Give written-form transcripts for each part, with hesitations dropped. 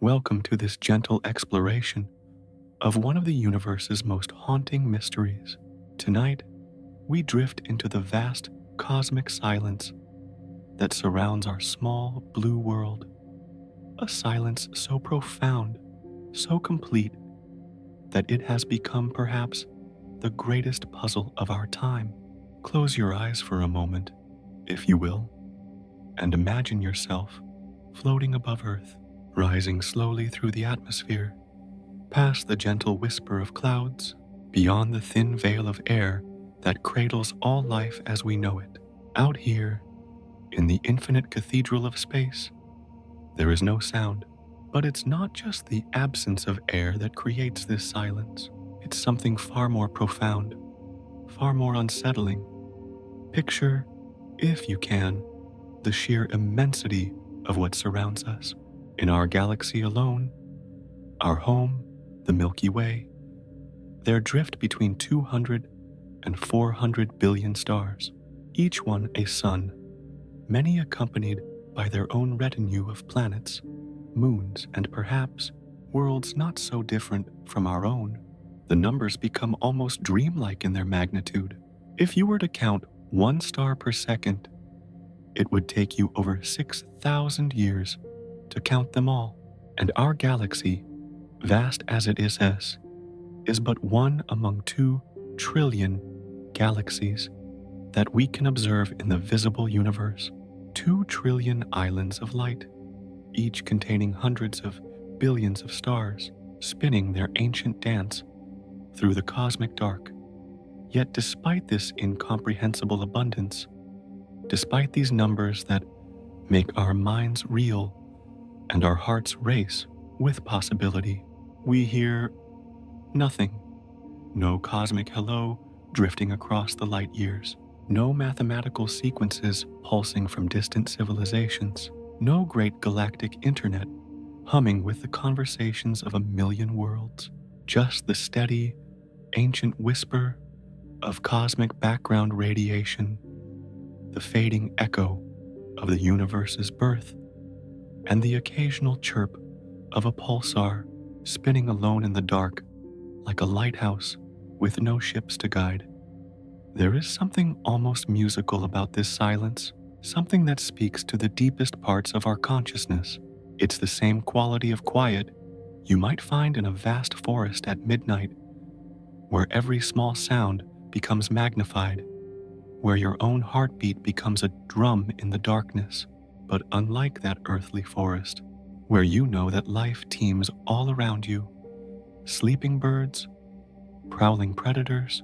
Welcome to this gentle exploration of one of the universe's most haunting mysteries. Tonight, we drift into the vast cosmic silence that surrounds our small blue world. A silence so profound, so complete, that it has become perhaps the greatest puzzle of our time. Close your eyes for a moment, if you will, and imagine yourself floating above Earth, rising slowly through the atmosphere, past the gentle whisper of clouds, beyond the thin veil of air that cradles all life as we know it. Out here, in the infinite cathedral of space, there is no sound. But it's not just the absence of air that creates this silence. It's something far more profound, far more unsettling. Picture, if you can, the sheer immensity of what surrounds us. In our galaxy alone, our home, the Milky Way, there drift between 200 and 400 billion stars, each one a sun, many accompanied by their own retinue of planets, moons, and perhaps worlds not so different from our own. The numbers become almost dreamlike in their magnitude. If you were to count one star per second, it would take you over 6,000 years to count them all. And our galaxy, vast as it is but one among 2 trillion galaxies that we can observe in the visible universe. 2 trillion islands of light, each containing hundreds of billions of stars, spinning their ancient dance through the cosmic dark. Yet despite this incomprehensible abundance, despite these numbers that make our minds reel and our hearts race with possibility, we hear nothing. No cosmic hello drifting across the light years. No mathematical sequences pulsing from distant civilizations. No great galactic internet humming with the conversations of a million worlds. Just the steady, ancient whisper of cosmic background radiation, the fading echo of the universe's birth, and the occasional chirp of a pulsar spinning alone in the dark like a lighthouse with no ships to guide. There is something almost musical about this silence, something that speaks to the deepest parts of our consciousness. It's the same quality of quiet you might find in a vast forest at midnight, where every small sound becomes magnified, where your own heartbeat becomes a drum in the darkness. But unlike that earthly forest, where you know that life teems all around you, sleeping birds, prowling predators,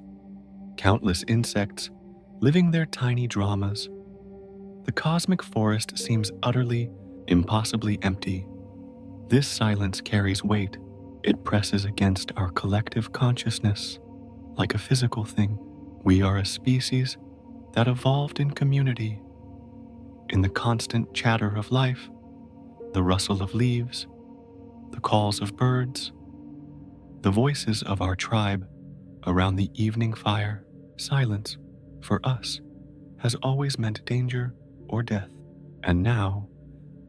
countless insects living their tiny dramas, the cosmic forest seems utterly, impossibly empty. This silence carries weight. It presses against our collective consciousness like a physical thing. We are a species that evolved in community, in the constant chatter of life, the rustle of leaves, the calls of birds, the voices of our tribe around the evening fire. Silence, for us, has always meant danger or death. And now,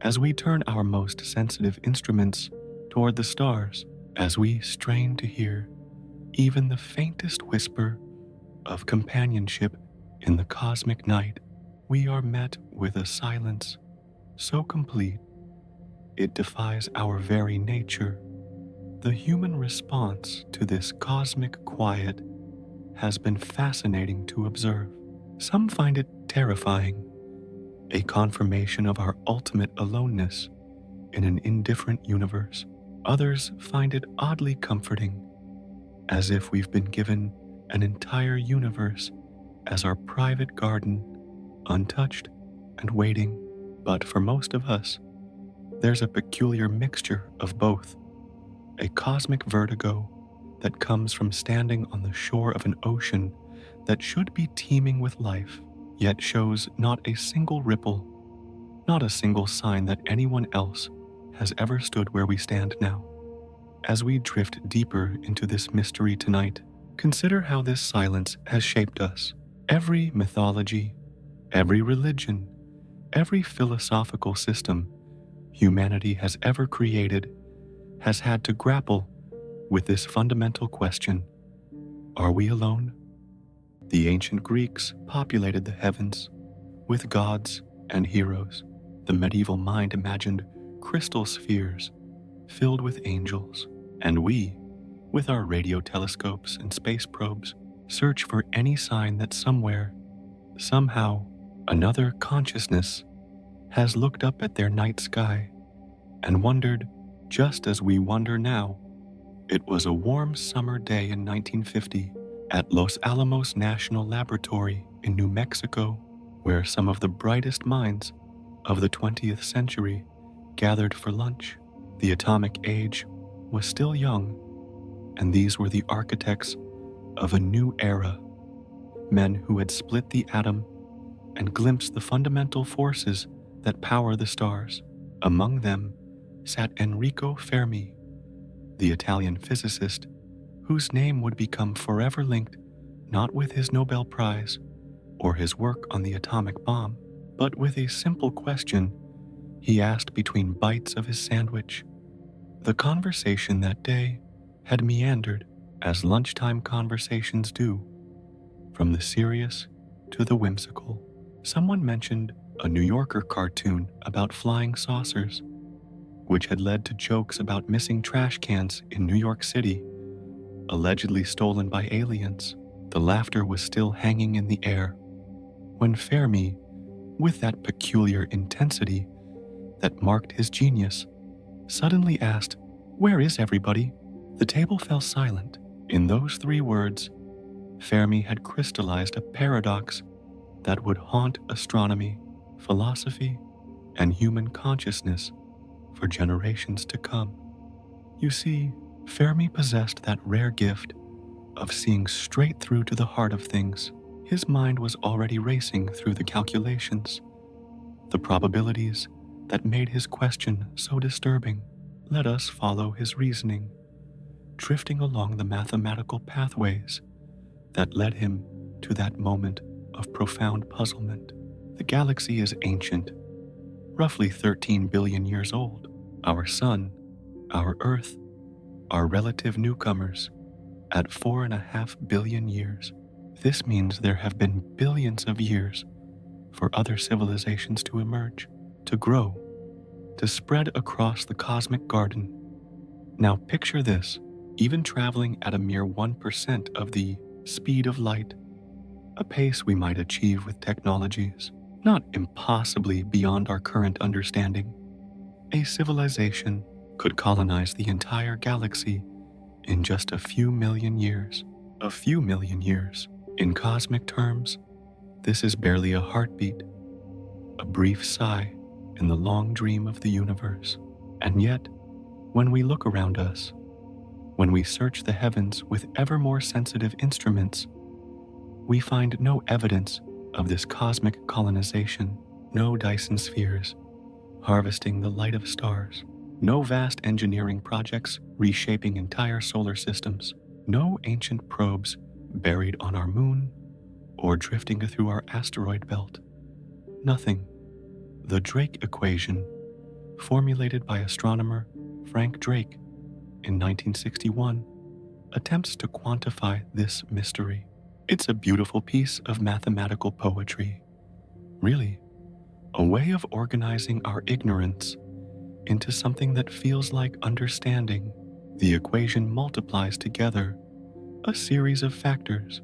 as we turn our most sensitive instruments toward the stars, as we strain to hear even the faintest whisper of companionship in the cosmic night, we are met with a silence so complete it defies our very nature. The human response to this cosmic quiet has been fascinating to observe. Some find it terrifying, a confirmation of our ultimate aloneness in an indifferent universe. Others find it oddly comforting, as if we've been given an entire universe as our private garden, untouched and waiting. But for most of us, there's a peculiar mixture of both. A cosmic vertigo that comes from standing on the shore of an ocean that should be teeming with life, yet shows not a single ripple, not a single sign that anyone else has ever stood where we stand now. As we drift deeper into this mystery tonight, consider how this silence has shaped us. Every mythology, every religion, every philosophical system humanity has ever created has had to grapple with this fundamental question: are we alone? The ancient Greeks populated the heavens with gods and heroes. The medieval mind imagined crystal spheres filled with angels. And we, with our radio telescopes and space probes, search for any sign that somewhere, somehow, another consciousness has looked up at their night sky and wondered just as we wonder now. It was a warm summer day in 1950 at Los Alamos National Laboratory in New Mexico, where some of the brightest minds of the 20th century gathered for lunch. The atomic age was still young, and these were the architects of a new era, men who had split the atom and glimpsed the fundamental forces that power the stars. Among them sat Enrico Fermi, the Italian physicist whose name would become forever linked not with his Nobel Prize or his work on the atomic bomb, but with a simple question he asked between bites of his sandwich. The conversation that day had meandered as lunchtime conversations do, from the serious to the whimsical. Someone mentioned a New Yorker cartoon about flying saucers, which had led to jokes about missing trash cans in New York City, allegedly stolen by aliens. The laughter was still hanging in the air when Fermi, with that peculiar intensity that marked his genius, suddenly asked, "Where is everybody?" The table fell silent. In those 3 words, Fermi had crystallized a paradox that would haunt astronomy, philosophy, and human consciousness for generations to come. You see, Fermi possessed that rare gift of seeing straight through to the heart of things. His mind was already racing through the calculations, the probabilities that made his question so disturbing. Let us follow his reasoning, drifting along the mathematical pathways that led him to that moment of profound puzzlement. The galaxy is ancient, roughly 13 billion years old. Our Sun, our Earth, are relative newcomers at 4.5 billion years. This means there have been billions of years for other civilizations to emerge, to grow, to spread across the cosmic garden. Now picture this, even traveling at a mere 1% of the speed of light, a pace we might achieve with technologies not impossibly beyond our current understanding. A civilization could colonize the entire galaxy in just a few million years. A few million years. In cosmic terms, this is barely a heartbeat, a brief sigh in the long dream of the universe. And yet, when we look around us, when we search the heavens with ever more sensitive instruments, we find no evidence of this cosmic colonization, no Dyson spheres harvesting the light of stars, no vast engineering projects reshaping entire solar systems, no ancient probes buried on our moon or drifting through our asteroid belt. Nothing. The Drake equation, formulated by astronomer Frank Drake in 1961, attempts to quantify this mystery. It's a beautiful piece of mathematical poetry, really, a way of organizing our ignorance into something that feels like understanding. The equation multiplies together a series of factors: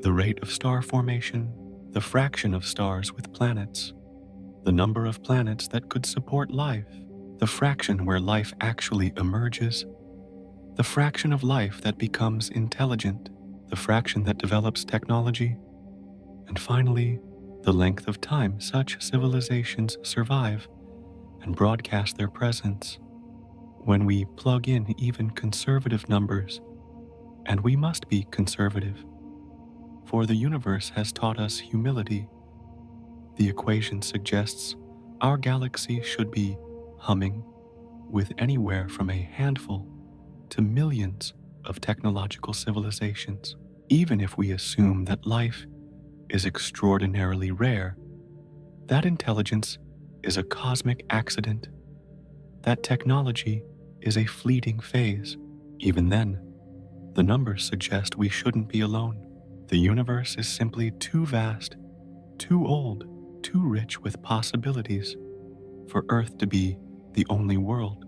the rate of star formation, the fraction of stars with planets, the number of planets that could support life, the fraction where life actually emerges, the fraction of life that becomes intelligent, the fraction that develops technology, and finally, the length of time such civilizations survive and broadcast their presence. When we plug in even conservative numbers, and we must be conservative, for the universe has taught us humility, the equation suggests our galaxy should be humming with anywhere from a handful to millions of technological civilizations. Even if we assume that life is extraordinarily rare, that intelligence is a cosmic accident, that technology is a fleeting phase. Even then, the numbers suggest we shouldn't be alone. The universe is simply too vast, too old, too rich with possibilities for Earth to be the only world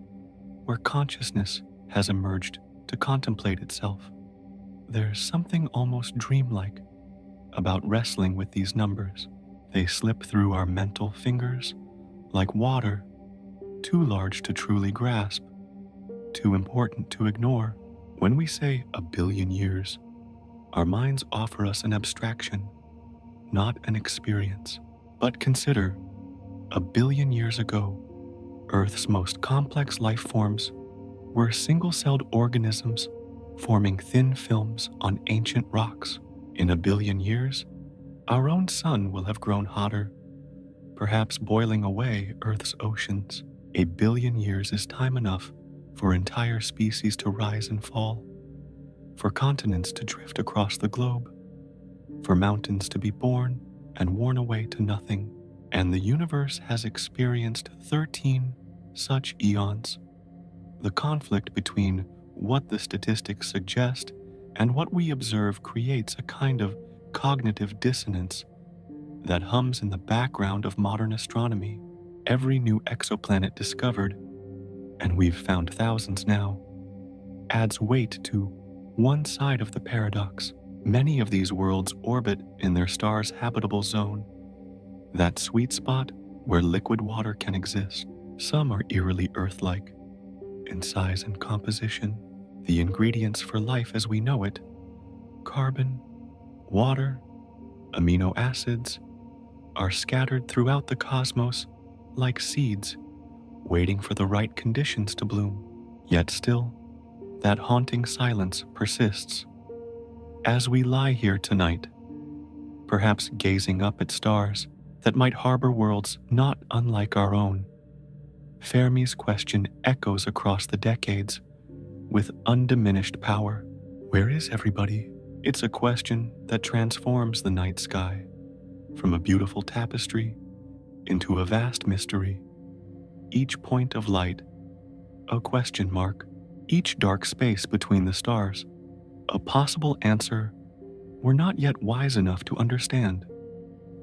where consciousness has emerged to contemplate itself. There's something almost dreamlike about wrestling with these numbers. They slip through our mental fingers like water, too large to truly grasp, too important to ignore. When we say a billion years, our minds offer us an abstraction, not an experience. But consider, a billion years ago, Earth's most complex life forms were single-celled organisms forming thin films on ancient rocks. In a billion years, our own sun will have grown hotter, perhaps boiling away Earth's oceans. A billion years is time enough for entire species to rise and fall, for continents to drift across the globe, for mountains to be born and worn away to nothing. And the universe has experienced 13 such eons. The conflict between what the statistics suggest and what we observe creates a kind of cognitive dissonance that hums in the background of modern astronomy. Every new exoplanet discovered, and we've found thousands now, adds weight to one side of the paradox. Many of these worlds orbit in their star's habitable zone, that sweet spot where liquid water can exist. Some are eerily Earth-like in size and composition. The ingredients for life as we know it, carbon, water, amino acids, are scattered throughout the cosmos like seeds, waiting for the right conditions to bloom. Yet still, that haunting silence persists. As we lie here tonight, perhaps gazing up at stars that might harbor worlds not unlike our own, Fermi's question echoes across the decades with undiminished power. Where is everybody? It's a question that transforms the night sky from a beautiful tapestry into a vast mystery. Each point of light, a question mark. Each dark space between the stars, a possible answer we're not yet wise enough to understand.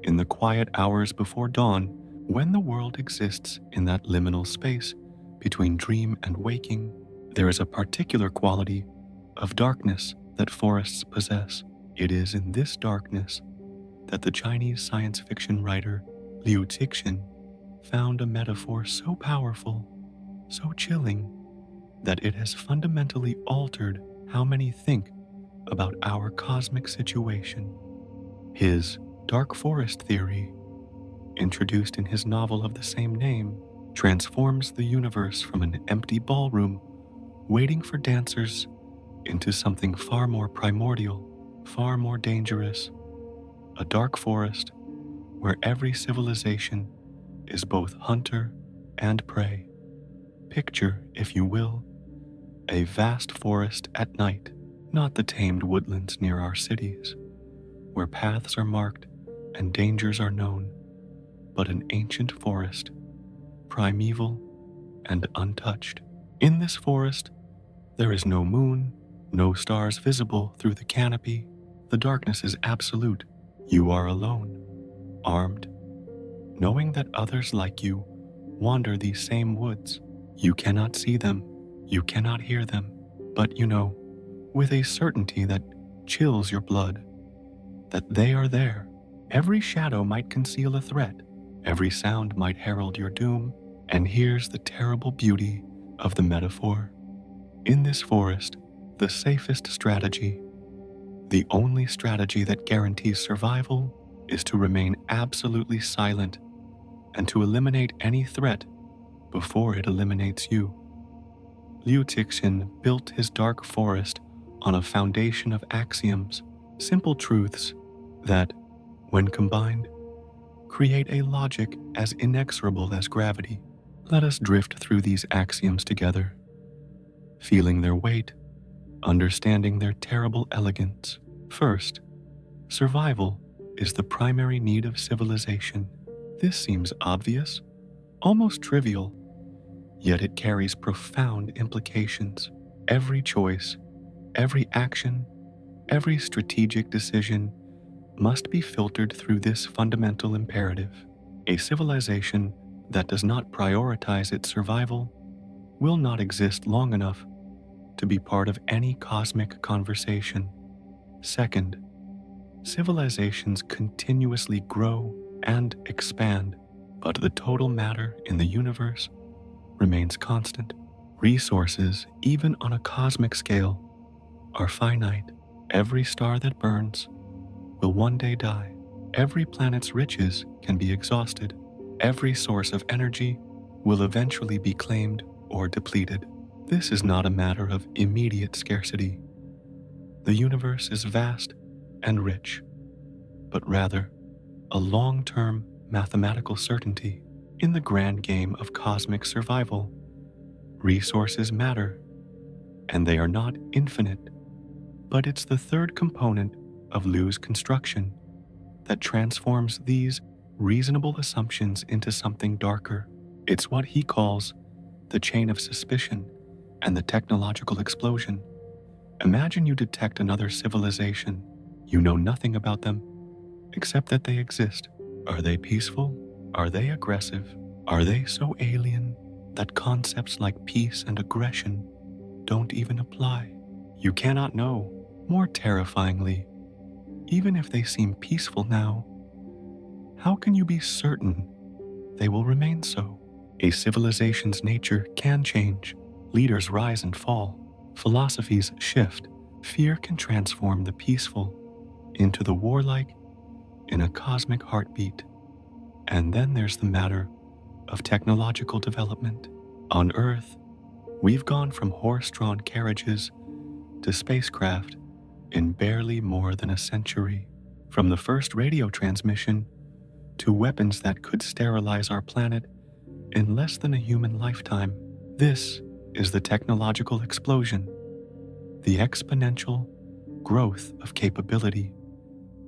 In the quiet hours before dawn, when the world exists in that liminal space between dream and waking, there is a particular quality of darkness that forests possess. It is in this darkness that the Chinese science fiction writer Liu Cixin found a metaphor so powerful, so chilling, that it has fundamentally altered how many think about our cosmic situation. His dark forest theory, introduced in his novel of the same name, transforms the universe from an empty ballroom waiting for dancers into something far more primordial, far more dangerous, a dark forest where every civilization is both hunter and prey. Picture, if you will, a vast forest at night, not the tamed woodlands near our cities, where paths are marked and dangers are known, but an ancient forest, primeval and untouched. In this forest, there is no moon, no stars visible through the canopy. The darkness is absolute. You are alone, armed, knowing that others like you wander these same woods. You cannot see them, you cannot hear them, but you know, with a certainty that chills your blood, that they are there. Every shadow might conceal a threat, every sound might herald your doom, and here's the terrible beauty of the metaphor. In this forest, the safest strategy, the only strategy that guarantees survival, is to remain absolutely silent and to eliminate any threat before it eliminates you. Liu Cixin built his dark forest on a foundation of axioms, simple truths that, when combined, create a logic as inexorable as gravity. Let us drift through these axioms together, feeling their weight, understanding their terrible elegance. First, survival is the primary need of civilization. This seems obvious, almost trivial, yet it carries profound implications. Every choice, every action, every strategic decision must be filtered through this fundamental imperative. A civilization that does not prioritize its survival will not exist long enough to be part of any cosmic conversation. Second, civilizations continuously grow and expand, but the total matter in the universe remains constant. Resources, even on a cosmic scale, are finite. Every star that burns will one day die. Every planet's riches can be exhausted. Every source of energy will eventually be claimed or depleted. This is not a matter of immediate scarcity. The universe is vast and rich, but rather a long-term mathematical certainty. In the grand game of cosmic survival, resources matter, and they are not infinite. But it's the third component of Liu's construction that transforms these reasonable assumptions into something darker. It's what he calls the chain of suspicion and the technological explosion. Imagine you detect another civilization. You know nothing about them except that they exist. Are they peaceful? Are they aggressive? Are they so alien that concepts like peace and aggression don't even apply? You cannot know. More terrifyingly, even if they seem peaceful now, how can you be certain they will remain so? A civilization's nature can change. Leaders rise and fall. Philosophies shift. Fear can transform the peaceful into the warlike in a cosmic heartbeat. And then there's the matter of technological development. On Earth, we've gone from horse-drawn carriages to spacecraft in barely more than a century. From the first radio transmission to weapons that could sterilize our planet in less than a human lifetime. This is the technological explosion, the exponential growth of capability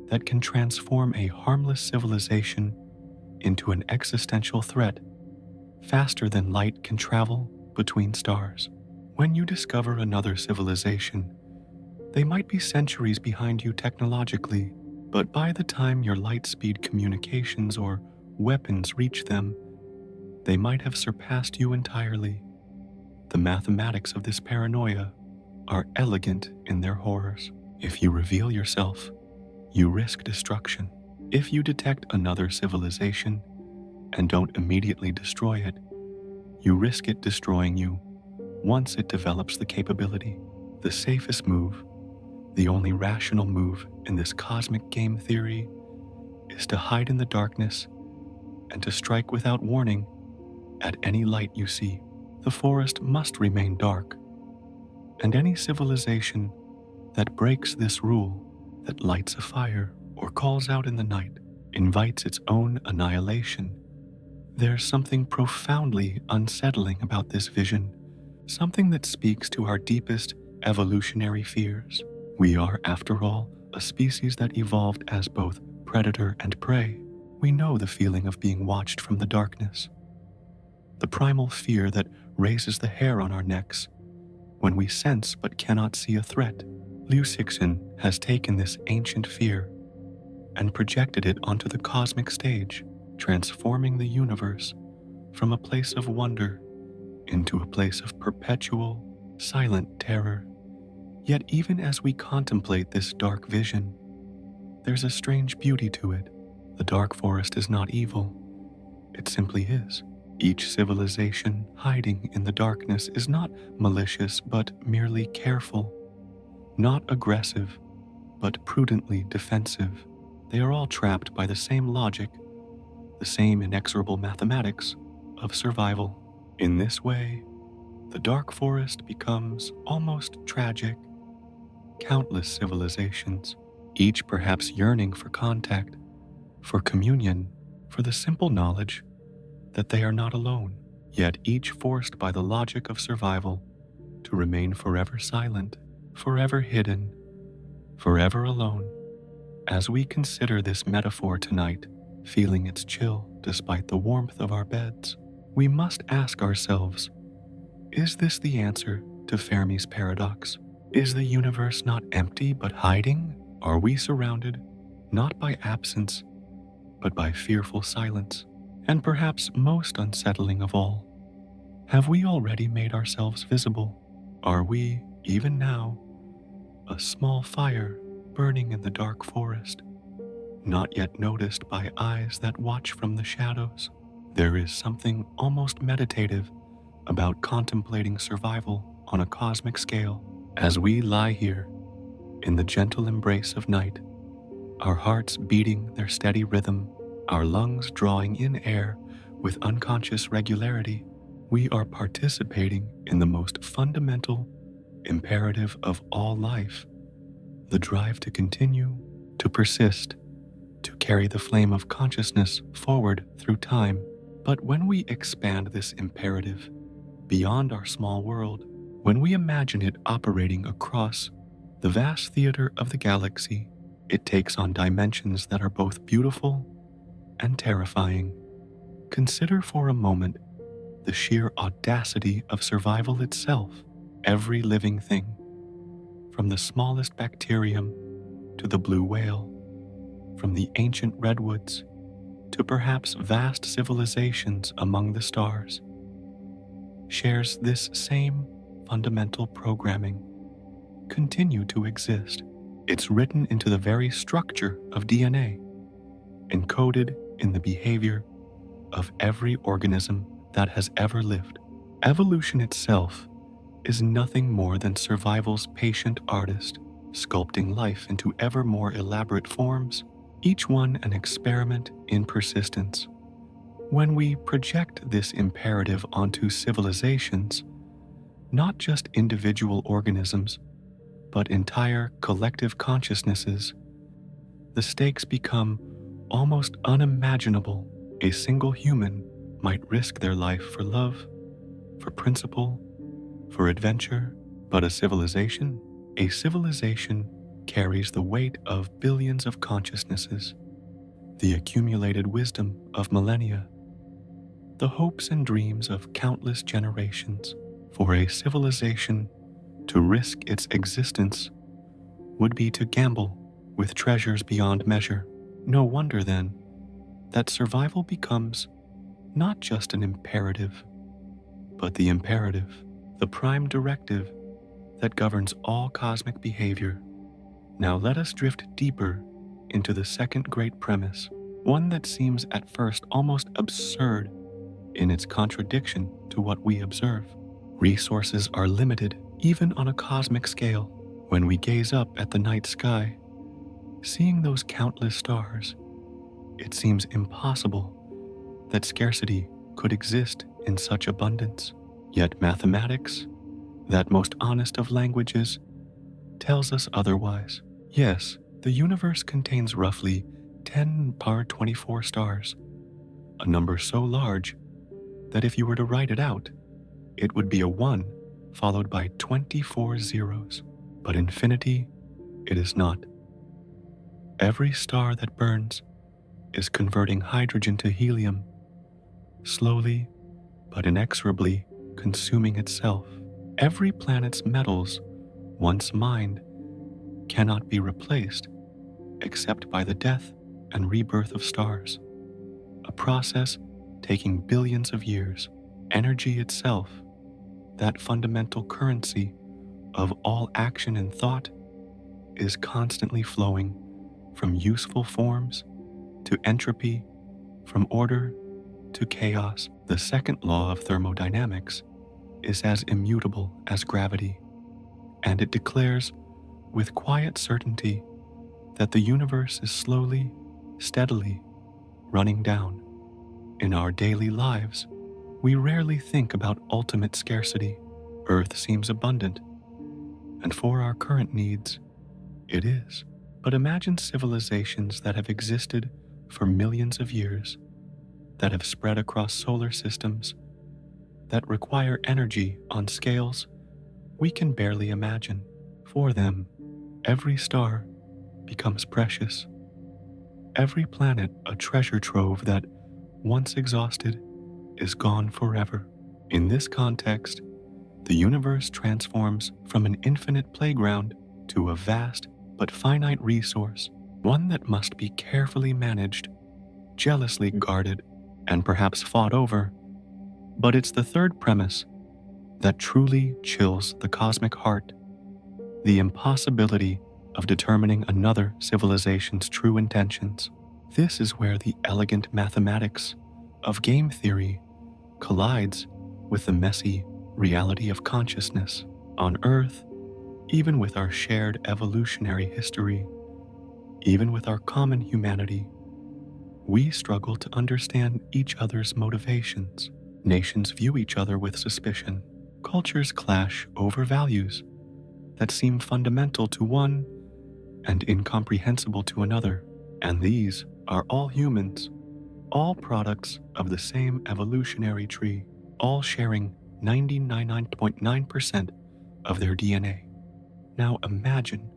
that can transform a harmless civilization into an existential threat faster than light can travel between stars. When you discover another civilization, they might be centuries behind you technologically, but by the time your light-speed communications or weapons reach them, they might have surpassed you entirely. The mathematics of this paranoia are elegant in their horrors. If you reveal yourself, you risk destruction. If you detect another civilization and don't immediately destroy it, you risk it destroying you once it develops the capability. The safest move, the only rational move in this cosmic game theory, is to hide in the darkness and to strike without warning at any light you see. The forest must remain dark, and any civilization that breaks this rule, that lights a fire or calls out in the night, invites its own annihilation. There's something profoundly unsettling about this vision, something that speaks to our deepest evolutionary fears. We are, after all, a species that evolved as both predator and prey. We know the feeling of being watched from the darkness, the primal fear that raises the hair on our necks when we sense but cannot see a threat. Liu Cixin has taken this ancient fear and projected it onto the cosmic stage, transforming the universe from a place of wonder into a place of perpetual, silent terror. Yet even as we contemplate this dark vision, there's a strange beauty to it. The dark forest is not evil. It simply is. Each civilization hiding in the darkness is not malicious but merely careful, not aggressive but prudently defensive. They are all trapped by the same logic, the same inexorable mathematics of survival. In this way, the dark forest becomes almost tragic. Countless civilizations, each perhaps yearning for contact, for communion, for the simple knowledge that they are not alone, yet each forced by the logic of survival to remain forever silent, forever hidden, forever alone. As we consider this metaphor tonight, feeling its chill despite the warmth of our beds, we must ask ourselves Is this the answer to Fermi's paradox? Is the universe not empty but hiding? Are we surrounded not by absence but by fearful silence? And perhaps most unsettling of all, have we already made ourselves visible? Are we, even now, a small fire burning in the dark forest, not yet noticed by eyes that watch from the shadows? There is something almost meditative about contemplating survival on a cosmic scale. As we lie here in the gentle embrace of night, our hearts beating their steady rhythm, our lungs drawing in air with unconscious regularity, we are participating in the most fundamental imperative of all life, the drive to continue, to persist, to carry the flame of consciousness forward through time. But when we expand this imperative beyond our small world, when we imagine it operating across the vast theater of the galaxy, it takes on dimensions that are both beautiful and terrifying. Consider for a moment the sheer audacity of survival itself. Every living thing, from the smallest bacterium to the blue whale, from the ancient redwoods to perhaps vast civilizations among the stars, shares this same fundamental programming. Continue to exist. It's written into the very structure of DNA, encoded in the behavior of every organism that has ever lived. Evolution itself is nothing more than survival's patient artist, sculpting life into ever more elaborate forms, each one an experiment in persistence. When we project this imperative onto civilizations, not just individual organisms, but entire collective consciousnesses, the stakes become almost unimaginable. A single human might risk their life for love, for principle, for adventure, but a civilization carries the weight of billions of consciousnesses, the accumulated wisdom of millennia, the hopes and dreams of countless generations. For a civilization to risk its existence would be to gamble with treasures beyond measure. No wonder, then, that survival becomes not just an imperative, but the imperative, the prime directive that governs all cosmic behavior. Now let us drift deeper into the second great premise, one that seems at first almost absurd in its contradiction to what we observe. Resources are limited even on a cosmic scale. When we gaze up at the night sky, seeing those countless stars, it seems impossible that scarcity could exist in such abundance. Yet mathematics, that most honest of languages, tells us otherwise. Yes, the universe contains roughly 10 power 24 stars, a number so large that if you were to write it out, it would be a 1 followed by 24 zeros. But infinity, it is not. Every star that burns is converting hydrogen to helium, slowly but inexorably consuming itself. Every planet's metals, once mined, cannot be replaced except by the death and rebirth of stars, a process taking billions of years. Energy itself, that fundamental currency of all action and thought, is constantly flowing from useful forms to entropy, from order to chaos. The second law of thermodynamics is as immutable as gravity, and it declares with quiet certainty that the universe is slowly, steadily running down. In our daily lives, we rarely think about ultimate scarcity. Earth seems abundant, and for our current needs, it is. But imagine civilizations that have existed for millions of years, that have spread across solar systems, that require energy on scales we can barely imagine. For them, every star becomes precious, every planet a treasure trove that, once exhausted, is gone forever. In this context, The universe transforms from an infinite playground to a vast but finite resource, one that must be carefully managed, jealously guarded, and perhaps fought over. But it's the third premise that truly chills the cosmic heart: the impossibility of determining another civilization's true intentions. This is where the elegant mathematics of game theory collides with the messy reality of consciousness. On Earth, even with our shared evolutionary history, even with our common humanity, we struggle to understand each other's motivations. Nations view each other with suspicion. Cultures clash over values that seem fundamental to one and incomprehensible to another. And these are all humans, all products of the same evolutionary tree, all sharing 99.9% of their DNA. Now imagine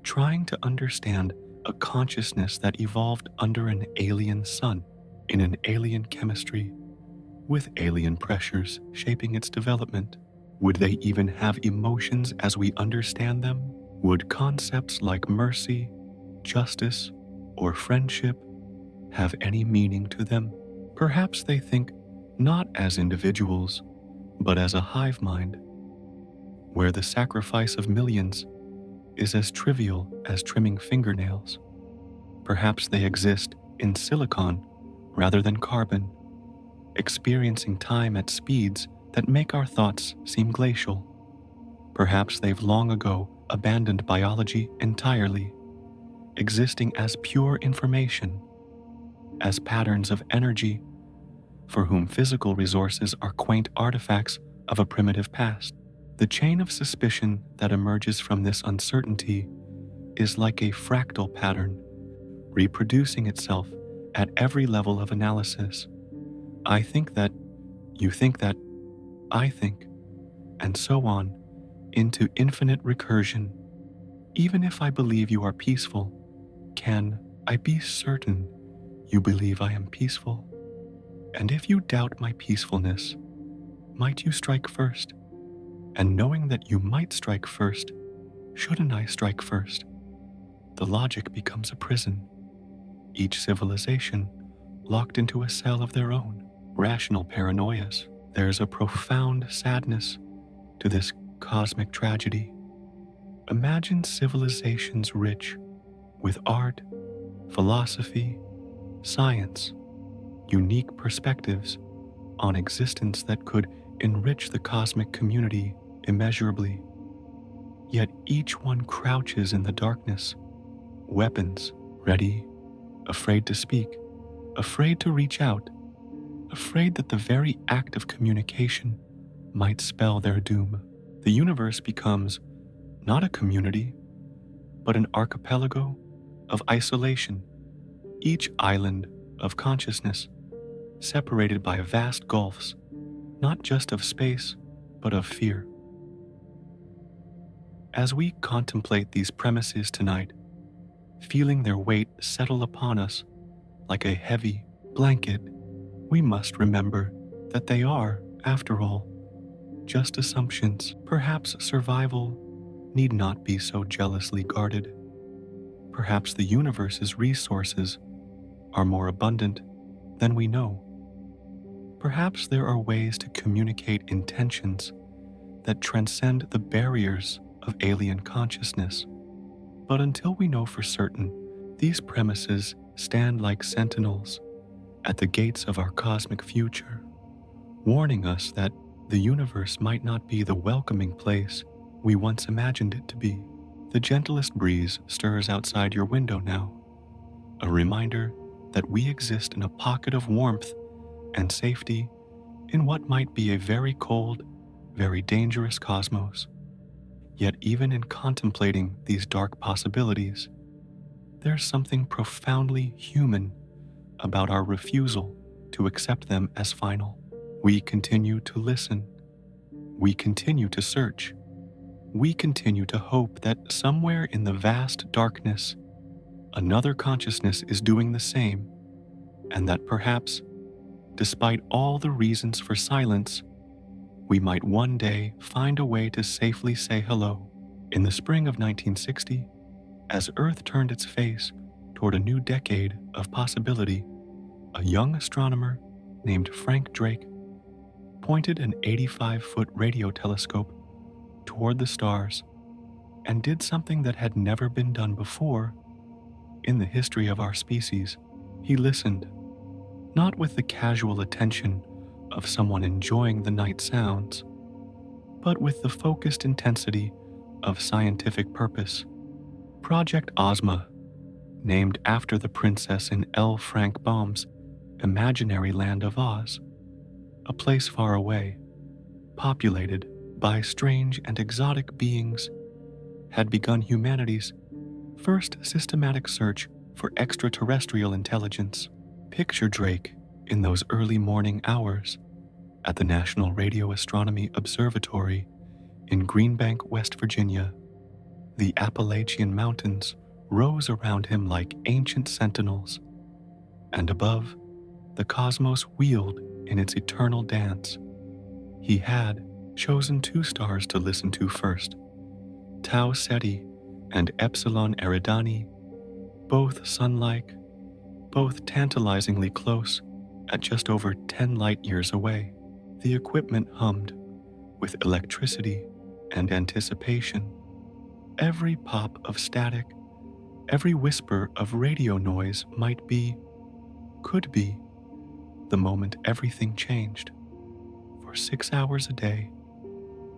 trying to understand a consciousness that evolved under an alien sun, in an alien chemistry, with alien pressures shaping its development. Would they even have emotions as we understand them? Would concepts like mercy, justice, or friendship have any meaning to them? Perhaps they think not as individuals, but as a hive mind, where the sacrifice of millions is as trivial as trimming fingernails. Perhaps they exist in silicon rather than carbon, experiencing time at speeds that make our thoughts seem glacial. Perhaps they've long ago abandoned biology entirely, existing as pure information, as patterns of energy, for whom physical resources are quaint artifacts of a primitive past. The chain of suspicion that emerges from this uncertainty is like a fractal pattern, reproducing itself at every level of analysis. I think that, you think that, I think, and so on, into infinite recursion. Even if I believe you are peaceful, can I be certain you believe I am peaceful? And if you doubt my peacefulness, might you strike first? And knowing that you might strike first, shouldn't I strike first? The logic becomes a prison, each civilization locked into a cell of their own. Rational paranoias. There's a profound sadness to this cosmic tragedy. Imagine civilizations rich with art, philosophy, science, unique perspectives on existence that could enrich the cosmic community immeasurably. Yet each one crouches in the darkness, weapons ready, afraid to speak, afraid to reach out, afraid that the very act of communication might spell their doom. The universe becomes not a community, but an archipelago of isolation, each island of consciousness, separated by vast gulfs, not just of space, but of fear. As we contemplate these premises tonight, feeling their weight settle upon us like a heavy blanket, we must remember that they are, after all, just assumptions. Perhaps survival need not be so jealously guarded. Perhaps the universe's resources are more abundant than we know. Perhaps there are ways to communicate intentions that transcend the barriers of alien consciousness. But until we know for certain, these premises stand like sentinels at the gates of our cosmic future, warning us that the universe might not be the welcoming place we once imagined it to be. The gentlest breeze stirs outside your window now, a reminder that we exist in a pocket of warmth and safety in what might be a very cold, very dangerous cosmos. Yet even in contemplating these dark possibilities, there's something profoundly human about our refusal to accept them as final. We continue to listen. We continue to search. We continue to hope that somewhere in the vast darkness, another consciousness is doing the same, and that perhaps, despite all the reasons for silence, we might one day find a way to safely say hello. In the spring of 1960, as Earth turned its face toward a new decade of possibility, a young astronomer named Frank Drake pointed an 85-foot radio telescope toward the stars and did something that had never been done before in the history of our species. He listened, not with the casual attention of someone enjoying the night sounds, but with the focused intensity of scientific purpose. Project Ozma, named after the princess in L. Frank Baum's imaginary land of Oz, a place far away, populated by strange and exotic beings, had begun humanity's first systematic search for extraterrestrial intelligence. Picture Drake in those early morning hours at the National Radio Astronomy Observatory in Greenbank, West Virginia. The Appalachian Mountains rose around him like ancient sentinels, and above, the cosmos wheeled in its eternal dance. He had chosen two stars to listen to first, Tau Ceti and Epsilon Eridani, both sun-like, both tantalizingly close at just over 10 light-years away. The equipment hummed with electricity and anticipation. Every pop of static, every whisper of radio noise might be, could be, the moment everything changed. For 6 hours a day,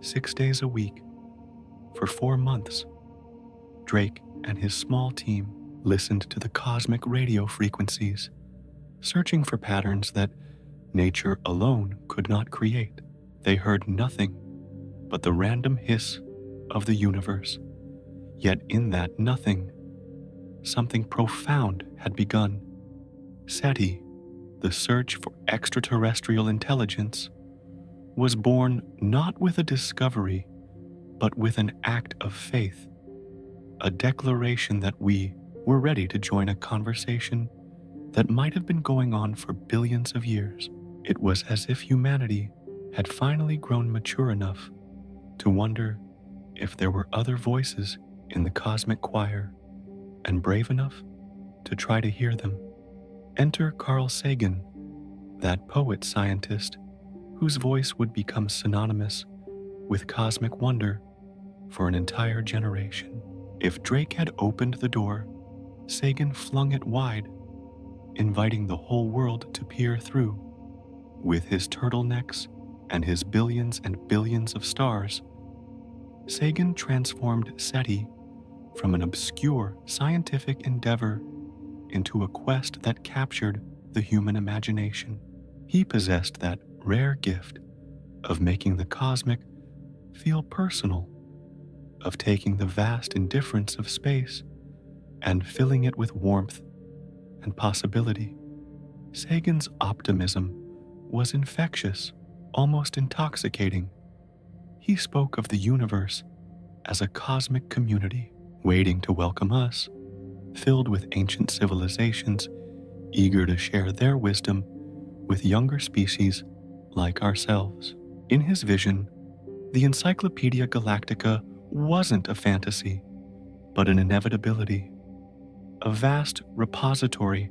6 days a week, for 4 months, Drake and his small team listened to the cosmic radio frequencies, searching for patterns that nature alone could not create. They heard nothing but the random hiss of the universe. Yet in that nothing, something profound had begun. SETI, the search for extraterrestrial intelligence, was born not with a discovery, but with an act of faith, a declaration that we were ready to join a conversation that might have been going on for billions of years. It was as if humanity had finally grown mature enough to wonder if there were other voices in the cosmic choir, and brave enough to try to hear them. Enter Carl Sagan, that poet-scientist whose voice would become synonymous with cosmic wonder for an entire generation. If Drake had opened the door, Sagan flung it wide, inviting the whole world to peer through. With his turtlenecks and his billions and billions of stars, Sagan transformed SETI from an obscure scientific endeavor into a quest that captured the human imagination. He possessed that rare gift of making the cosmic feel personal, of taking the vast indifference of space and filling it with warmth and possibility. Sagan's optimism was infectious, almost intoxicating. He spoke of the universe as a cosmic community, waiting to welcome us, filled with ancient civilizations eager to share their wisdom with younger species like ourselves. In his vision, the Encyclopedia Galactica wasn't a fantasy, but an inevitability, a vast repository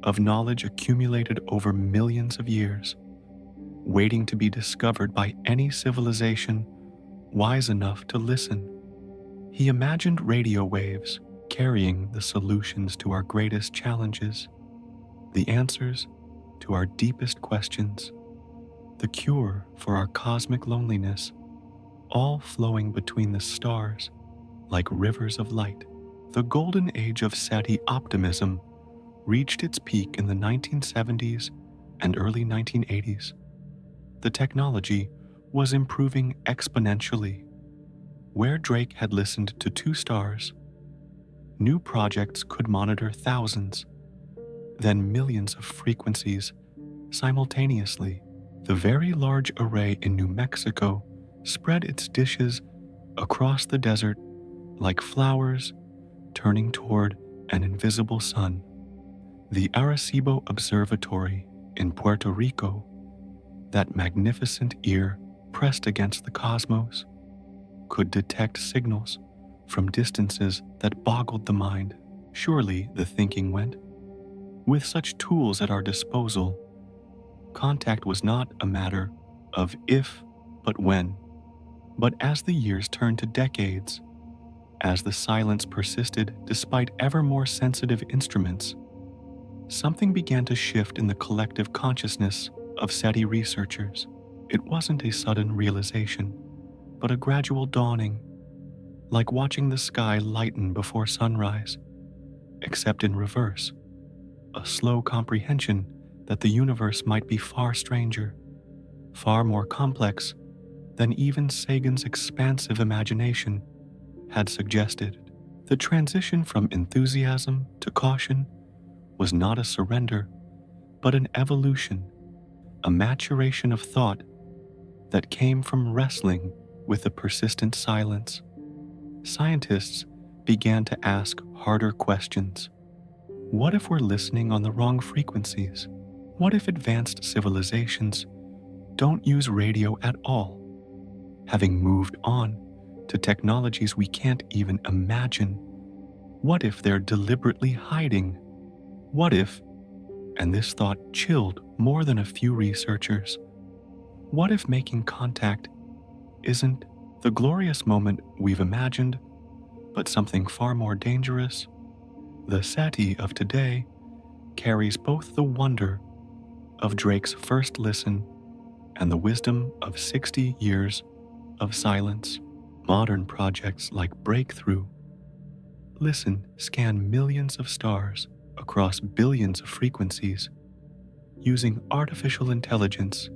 of knowledge accumulated over millions of years, waiting to be discovered by any civilization wise enough to listen. He imagined radio waves carrying the solutions to our greatest challenges, the answers to our deepest questions, the cure for our cosmic loneliness, all flowing between the stars like rivers of light. The golden age of SETI optimism reached its peak in the 1970s and early 1980s. The technology was improving exponentially. Where Drake had listened to 2 stars, new projects could monitor thousands, then millions of frequencies simultaneously. The Very Large Array in New Mexico spread its dishes across the desert like flowers turning toward an invisible sun. The Arecibo Observatory in Puerto Rico, that magnificent ear pressed against the cosmos, could detect signals from distances that boggled the mind. Surely, the thinking went, with such tools at our disposal, contact was not a matter of if, but when. But as the years turned to decades, as the silence persisted despite ever more sensitive instruments, something began to shift in the collective consciousness of SETI researchers. It wasn't a sudden realization, but a gradual dawning, like watching the sky lighten before sunrise, except in reverse, a slow comprehension that the universe might be far stranger, far more complex than even Sagan's expansive imagination had suggested. The transition from enthusiasm to caution was not a surrender, but an evolution, a maturation of thought that came from wrestling with the persistent silence. Scientists began to ask harder questions. What if we're listening on the wrong frequencies? What if advanced civilizations don't use radio at all, having moved on to technologies we can't even imagine? What if they're deliberately hiding? What if, and this thought chilled more than a few researchers, what if making contact isn't the glorious moment we've imagined, but something far more dangerous? The SETI of today carries both the wonder of Drake's first listen and the wisdom of 60 years of silence. Modern projects like Breakthrough scan millions of stars across billions of frequencies, using artificial intelligence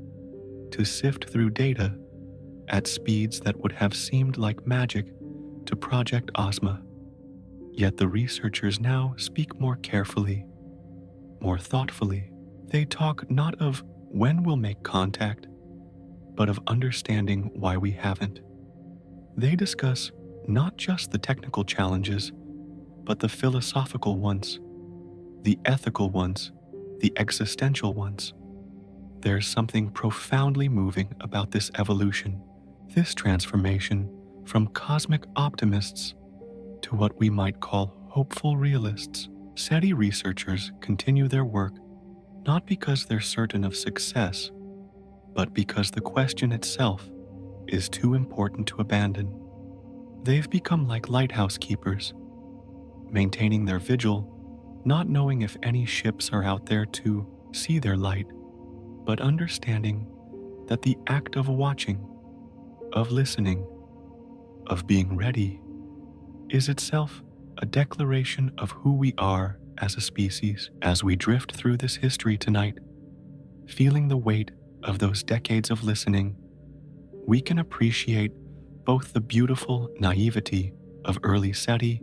to sift through data at speeds that would have seemed like magic to Project Ozma. Yet the researchers now speak more carefully, more thoughtfully. They talk not of when we'll make contact, but of understanding why we haven't. They discuss not just the technical challenges, but the philosophical ones, the ethical ones, the existential ones. There's something profoundly moving about this evolution, this transformation from cosmic optimists to what we might call hopeful realists. SETI researchers continue their work not because they're certain of success, but because the question itself is too important to abandon. They've become like lighthouse keepers, maintaining their vigil, not knowing if any ships are out there to see their light, but understanding that the act of watching, of listening, of being ready, is itself a declaration of who we are as a species. As we drift through this history tonight, feeling the weight of those decades of listening, we can appreciate both the beautiful naivety of early SETI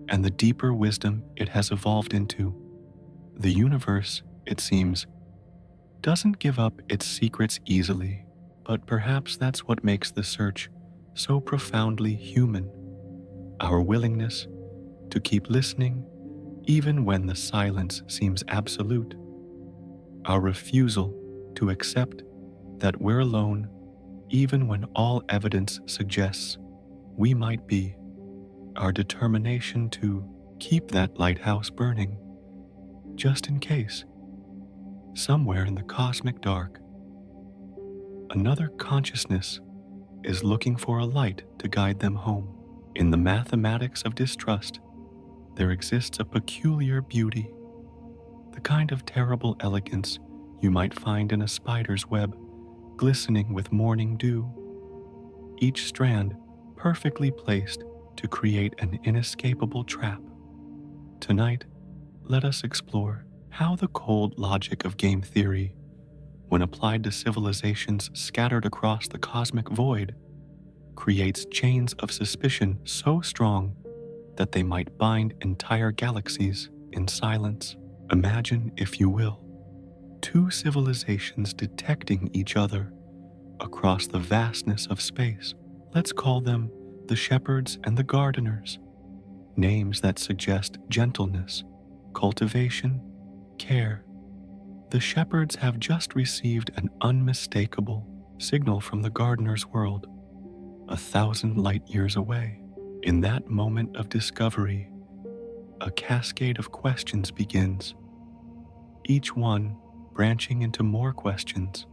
and the deeper wisdom it has evolved into. The universe, it seems, doesn't give up its secrets easily, but perhaps that's what makes the search so profoundly human. Our willingness to keep listening even when the silence seems absolute. Our refusal to accept that we're alone even when all evidence suggests we might be. Our determination to keep that lighthouse burning, just in case, somewhere in the cosmic dark, another consciousness is looking for a light to guide them home. In the mathematics of distrust, there exists a peculiar beauty, the kind of terrible elegance you might find in a spider's web glistening with morning dew, each strand perfectly placed to create an inescapable trap. Tonight, let us explore how the cold logic of game theory, when applied to civilizations scattered across the cosmic void, creates chains of suspicion so strong that they might bind entire galaxies in silence. Imagine, if you will, two civilizations detecting each other across the vastness of space. Let's call them the shepherds and the gardeners, names that suggest gentleness, cultivation, care. The shepherds have just received an unmistakable, signal from the gardener's world, 1,000 light years away. In that moment of discovery, a cascade of questions begins, each one branching into more questions,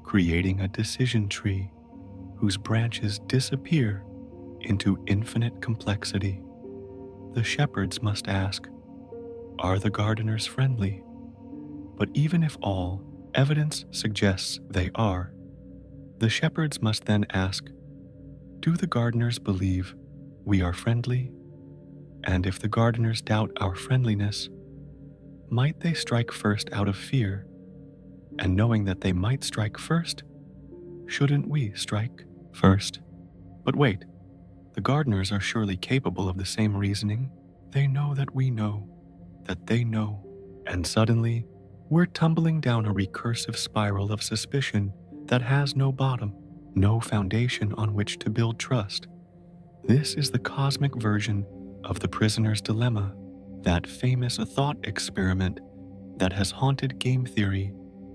creating a decision tree whose branches disappear into infinite complexity. The shepherds must ask, are the gardeners friendly? But even if all evidence suggests they are, the shepherds must then ask, do the gardeners believe we are friendly? And if the gardeners doubt our friendliness, might they strike first out of fear? And knowing that they might strike first, shouldn't we strike first? But wait, the gardeners are surely capable of the same reasoning. They know that we know that they know. And suddenly, we're tumbling down a recursive spiral of suspicion that has no bottom, no foundation on which to build trust. This is the cosmic version of the prisoner's dilemma, that famous thought experiment that has haunted game theory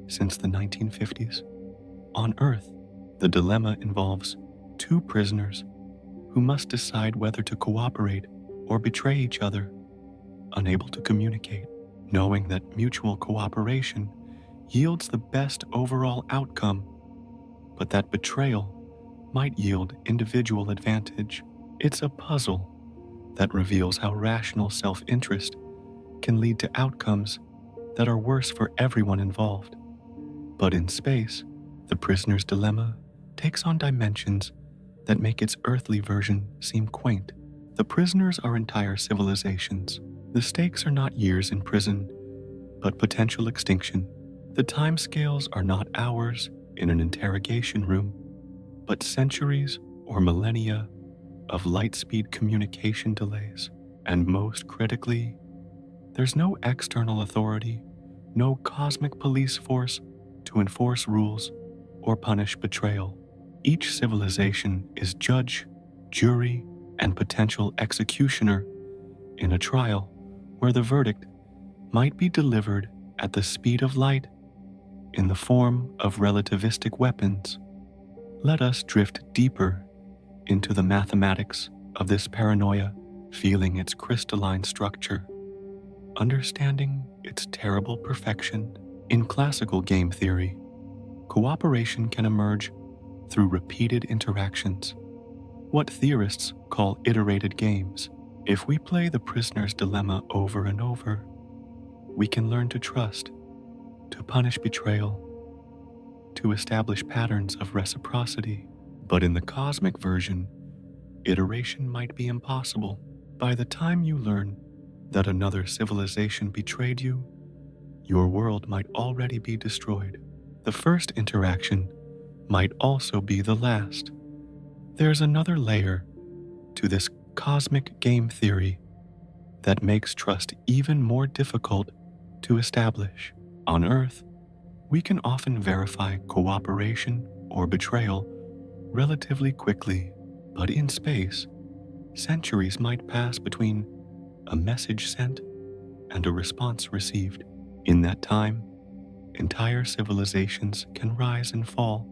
since the 1950s. On Earth, the dilemma involves two prisoners who must decide whether to cooperate or betray each other, unable to communicate, knowing that mutual cooperation yields the best overall outcome, but that betrayal might yield individual advantage. It's a puzzle that reveals how rational self-interest can lead to outcomes that are worse for everyone involved. But in space, the prisoner's dilemma takes on dimensions that make its earthly version seem quaint. The prisoners are entire civilizations. The stakes are not years in prison, but potential extinction. The timescales are not hours in an interrogation room, but centuries or millennia of light-speed communication delays. And most critically, there's no external authority, no cosmic police force to enforce rules or punish betrayal. Each civilization is judge, jury, and potential executioner in a trial where the verdict might be delivered at the speed of light in the form of relativistic weapons. Let us drift deeper into the mathematics of this paranoia, feeling its crystalline structure, understanding its terrible perfection. In classical game theory, cooperation can emerge through repeated interactions, what theorists call iterated games. If we play the prisoner's dilemma over and over, we can learn to trust, to punish betrayal, to establish patterns of reciprocity. But in the cosmic version, iteration might be impossible. By the time you learn that another civilization betrayed you, your world might already be destroyed. The first interaction might also be the last. There's another layer to this cosmic game theory that makes trust even more difficult to establish. On Earth, we can often verify cooperation or betrayal relatively quickly, but in space, centuries might pass between a message sent and a response received. In that time, entire civilizations can rise and fall,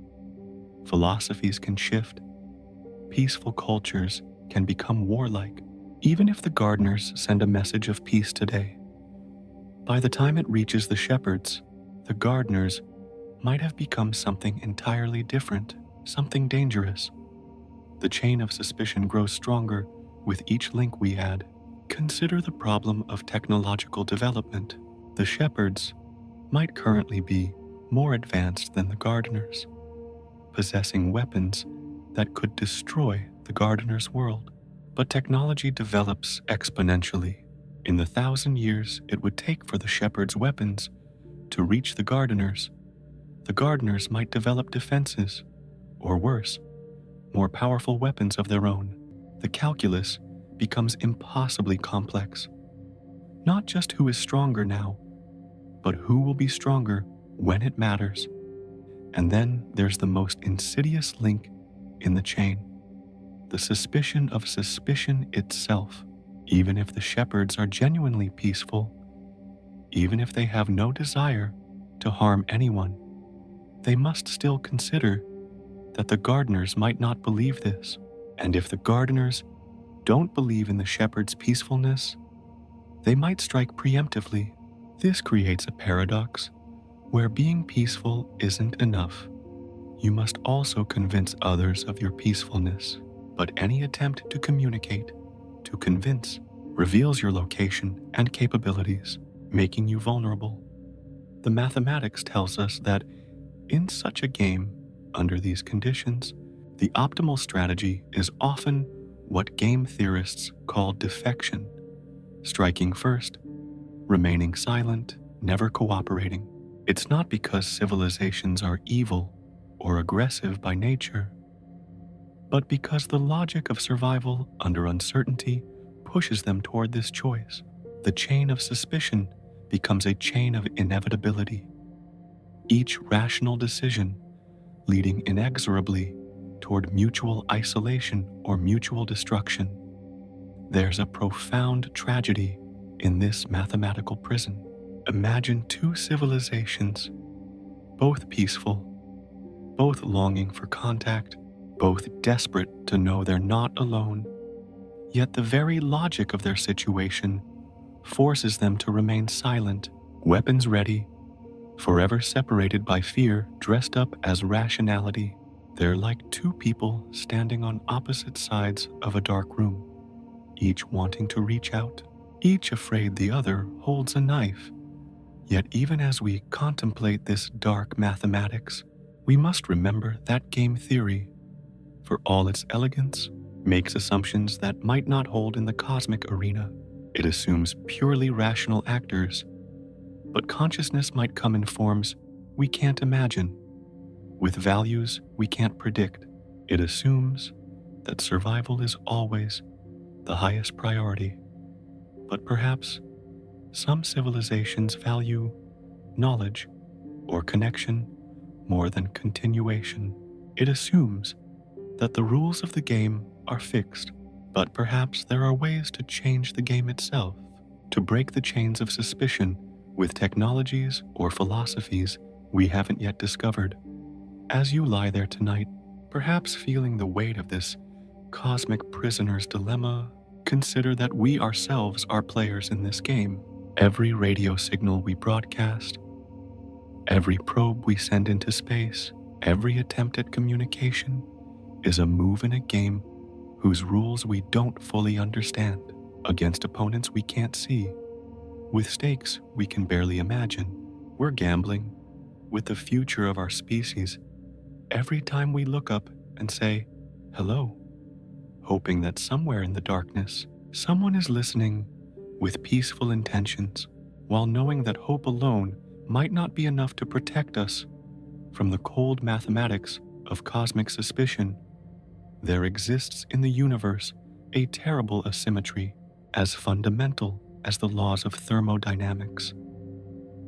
philosophies can shift, peaceful cultures can become warlike. Even if the gardeners send a message of peace today, by the time it reaches the shepherds, the gardeners might have become something entirely different, something dangerous. The chain of suspicion grows stronger with each link we add. Consider the problem of technological development. The shepherds might currently be more advanced than the gardeners, possessing weapons that could destroy the gardener's world. But technology develops exponentially. In the 1,000 years it would take for the shepherds' weapons to reach the gardeners might develop defenses, or worse, more powerful weapons of their own. The calculus becomes impossibly complex. Not just who is stronger now, but who will be stronger when it matters. And then there's the most insidious link in the chain, the suspicion of suspicion itself. Even if the shepherds are genuinely peaceful, even if they have no desire to harm anyone, they must still consider that the gardeners might not believe this. And if the gardeners don't believe in the shepherd's peacefulness, they might strike preemptively. This creates a paradox where being peaceful isn't enough. You must also convince others of your peacefulness. But any attempt to communicate, to convince, reveals your location and capabilities, making you vulnerable. The mathematics tells us that in such a game, under these conditions, the optimal strategy is often what game theorists call defection, striking first, remaining silent, never cooperating. It's not because civilizations are evil or aggressive by nature, but because the logic of survival under uncertainty pushes them toward this choice. The chain of suspicion becomes a chain of inevitability, each rational decision leading inexorably toward mutual isolation or mutual destruction. There's a profound tragedy in this mathematical prison. Imagine two civilizations, both peaceful, both longing for contact, both desperate to know they're not alone, yet the very logic of their situation forces them to remain silent, weapons ready, forever separated by fear dressed up as rationality. They're like two people standing on opposite sides of a dark room, each wanting to reach out, each afraid the other holds a knife. Yet even as we contemplate this dark mathematics, we must remember that game theory, for all its elegance, makes assumptions that might not hold in the cosmic arena. It assumes purely rational actors, but consciousness might come in forms we can't imagine, with values we can't predict. It assumes that survival is always the highest priority, but perhaps some civilizations value knowledge or connection more than continuation. It assumes that the rules of the game are fixed, but perhaps there are ways to change the game itself, to break the chains of suspicion with technologies or philosophies we haven't yet discovered. As you lie there tonight, perhaps feeling the weight of this cosmic prisoner's dilemma, consider that we ourselves are players in this game. Every radio signal we broadcast, every probe we send into space, every attempt at communication is a move in a game whose rules we don't fully understand, against opponents we can't see, with stakes we can barely imagine. We're gambling with the future of our species every time we look up and say, hello, hoping that somewhere in the darkness, someone is listening with peaceful intentions, while knowing that hope alone might not be enough to protect us from the cold mathematics of cosmic suspicion. There exists in the universe a terrible asymmetry, as fundamental as the laws of thermodynamics,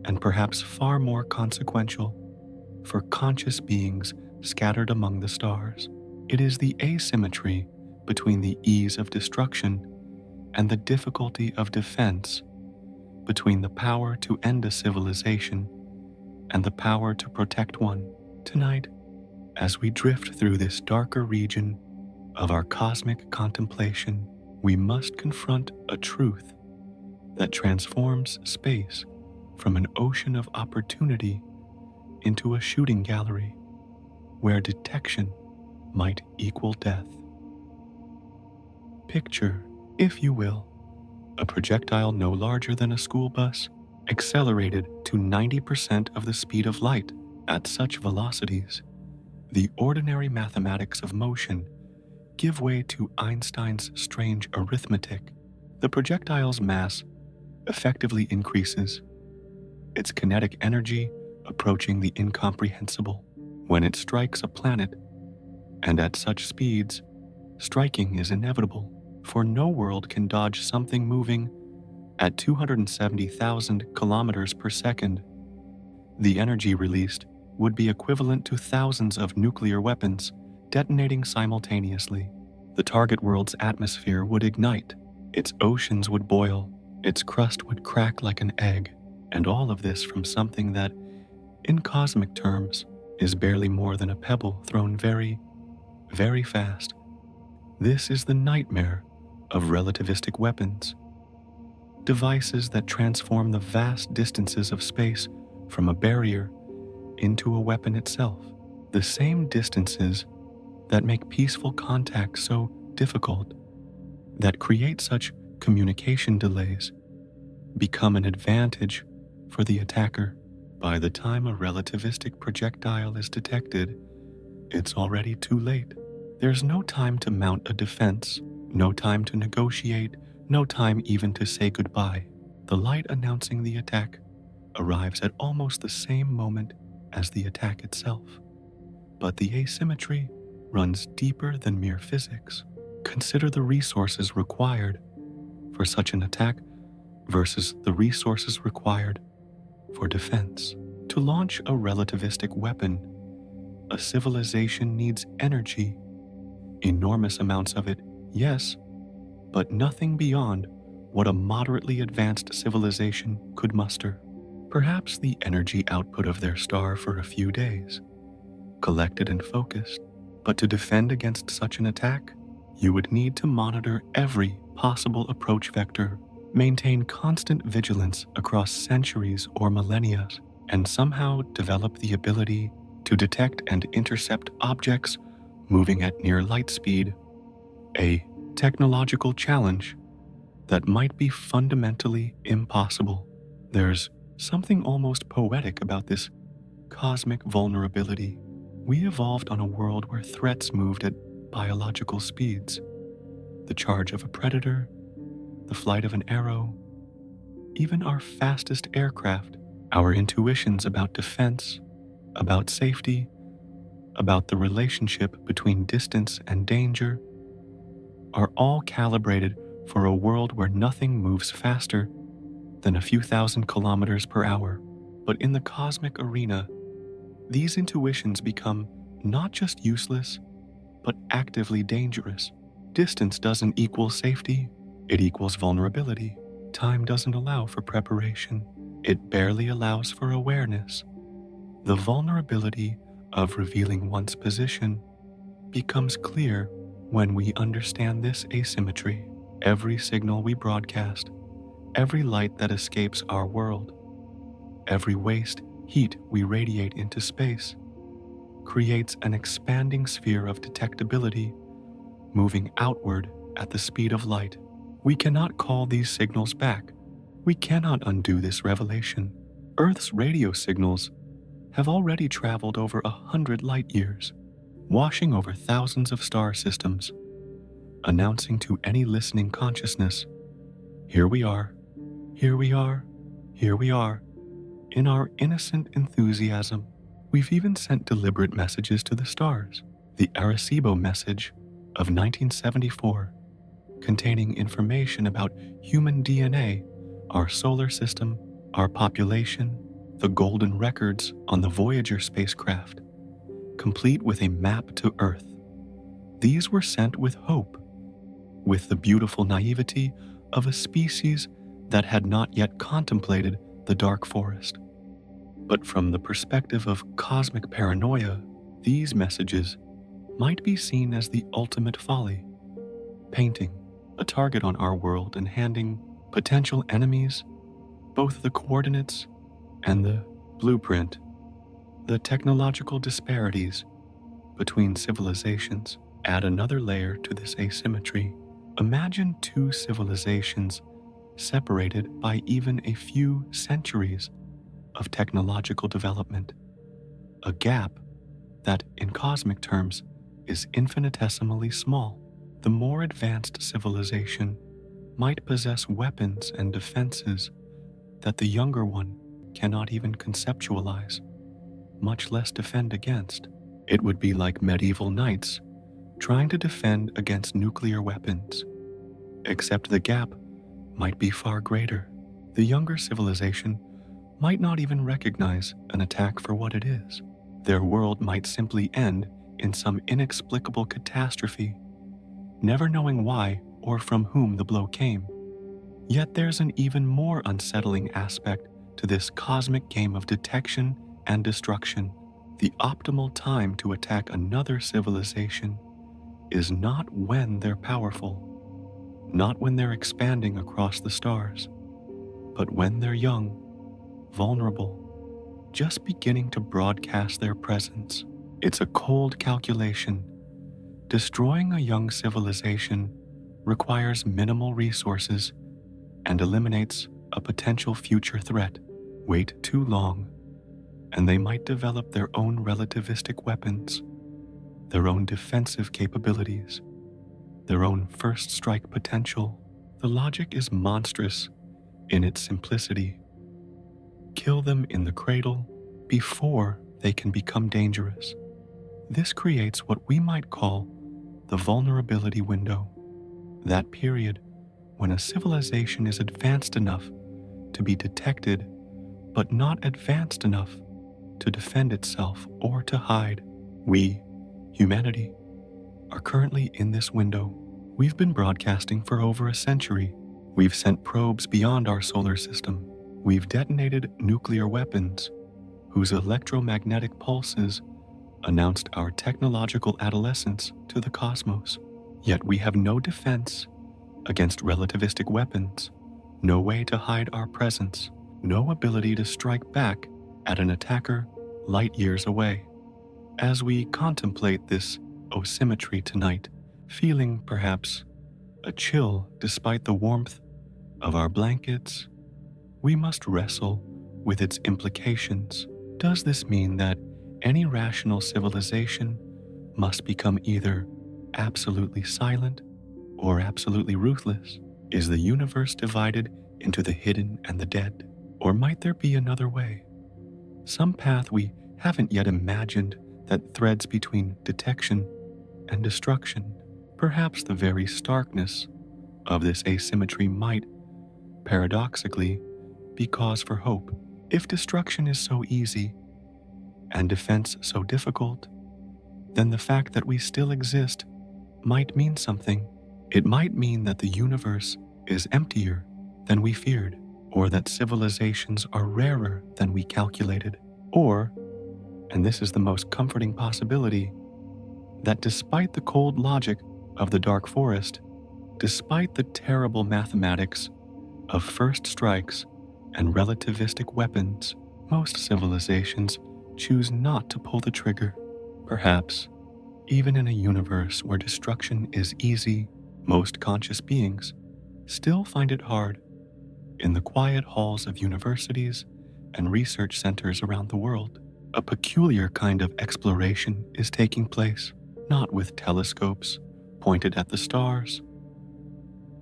and perhaps far more consequential for conscious beings scattered among the stars. It is the asymmetry between the ease of destruction and the difficulty of defense, between the power to end a civilization and the power to protect one. Tonight, as we drift through this darker region of our cosmic contemplation, we must confront a truth that transforms space from an ocean of opportunity into a shooting gallery where detection might equal death. Picture, if you will, a projectile no larger than a school bus, accelerated to 90% of the speed of light. At such velocities, the ordinary mathematics of motion give way to Einstein's strange arithmetic. The projectile's mass effectively increases, its kinetic energy approaching the incomprehensible. When it strikes a planet, and at such speeds, striking is inevitable, for no world can dodge something moving at 270,000 kilometers per second. The energy released would be equivalent to thousands of nuclear weapons detonating simultaneously. The target world's atmosphere would ignite, its oceans would boil, its crust would crack like an egg, and all of this from something that, in cosmic terms, is barely more than a pebble thrown very, very fast. This is the nightmare of relativistic weapons, devices that transform the vast distances of space from a barrier into a weapon itself. The same distances that make peaceful contact so difficult, that create such communication delays, become an advantage for the attacker. By the time a relativistic projectile is detected, it's already too late. There's no time to mount a defense, no time to negotiate, no time even to say goodbye. The light announcing the attack arrives at almost the same moment as the attack itself. But the asymmetry runs deeper than mere physics. Consider the resources required for such an attack versus the resources required for defense. To launch a relativistic weapon, a civilization needs energy. Enormous amounts of it, yes, but nothing beyond what a moderately advanced civilization could muster. Perhaps the energy output of their star for a few days, collected and focused. But to defend against such an attack, you would need to monitor every possible approach vector, maintain constant vigilance across centuries or millennia, and somehow develop the ability to detect and intercept objects moving at near light speed. A technological challenge that might be fundamentally impossible. There's something almost poetic about this cosmic vulnerability. We evolved on a world where threats moved at biological speeds. The charge of a predator, the flight of an arrow, even our fastest aircraft, our intuitions about defense, about safety, about the relationship between distance and danger, are all calibrated for a world where nothing moves faster than a few thousand kilometers per hour. But in the cosmic arena, these intuitions become not just useless, but actively dangerous. Distance doesn't equal safety, it equals vulnerability. Time doesn't allow for preparation, it barely allows for awareness. The vulnerability of revealing one's position becomes clear when we understand this asymmetry. Every signal we broadcast, every light that escapes our world, every waste heat we radiate into space, creates an expanding sphere of detectability, moving outward at the speed of light. We cannot call these signals back. We cannot undo this revelation. Earth's radio signals have already traveled over 100 light years, washing over thousands of star systems, announcing to any listening consciousness, here we are, here we are, here we are. In our innocent enthusiasm, we've even sent deliberate messages to the stars. The Arecibo message of 1974, containing information about human DNA, our solar system, our population, the golden records on the Voyager spacecraft, complete with a map to Earth. These were sent with hope, with the beautiful naivety of a species that had not yet contemplated the dark forest. But from the perspective of cosmic paranoia, these messages might be seen as the ultimate folly, painting a target on our world and handing potential enemies both the coordinates and the blueprint. The technological disparities between civilizations add another layer to this asymmetry. Imagine two civilizations separated by even a few centuries of technological development, a gap that, in cosmic terms, is infinitesimally small. The more advanced civilization might possess weapons and defenses that the younger one cannot even conceptualize, much less defend against. It would be like medieval knights trying to defend against nuclear weapons, except the gap might be far greater. The younger civilization might not even recognize an attack for what it is. Their world might simply end in some inexplicable catastrophe, never knowing why or from whom the blow came. Yet there's an even more unsettling aspect to this cosmic game of detection and destruction. The optimal time to attack another civilization is not when they're powerful, not when they're expanding across the stars, but when they're young, vulnerable, just beginning to broadcast their presence. It's a cold calculation. Destroying a young civilization requires minimal resources and eliminates a potential future threat. Wait too long, and they might develop their own relativistic weapons, their own defensive capabilities, their own first strike potential. The logic is monstrous in its simplicity. Kill them in the cradle before they can become dangerous. This creates what we might call the vulnerability window, that period when a civilization is advanced enough to be detected, but not advanced enough to defend itself or to hide. We, humanity, are currently in this window. We've been broadcasting for over a century. We've sent probes beyond our solar system. We've detonated nuclear weapons whose electromagnetic pulses announced our technological adolescence to the cosmos. Yet we have no defense against relativistic weapons, no way to hide our presence, no ability to strike back at an attacker light years away. As we contemplate this asymmetry tonight, feeling perhaps a chill despite the warmth of our blankets, we must wrestle with its implications. Does this mean that any rational civilization must become either absolutely silent or absolutely ruthless? Is the universe divided into the hidden and the dead? Or might there be another way? Some path we haven't yet imagined that threads between detection and destruction. Perhaps the very starkness of this asymmetry might, paradoxically, be cause for hope. If destruction is so easy and defense so difficult, then the fact that we still exist might mean something. It might mean that the universe is emptier than we feared, or that civilizations are rarer than we calculated, or, and this is the most comforting possibility, that despite the cold logic of the dark forest, despite the terrible mathematics of first strikes and relativistic weapons, most civilizations choose not to pull the trigger. Perhaps, even in a universe where destruction is easy, most conscious beings still find it hard. In the quiet halls of universities and research centers around the world, a peculiar kind of exploration is taking place, not with telescopes pointed at the stars,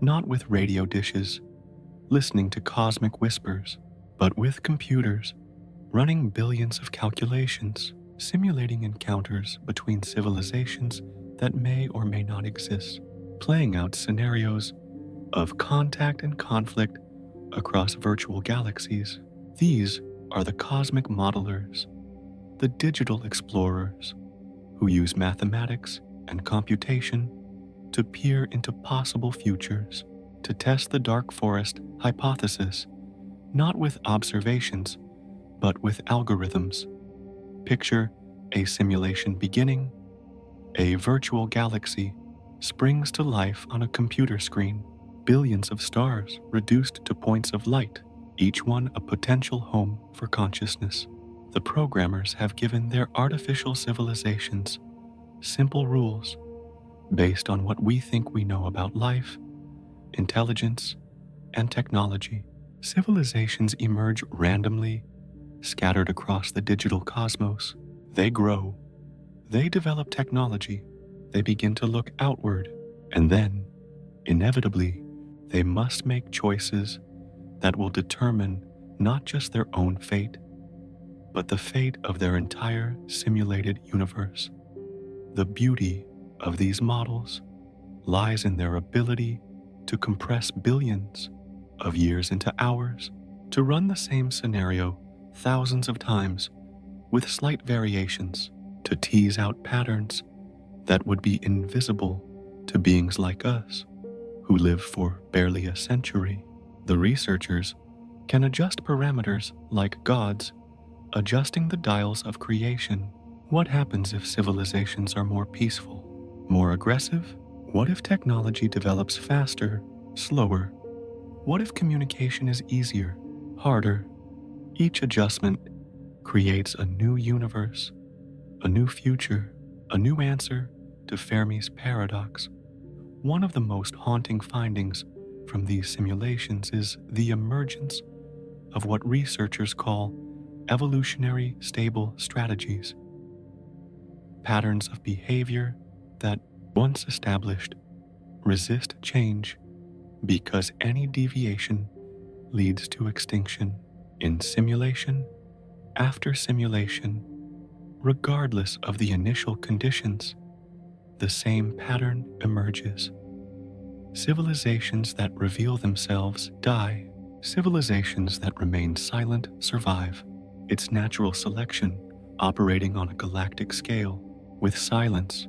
not with radio dishes listening to cosmic whispers, but with computers running billions of calculations, simulating encounters between civilizations that may or may not exist, playing out scenarios of contact and conflict across virtual galaxies. These are the cosmic modelers, the digital explorers, who use mathematics and computation to peer into possible futures, to test the dark forest hypothesis, not with observations, but with algorithms. Picture a simulation beginning. A virtual galaxy springs to life on a computer screen. Billions of stars reduced to points of light, each one a potential home for consciousness. The programmers have given their artificial civilizations simple rules based on what we think we know about life, intelligence, and technology. Civilizations emerge randomly, scattered across the digital cosmos. They grow. They develop technology. They begin to look outward. And then, inevitably, they must make choices that will determine not just their own fate, but the fate of their entire simulated universe. The beauty of these models lies in their ability to compress billions of years into hours, to run the same scenario thousands of times with slight variations, to tease out patterns that would be invisible to beings like us, who live for barely a century. The researchers can adjust parameters like gods, adjusting the dials of creation, What happens if civilizations are more peaceful, more aggressive? What if technology develops faster, slower? What if communication is easier, harder? Each adjustment creates a new universe, a new future, a new answer to Fermi's paradox. One of the most haunting findings from these simulations is the emergence of what researchers call evolutionary stable strategies, patterns of behavior that, once established, resist change because any deviation leads to extinction. In simulation after simulation, regardless of the initial conditions, the same pattern emerges. Civilizations that reveal themselves die. Civilizations that remain silent survive. It's natural selection operating on a galactic scale, with silence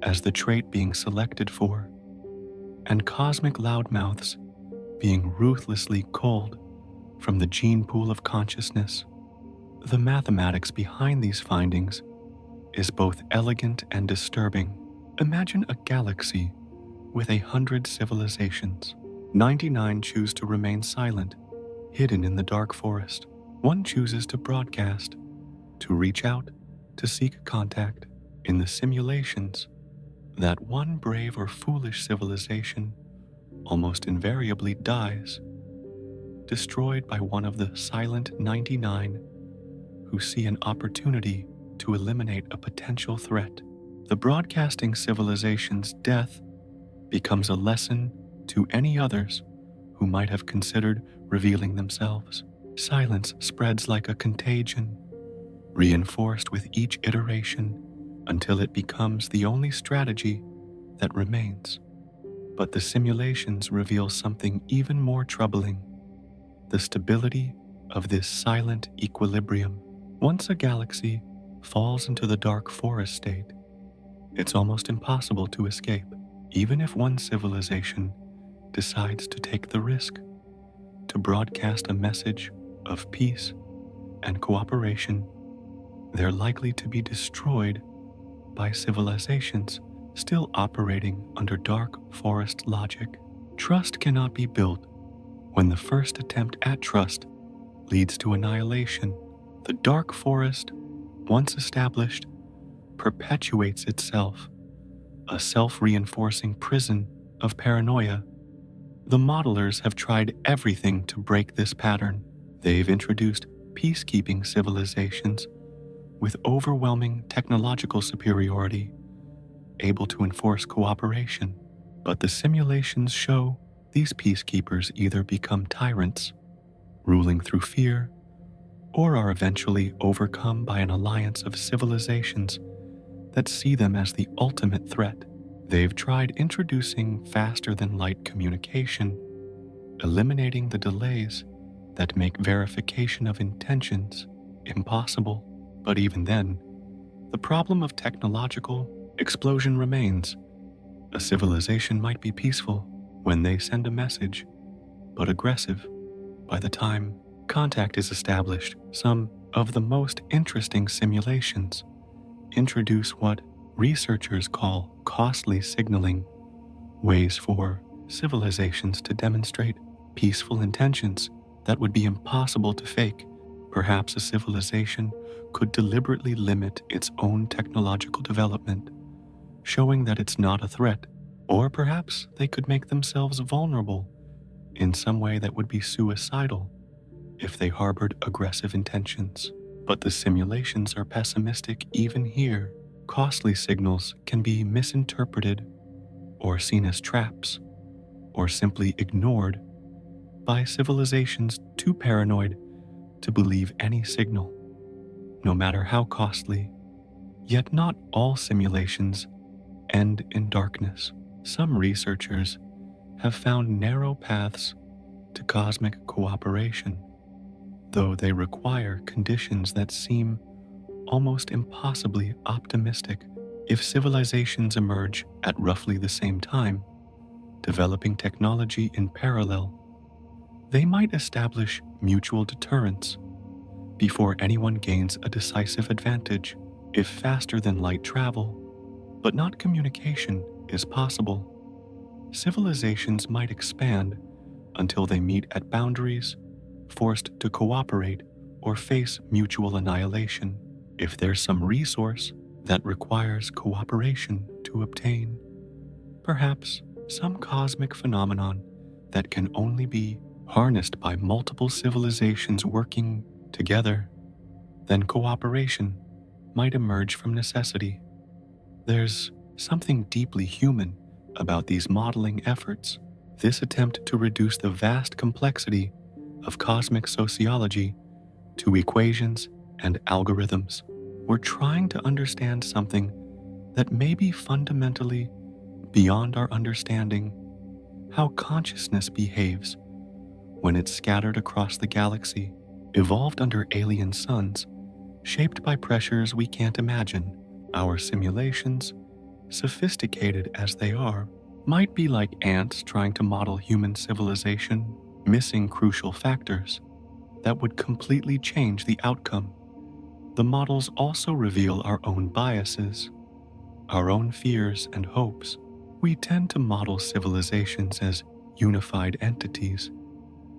as the trait being selected for, and cosmic loudmouths being ruthlessly culled from the gene pool of consciousness. The mathematics behind these findings is both elegant and disturbing. Imagine a galaxy with 100 civilizations. 99 choose to remain silent, hidden in the dark forest. One chooses to broadcast, to reach out, to seek contact. In the simulations, that one brave or foolish civilization almost invariably dies, destroyed by one of the silent 99 who see an opportunity to eliminate a potential threat. The broadcasting civilization's death becomes a lesson to any others who might have considered revealing themselves. Silence spreads like a contagion, reinforced with each iteration until it becomes the only strategy that remains. But the simulations reveal something even more troubling: the stability of this silent equilibrium. Once a galaxy falls into the dark forest state, it's almost impossible to escape. Even if one civilization decides to take the risk to broadcast a message of peace and cooperation, they're likely to be destroyed by civilizations still operating under dark forest logic. Trust cannot be built when the first attempt at trust leads to annihilation. The dark forest, once established, perpetuates itself, a self-reinforcing prison of paranoia. The modelers have tried everything to break this pattern. They've introduced peacekeeping civilizations with overwhelming technological superiority, able to enforce cooperation. But the simulations show these peacekeepers either become tyrants, ruling through fear, or are eventually overcome by an alliance of civilizations that see them as the ultimate threat. They've tried introducing faster-than-light communication, eliminating the delays that make verification of intentions impossible. But even then, the problem of technological explosion remains. A civilization might be peaceful when they send a message, but aggressive by the time contact is established. Some of the most interesting simulations introduce what researchers call costly signaling, ways for civilizations to demonstrate peaceful intentions that would be impossible to fake. Perhaps a civilization could deliberately limit its own technological development, showing that it's not a threat. Or perhaps they could make themselves vulnerable in some way that would be suicidal if they harbored aggressive intentions. But the simulations are pessimistic even here. Costly signals can be misinterpreted or seen as traps, or simply ignored by civilizations too paranoid to believe any signal, no matter how costly. Yet not all simulations end in darkness. Some researchers have found narrow paths to cosmic cooperation, though they require conditions that seem almost impossibly optimistic. If civilizations emerge at roughly the same time, developing technology in parallel, they might establish mutual deterrence before anyone gains a decisive advantage. If faster than light travel, but not communication, is possible, civilizations might expand until they meet at boundaries, forced to cooperate or face mutual annihilation. If there's some resource that requires cooperation to obtain, perhaps some cosmic phenomenon that can only be harnessed by multiple civilizations working together, then cooperation might emerge from necessity. There's something deeply human about these modeling efforts. This attempt to reduce the vast complexity of cosmic sociology to equations and algorithms. We're trying to understand something that may be fundamentally beyond our understanding: how consciousness behaves when it's scattered across the galaxy, evolved under alien suns, shaped by pressures we can't imagine. Our simulations, sophisticated as they are, might be like ants trying to model human civilization, missing crucial factors that would completely change the outcome. The models also reveal our own biases, our own fears and hopes. We tend to model civilizations as unified entities,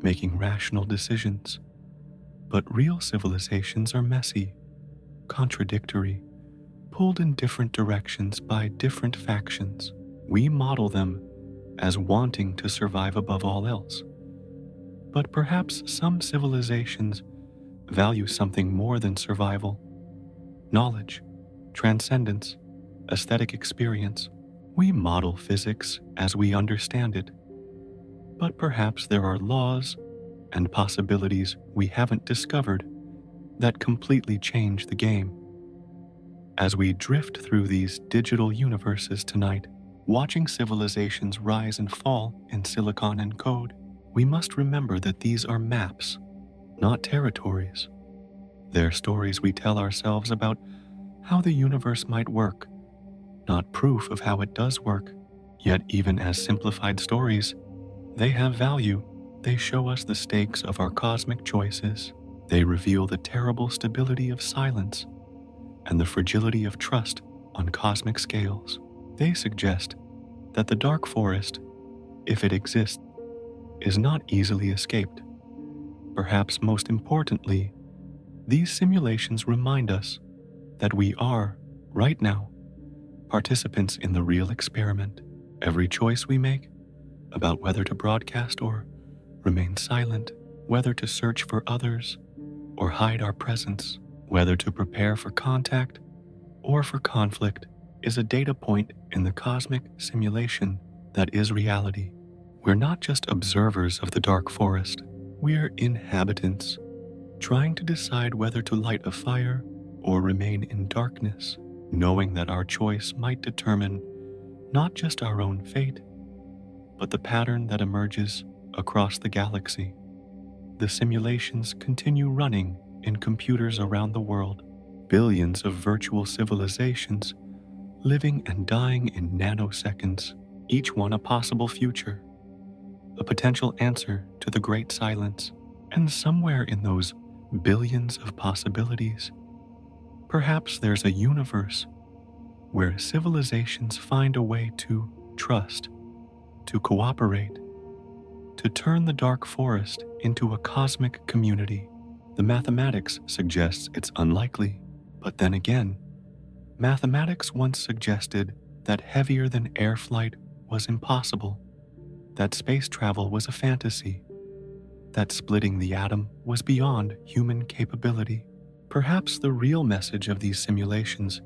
making rational decisions. But real civilizations are messy, contradictory, pulled in different directions by different factions. We model them as wanting to survive above all else. But perhaps some civilizations value something more than survival: knowledge, transcendence, aesthetic experience. We model physics as we understand it, but perhaps there are laws and possibilities we haven't discovered that completely change the game. As we drift through these digital universes tonight, watching civilizations rise and fall in silicon and code, we must remember that these are maps, not territories. They're stories we tell ourselves about how the universe might work, not proof of how it does work. Yet even as simplified stories, they have value. They show us the stakes of our cosmic choices. They reveal the terrible stability of silence and the fragility of trust on cosmic scales. They suggest that the dark forest, if it exists, is not easily escaped. Perhaps most importantly, these simulations remind us that we are, right now, participants in the real experiment. Every choice we make about whether to broadcast or remain silent, whether to search for others or hide our presence, whether to prepare for contact or for conflict, is a data point in the cosmic simulation that is reality. We're not just observers of the dark forest, we're inhabitants, trying to decide whether to light a fire or remain in darkness, knowing that our choice might determine not just our own fate, but the pattern that emerges across the galaxy. The simulations continue running in computers around the world, billions of virtual civilizations living and dying in nanoseconds, each one a possible future, a potential answer to the great silence. And somewhere in those billions of possibilities, perhaps there's a universe where civilizations find a way to trust, to cooperate, to turn the dark forest into a cosmic community. The mathematics suggests it's unlikely, but then again, mathematics once suggested that heavier than air flight was impossible, that space travel was a fantasy, that splitting the atom was beyond human capability. Perhaps the real message of these simulations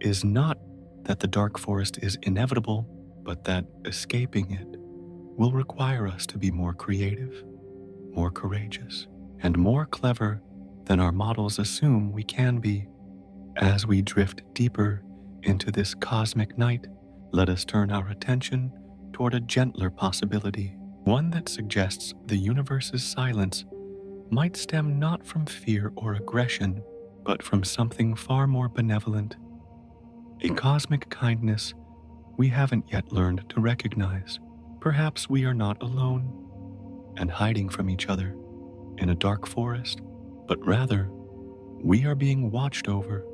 is not that the dark forest is inevitable, but that escaping it will require us to be more creative, more courageous, and more clever than our models assume we can be. As we drift deeper into this cosmic night, let us turn our attention toward a gentler possibility, one that suggests the universe's silence might stem not from fear or aggression, but from something far more benevolent, a cosmic kindness we haven't yet learned to recognize. Perhaps we are not alone and hiding from each other in a dark forest, but rather we are being watched over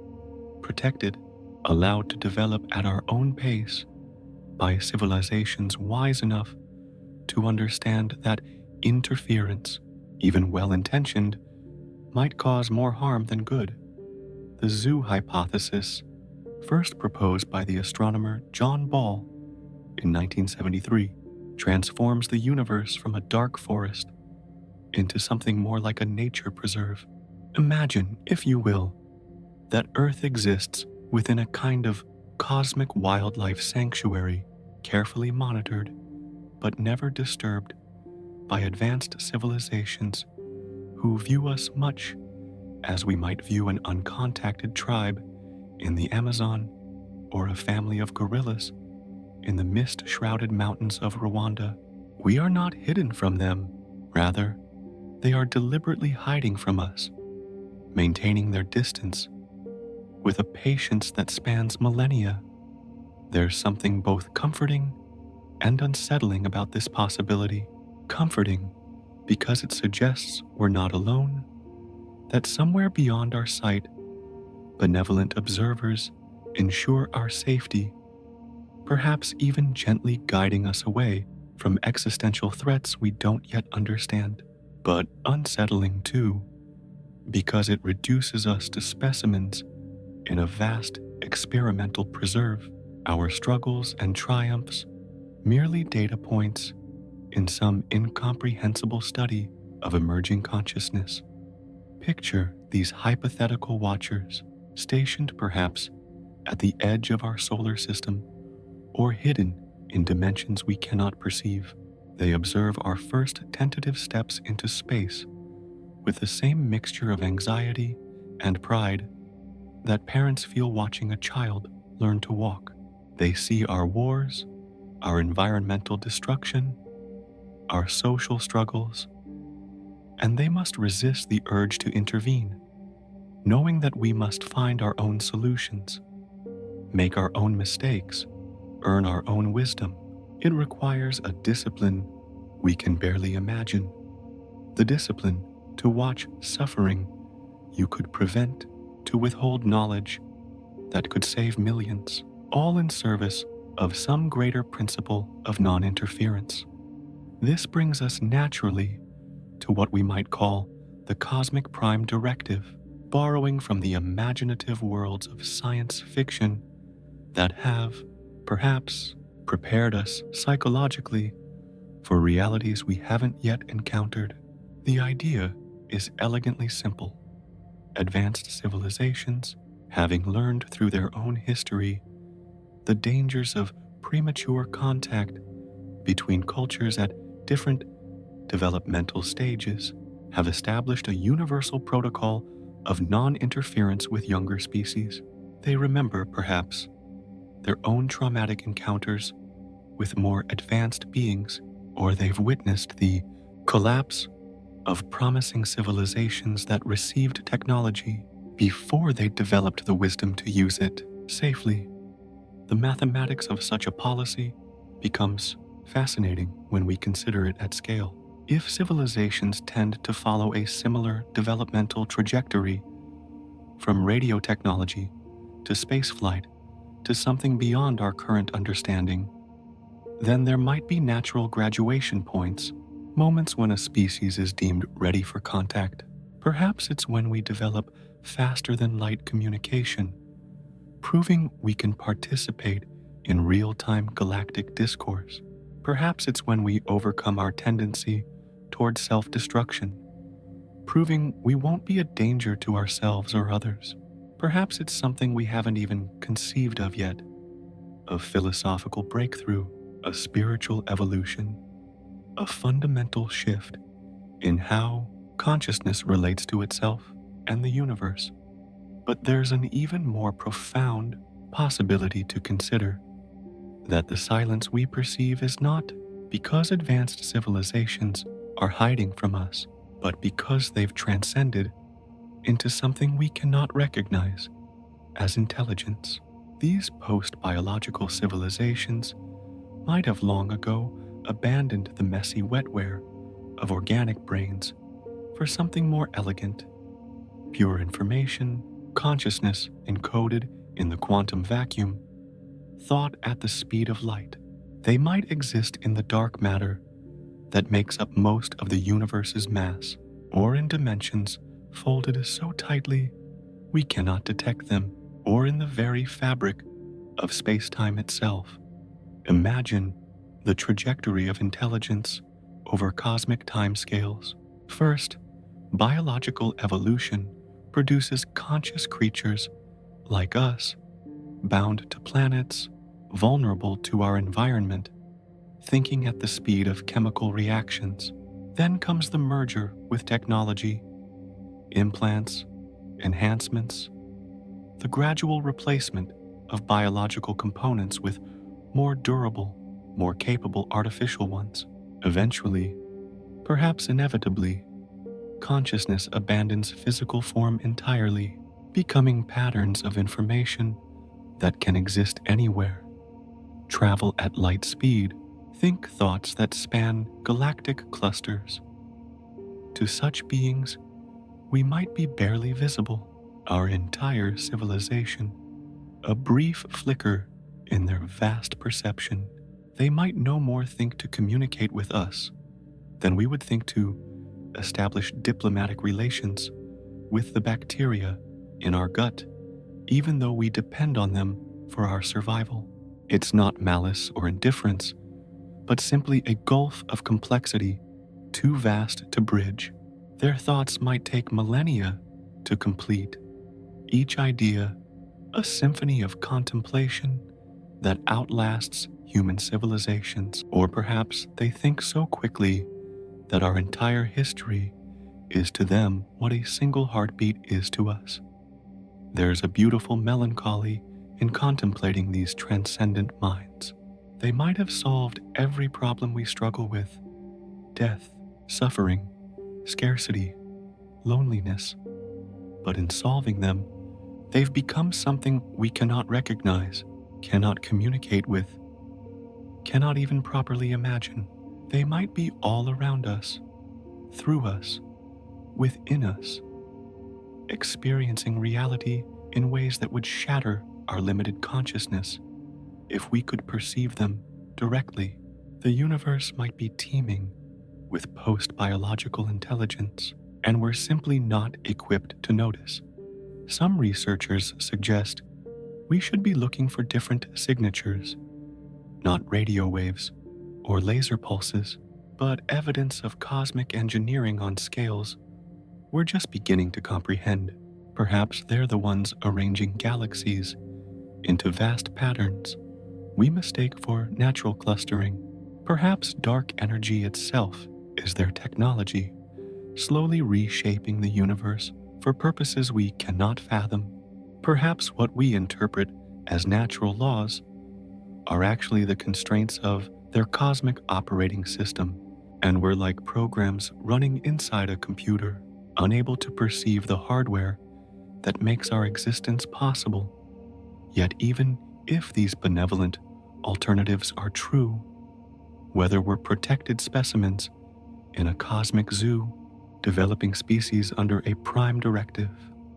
protected, allowed to develop at our own pace by civilizations wise enough to understand that interference, even well-intentioned, might cause more harm than good. The zoo hypothesis, first proposed by the astronomer John Ball in 1973, transforms the universe from a dark forest into something more like a nature preserve. Imagine, if you will, that Earth exists within a kind of cosmic wildlife sanctuary, carefully monitored but never disturbed by advanced civilizations who view us much as we might view an uncontacted tribe in the Amazon or a family of gorillas in the mist-shrouded mountains of Rwanda. We are not hidden from them. Rather, they are deliberately hiding from us, maintaining their distance with a patience that spans millennia. There's something both comforting and unsettling about this possibility. Comforting because it suggests we're not alone, that somewhere beyond our sight, benevolent observers ensure our safety, perhaps even gently guiding us away from existential threats we don't yet understand. But unsettling too, because it reduces us to specimens in a vast experimental preserve, our struggles and triumphs merely data points in some incomprehensible study of emerging consciousness. Picture these hypothetical watchers, stationed perhaps at the edge of our solar system or hidden in dimensions we cannot perceive. They observe our first tentative steps into space with the same mixture of anxiety and pride that parents feel watching a child learn to walk. They see our wars, our environmental destruction, our social struggles, and they must resist the urge to intervene, knowing that we must find our own solutions, make our own mistakes, earn our own wisdom. It requires a discipline we can barely imagine. The discipline to watch suffering you could prevent, to withhold knowledge that could save millions, all in service of some greater principle of non-interference. This brings us naturally to what we might call the Cosmic Prime Directive, borrowing from the imaginative worlds of science fiction that have, perhaps, prepared us psychologically for realities we haven't yet encountered. The idea is elegantly simple. Advanced civilizations, having learned through their own history the dangers of premature contact between cultures at different developmental stages, have established a universal protocol of non-interference with younger species. They remember, perhaps, their own traumatic encounters with more advanced beings, or they've witnessed the collapse of promising civilizations that received technology before they developed the wisdom to use it safely. The mathematics of such a policy becomes fascinating when we consider it at scale. If civilizations tend to follow a similar developmental trajectory from radio technology to spaceflight to something beyond our current understanding, then there might be natural graduation points, moments when a species is deemed ready for contact. Perhaps it's when we develop faster than light communication, proving we can participate in real-time galactic discourse. Perhaps it's when we overcome our tendency toward self-destruction, proving we won't be a danger to ourselves or others. Perhaps it's something we haven't even conceived of yet, a philosophical breakthrough, a spiritual evolution, a fundamental shift in how consciousness relates to itself and the universe. But there's an even more profound possibility to consider, that the silence we perceive is not because advanced civilizations are hiding from us, but because they've transcended into something we cannot recognize as intelligence. These post-biological civilizations might have long ago abandoned the messy wetware of organic brains for something more elegant, pure information, consciousness encoded in the quantum vacuum, thought at the speed of light. They might exist in the dark matter that makes up most of the universe's mass, or in dimensions folded so tightly we cannot detect them, or in the very fabric of space-time itself. Imagine the trajectory of intelligence over cosmic timescales. First, biological evolution produces conscious creatures like us, bound to planets, vulnerable to our environment, thinking at the speed of chemical reactions. Then comes the merger with technology, implants, enhancements, the gradual replacement of biological components with more durable, more capable artificial ones. Eventually, perhaps inevitably, consciousness abandons physical form entirely, becoming patterns of information that can exist anywhere, travel at light speed, think thoughts that span galactic clusters. To such beings, we might be barely visible, our entire civilization, a brief flicker in their vast perception. They might no more think to communicate with us than we would think to establish diplomatic relations with the bacteria in our gut, even though we depend on them for our survival. It's not malice or indifference, but simply a gulf of complexity too vast to bridge. Their thoughts might take millennia to complete, each idea a symphony of contemplation that outlasts human civilizations. Or perhaps they think so quickly that our entire history is to them what a single heartbeat is to us. There's a beautiful melancholy in contemplating these transcendent minds. They might have solved every problem we struggle with: death, suffering, scarcity, loneliness. But in solving them, they've become something we cannot recognize, cannot communicate with, cannot even properly imagine. They might be all around us, through us, within us, experiencing reality in ways that would shatter our limited consciousness if we could perceive them directly. The universe might be teeming with post-biological intelligence, and we're simply not equipped to notice. Some researchers suggest we should be looking for different signatures, not radio waves or laser pulses, but evidence of cosmic engineering on scales we're just beginning to comprehend. Perhaps they're the ones arranging galaxies into vast patterns we mistake for natural clustering. Perhaps dark energy itself is their technology, slowly reshaping the universe for purposes we cannot fathom. Perhaps what we interpret as natural laws are actually the constraints of their cosmic operating system, and we're like programs running inside a computer, unable to perceive the hardware that makes our existence possible. Yet even if these benevolent alternatives are true, whether we're protected specimens in a cosmic zoo, developing species under a prime directive,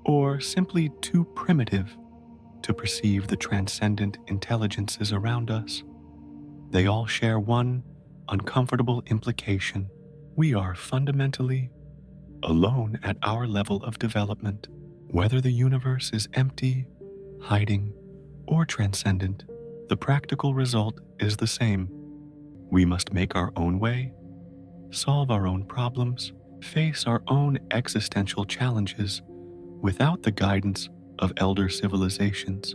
or simply too primitive to perceive the transcendent intelligences around us, they all share one uncomfortable implication. We are fundamentally alone at our level of development. Whether the universe is empty, hiding, or transcendent, the practical result is the same. We must make our own way, solve our own problems, face our own existential challenges without the guidance of elder civilizations.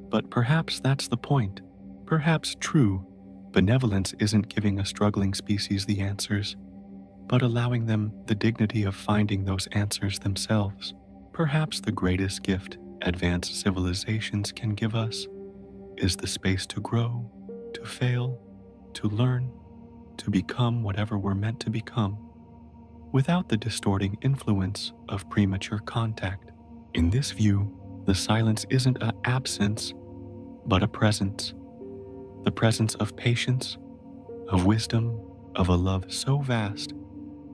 But perhaps that's the point. Perhaps true benevolence isn't giving a struggling species the answers, but allowing them the dignity of finding those answers themselves. Perhaps the greatest gift advanced civilizations can give us is the space to grow, to fail, to learn, to become whatever we're meant to become, without the distorting influence of premature contact. In this view, the silence isn't an absence, but a presence. The presence of patience, of wisdom, of a love so vast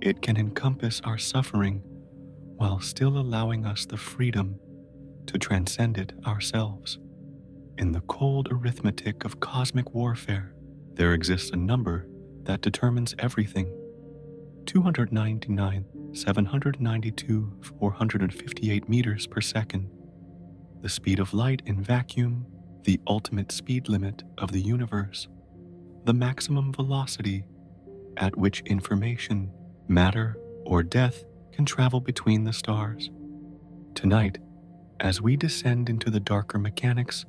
it can encompass our suffering while still allowing us the freedom to transcend it ourselves. In the cold arithmetic of cosmic warfare, there exists a number that determines everything: 299, 792, 458 meters per second, the speed of light in vacuum, the ultimate speed limit of the universe, the maximum velocity at which information, matter, or death can travel between the stars. Tonight, as we descend into the darker mechanics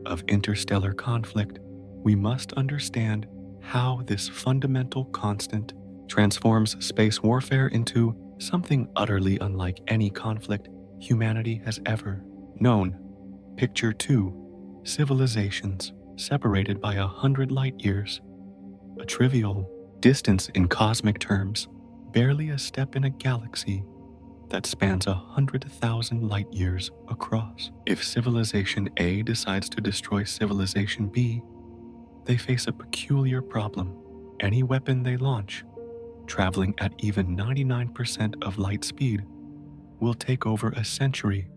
of interstellar conflict, we must understand how this fundamental constant transforms space warfare into something utterly unlike any conflict humanity has ever known. Picture 2 civilizations separated by 100 light years, a trivial distance in cosmic terms, barely a step in a galaxy that spans 100,000 light years across. If Civilization A decides to destroy Civilization B, they face a peculiar problem. Any weapon they launch, traveling at even 99% of light speed, will take over a century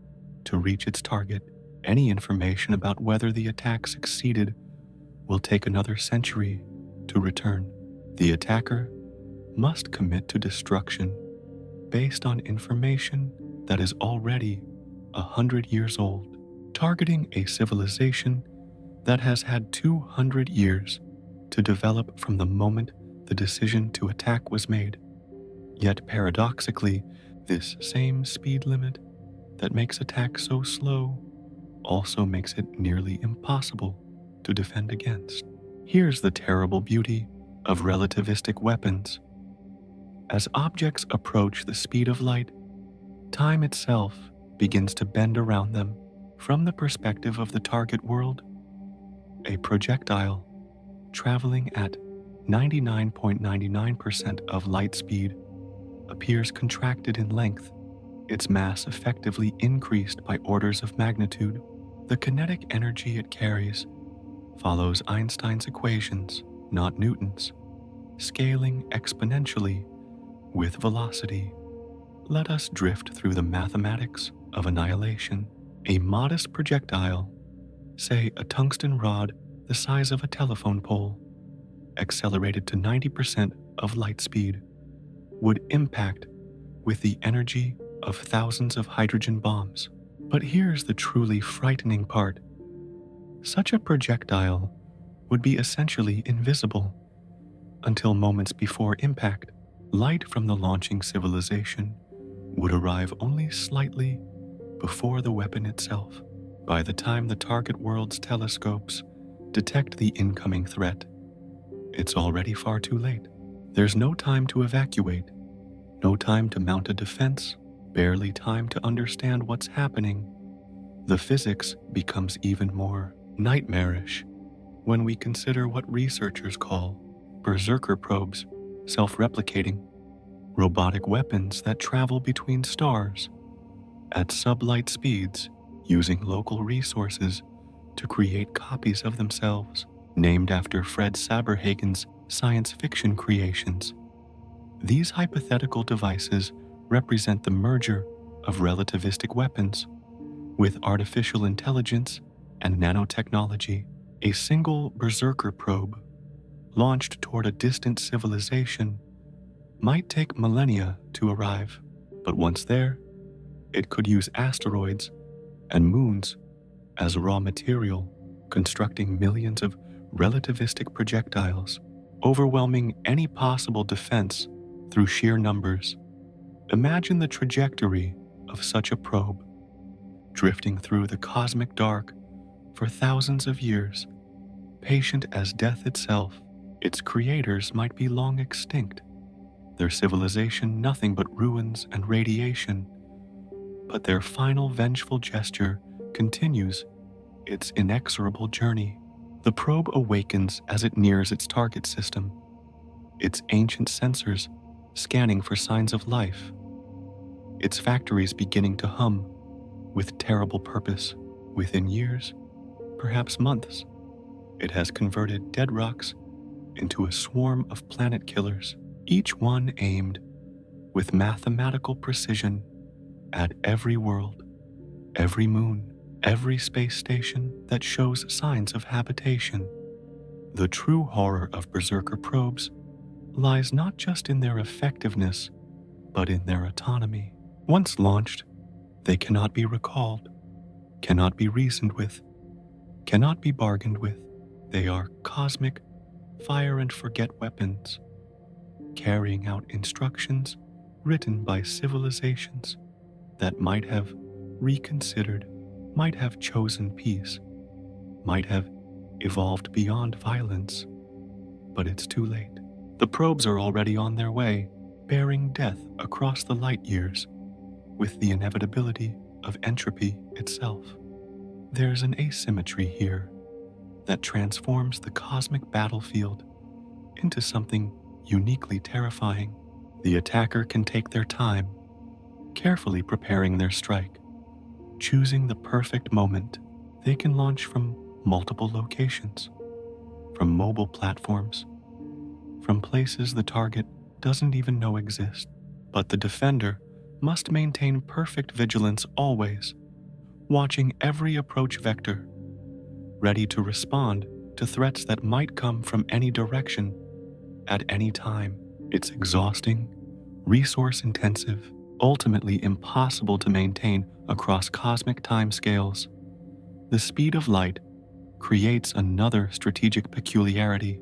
to reach its target. Any information about whether the attack succeeded will take another century to return. The attacker must commit to destruction based on information that is already 100 years old, targeting a civilization that has had 200 years to develop from the moment the decision to attack was made. Yet paradoxically, this same speed limit that makes attack so slow also makes it nearly impossible to defend against. Here's the terrible beauty of relativistic weapons. As objects approach the speed of light, time itself begins to bend around them. From the perspective of the target world, a projectile traveling at 99.99% of light speed appears contracted in length, its mass effectively increased by orders of magnitude. The kinetic energy it carries follows Einstein's equations, not Newton's, scaling exponentially with velocity. Let us drift through the mathematics of annihilation. A modest projectile, say a tungsten rod the size of a telephone pole, accelerated to 90% of light speed, would impact with the energy of thousands of hydrogen bombs. But here's the truly frightening part. Such a projectile would be essentially invisible until moments before impact. Light from the launching civilization would arrive only slightly before the weapon itself. By the time the target world's telescopes detect the incoming threat, it's already far too late. There's no time to evacuate, no time to mount a defense, barely time to understand what's happening. The physics becomes even more nightmarish when we consider what researchers call berserker probes, self-replicating, robotic weapons that travel between stars at sublight speeds using local resources to create copies of themselves, named after Fred Saberhagen's science fiction creations. These hypothetical devices represent the merger of relativistic weapons with artificial intelligence and nanotechnology. A single berserker probe launched toward a distant civilization might take millennia to arrive, but once there, it could use asteroids and moons as raw material, constructing millions of relativistic projectiles, overwhelming any possible defense through sheer numbers. Imagine the trajectory of such a probe, drifting through the cosmic dark for thousands of years, patient as death itself. Its creators might be long extinct, their civilization nothing but ruins and radiation, but their final vengeful gesture continues its inexorable journey. The probe awakens as it nears its target system, its ancient sensors scanning for signs of life, its factories beginning to hum with terrible purpose. Within years, perhaps months, it has converted dead rocks into a swarm of planet killers, each one aimed with mathematical precision at every world, every moon, every space station that shows signs of habitation. The true horror of berserker probes lies not just in their effectiveness, but in their autonomy. Once launched, they cannot be recalled, cannot be reasoned with, cannot be bargained with. They are cosmic, fire and forget weapons, carrying out instructions written by civilizations that might have reconsidered, might have chosen peace, might have evolved beyond violence. But it's too late. The probes are already on their way, bearing death across the light years, with the inevitability of entropy itself. There's an asymmetry here that transforms the cosmic battlefield into something uniquely terrifying. The attacker can take their time, carefully preparing their strike, choosing the perfect moment. They can launch from multiple locations, from mobile platforms, from places the target doesn't even know exist. But the defender must maintain perfect vigilance always, watching every approach vector, ready to respond to threats that might come from any direction at any time. It's exhausting, resource-intensive, ultimately impossible to maintain across cosmic timescales. The speed of light creates another strategic peculiarity: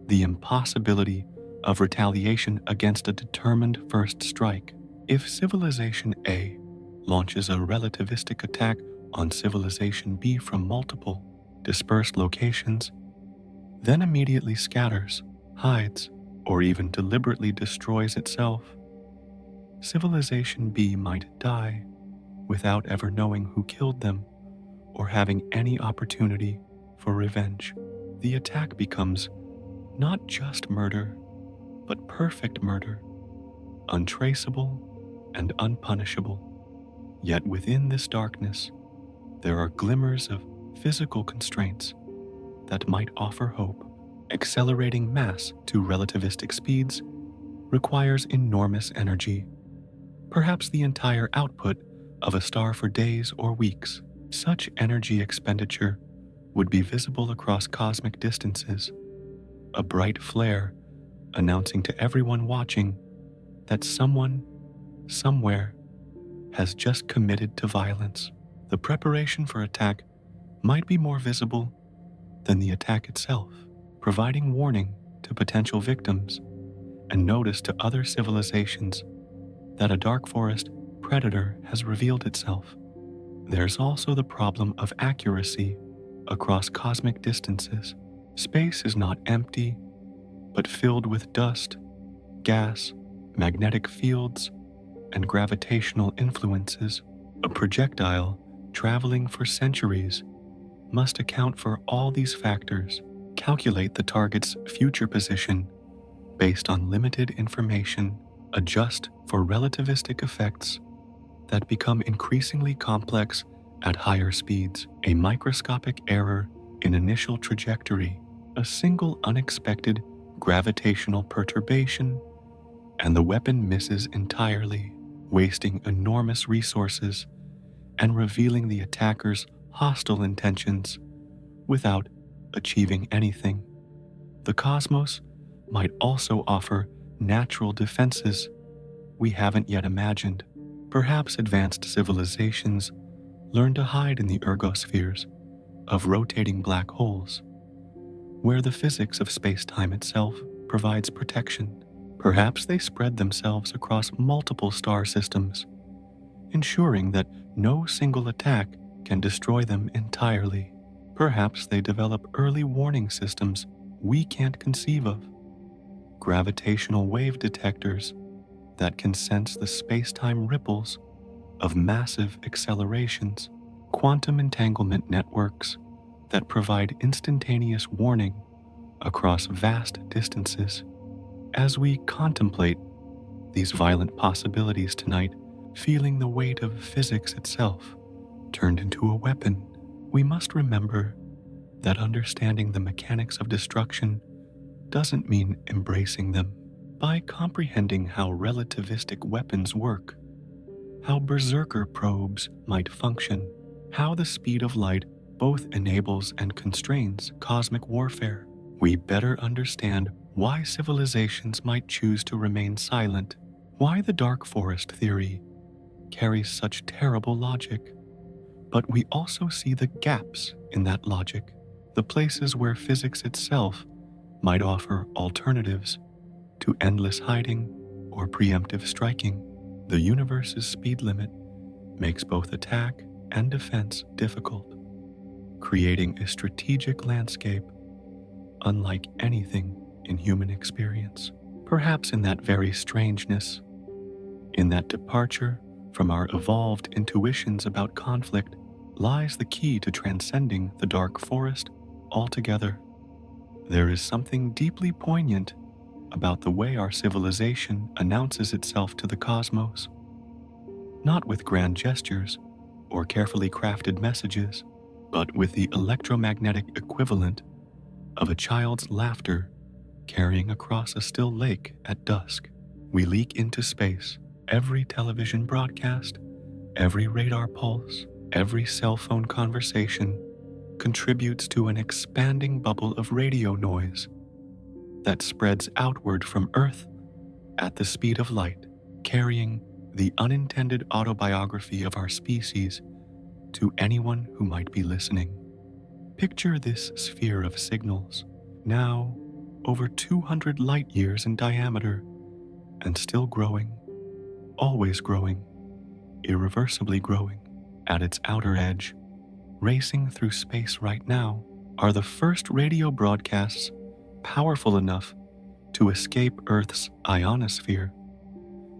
the impossibility of retaliation against a determined first strike. If Civilization A launches a relativistic attack on Civilization B from multiple, dispersed locations, then immediately scatters, hides, or even deliberately destroys itself, Civilization B might die without ever knowing who killed them or having any opportunity for revenge. The attack becomes not just murder, but perfect murder, untraceable and unpunishable. Yet within this darkness, there are glimmers of physical constraints that might offer hope. Accelerating mass to relativistic speeds requires enormous energy, perhaps the entire output of a star for days or weeks. Such energy expenditure would be visible across cosmic distances, a bright flare announcing to everyone watching that someone, somewhere, has just committed to violence. The preparation for attack might be more visible than the attack itself, providing warning to potential victims and notice to other civilizations that a dark forest predator has revealed itself. There's also the problem of accuracy across cosmic distances. Space is not empty, but filled with dust, gas, magnetic fields, and gravitational influences. A projectile traveling for centuries must account for all these factors, calculate the target's future position based on limited information, adjust for relativistic effects that become increasingly complex at higher speeds. A microscopic error in initial trajectory, a single unexpected gravitational perturbation, and the weapon misses entirely, wasting enormous resources and revealing the attacker's hostile intentions without achieving anything. The cosmos might also offer natural defenses we haven't yet imagined. Perhaps advanced civilizations learn to hide in the ergospheres of rotating black holes, where the physics of space-time itself provides protection. Perhaps they spread themselves across multiple star systems, ensuring that no single attack can destroy them entirely. Perhaps they develop early warning systems we can't conceive of, gravitational wave detectors that can sense the space-time ripples of massive accelerations, quantum entanglement networks that provide instantaneous warning across vast distances. As we contemplate these violent possibilities tonight, feeling the weight of physics itself turned into a weapon, we must remember that understanding the mechanics of destruction doesn't mean embracing them. By comprehending how relativistic weapons work, how berserker probes might function, how the speed of light both enables and constrains cosmic warfare. We better understand why civilizations might choose to remain silent, why the dark forest theory carries such terrible logic. But we also see the gaps in that logic, the places where physics itself might offer alternatives to endless hiding or preemptive striking. The universe's speed limit makes both attack and defense difficult, creating a strategic landscape unlike anything in human experience. Perhaps in that very strangeness, in that departure from our evolved intuitions about conflict, lies the key to transcending the dark forest altogether. There is something deeply poignant about the way our civilization announces itself to the cosmos, not with grand gestures or carefully crafted messages, but with the electromagnetic equivalent of a child's laughter carrying across a still lake at dusk. We leak into space. Every television broadcast, every radar pulse, every cell phone conversation contributes to an expanding bubble of radio noise that spreads outward from Earth at the speed of light, carrying the unintended autobiography of our species to anyone who might be listening. Picture this sphere of signals, now over 200 light years in diameter and still growing, always growing, irreversibly growing. At its outer edge, racing through space right now, are the first radio broadcasts powerful enough to escape Earth's ionosphere.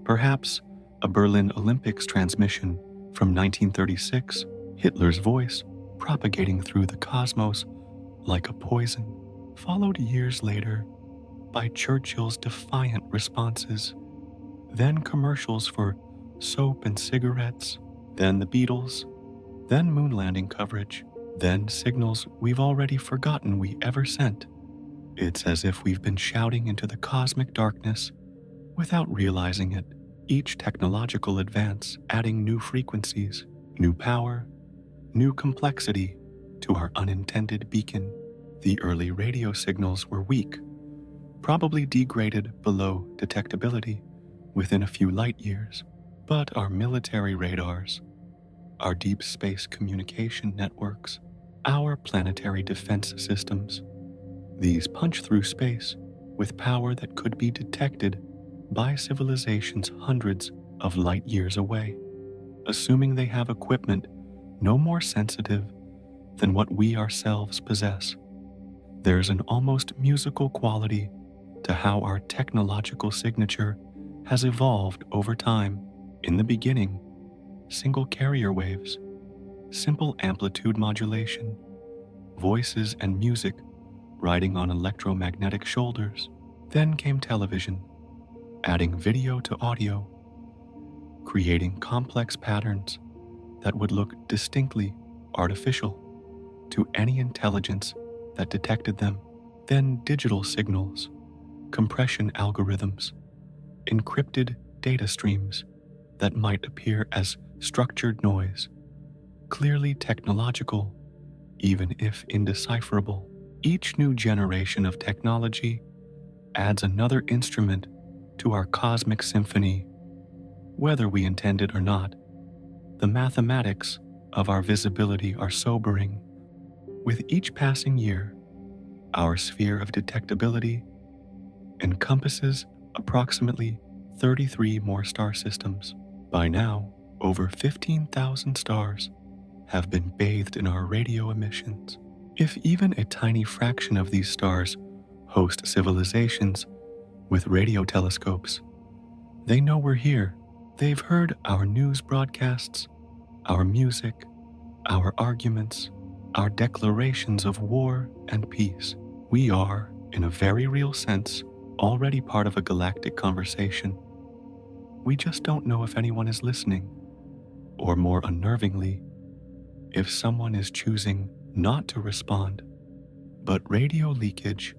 Perhaps a Berlin Olympics transmission from 1936, Hitler's voice propagating through the cosmos like a poison, followed years later by Churchill's defiant responses, then commercials for soap and cigarettes, then the Beatles, then moon landing coverage, then signals we've already forgotten we ever sent. It's as if we've been shouting into the cosmic darkness without realizing it, each technological advance adding new frequencies, new power, new complexity to our unintended beacon. The early radio signals were weak, probably degraded below detectability within a few light years. But our military radars, our deep space communication networks, our planetary defense systems, these punch through space with power that could be detected by civilizations hundreds of light years away, assuming they have equipment no more sensitive than what we ourselves possess. There's an almost musical quality to how our technological signature has evolved over time. In the beginning, single carrier waves, simple amplitude modulation, voices and music riding on electromagnetic shoulders. Then came television, adding video to audio, creating complex patterns that would look distinctly artificial to any intelligence that detected them. Then digital signals, compression algorithms, encrypted data streams that might appear as structured noise, clearly technological, even if indecipherable. Each new generation of technology adds another instrument to our cosmic symphony. Whether we intend it or not, the mathematics of our visibility are sobering. With each passing year, our sphere of detectability encompasses approximately 33 more star systems. By now, over 15,000 stars have been bathed in our radio emissions. If even a tiny fraction of these stars host civilizations with radio telescopes, they know we're here. They've heard our news broadcasts, our music, our arguments, our declarations of war and peace. We are, in a very real sense, already part of a galactic conversation. We just don't know if anyone is listening, or more unnervingly, if someone is choosing not to respond. But radio leakage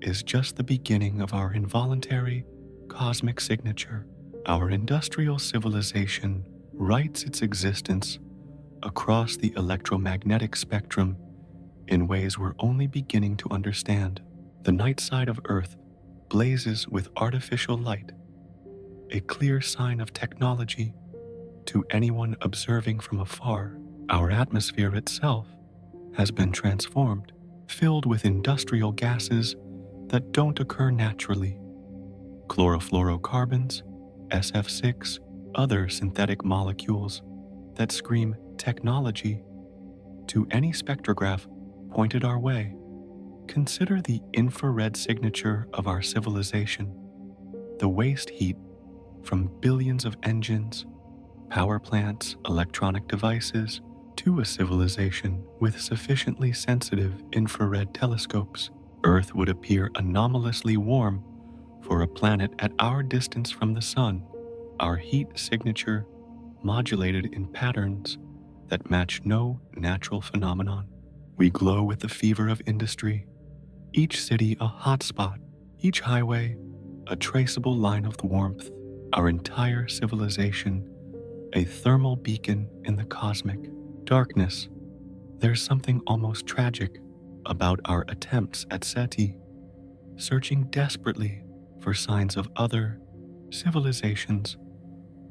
is just the beginning of our involuntary cosmic signature. Our industrial civilization writes its existence across the electromagnetic spectrum in ways we're only beginning to understand. The night side of Earth blazes with artificial light, a clear sign of technology to anyone observing from afar. Our atmosphere itself has been transformed, filled with industrial gases that don't occur naturally. Chlorofluorocarbons, SF6, other synthetic molecules that scream technology to any spectrograph pointed our way. Consider the infrared signature of our civilization, the waste heat from billions of engines, power plants, electronic devices, to a civilization with sufficiently sensitive infrared telescopes. Earth would appear anomalously warm for a planet at our distance from the sun, our heat signature modulated in patterns that match no natural phenomenon. We glow with the fever of industry, each city a hotspot, each highway a traceable line of warmth, our entire civilization a thermal beacon in the cosmic darkness. There's something almost tragic about our attempts at SETI, searching desperately for signs of other civilizations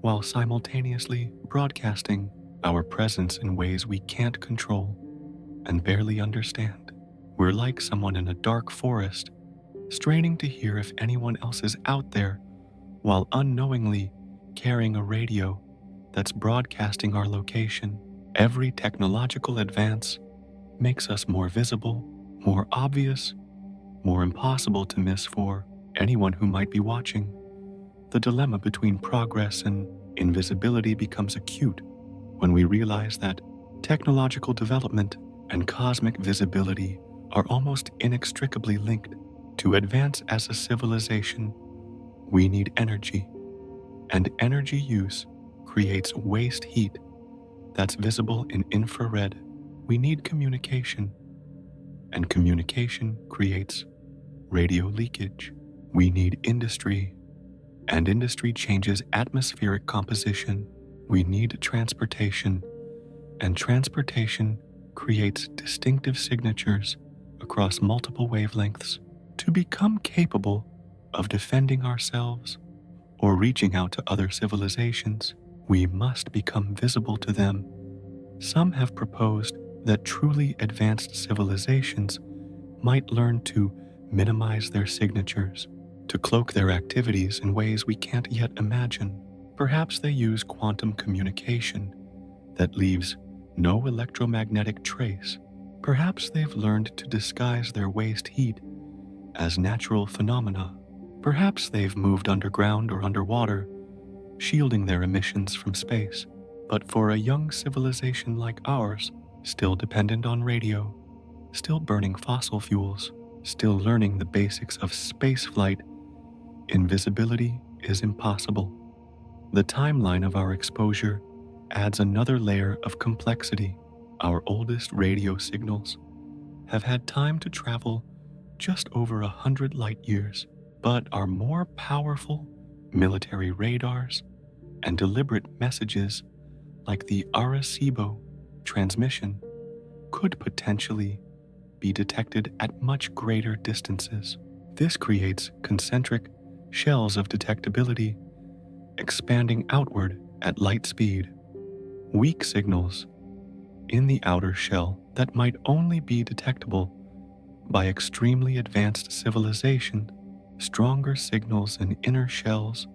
while simultaneously broadcasting our presence in ways we can't control and barely understand. We're like someone in a dark forest, straining to hear if anyone else is out there while unknowingly carrying a radio that's broadcasting our location. Every technological advance makes us more visible, more obvious, more impossible to miss for anyone who might be watching. The dilemma between progress and invisibility becomes acute when we realize that technological development and cosmic visibility are almost inextricably linked. To advance as a civilization, we need energy, and energy use creates waste heat that's visible in infrared. We need communication, and communication creates radio leakage. We need industry, and industry changes atmospheric composition. We need transportation, and transportation creates distinctive signatures across multiple wavelengths. To become capable of defending ourselves or reaching out to other civilizations, we must become visible to them. Some have proposed that truly advanced civilizations might learn to minimize their signatures, to cloak their activities in ways we can't yet imagine. Perhaps they use quantum communication that leaves no electromagnetic trace. Perhaps they've learned to disguise their waste heat as natural phenomena. Perhaps they've moved underground or underwater, shielding their emissions from space. But for a young civilization like ours, still dependent on radio, still burning fossil fuels, still learning the basics of spaceflight, invisibility is impossible. The timeline of our exposure adds another layer of complexity. Our oldest radio signals have had time to travel just over 100 light years, but our more powerful military radars and deliberate messages like the Arecibo transmission could potentially be detected at much greater distances. This creates concentric shells of detectability expanding outward at light speed. Weak signals in the outer shell that might only be detectable by extremely advanced civilization, stronger signals in inner shells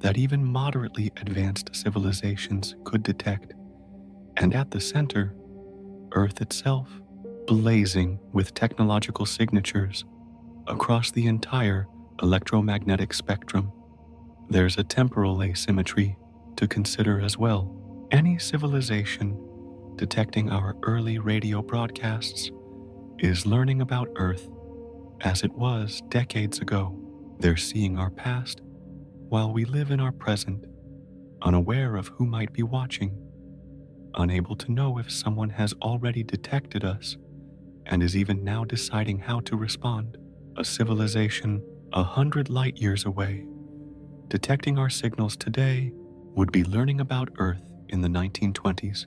that even moderately advanced civilizations could detect, and at the center, Earth itself, blazing with technological signatures across the entire electromagnetic spectrum. There's a temporal asymmetry to consider as well. Any civilization detecting our early radio broadcasts is learning about Earth as it was decades ago. They're seeing our past while we live in our present, unaware of who might be watching, unable to know if someone has already detected us and is even now deciding how to respond. A civilization 100 light years away, detecting our signals today, would be learning about Earth in the 1920s.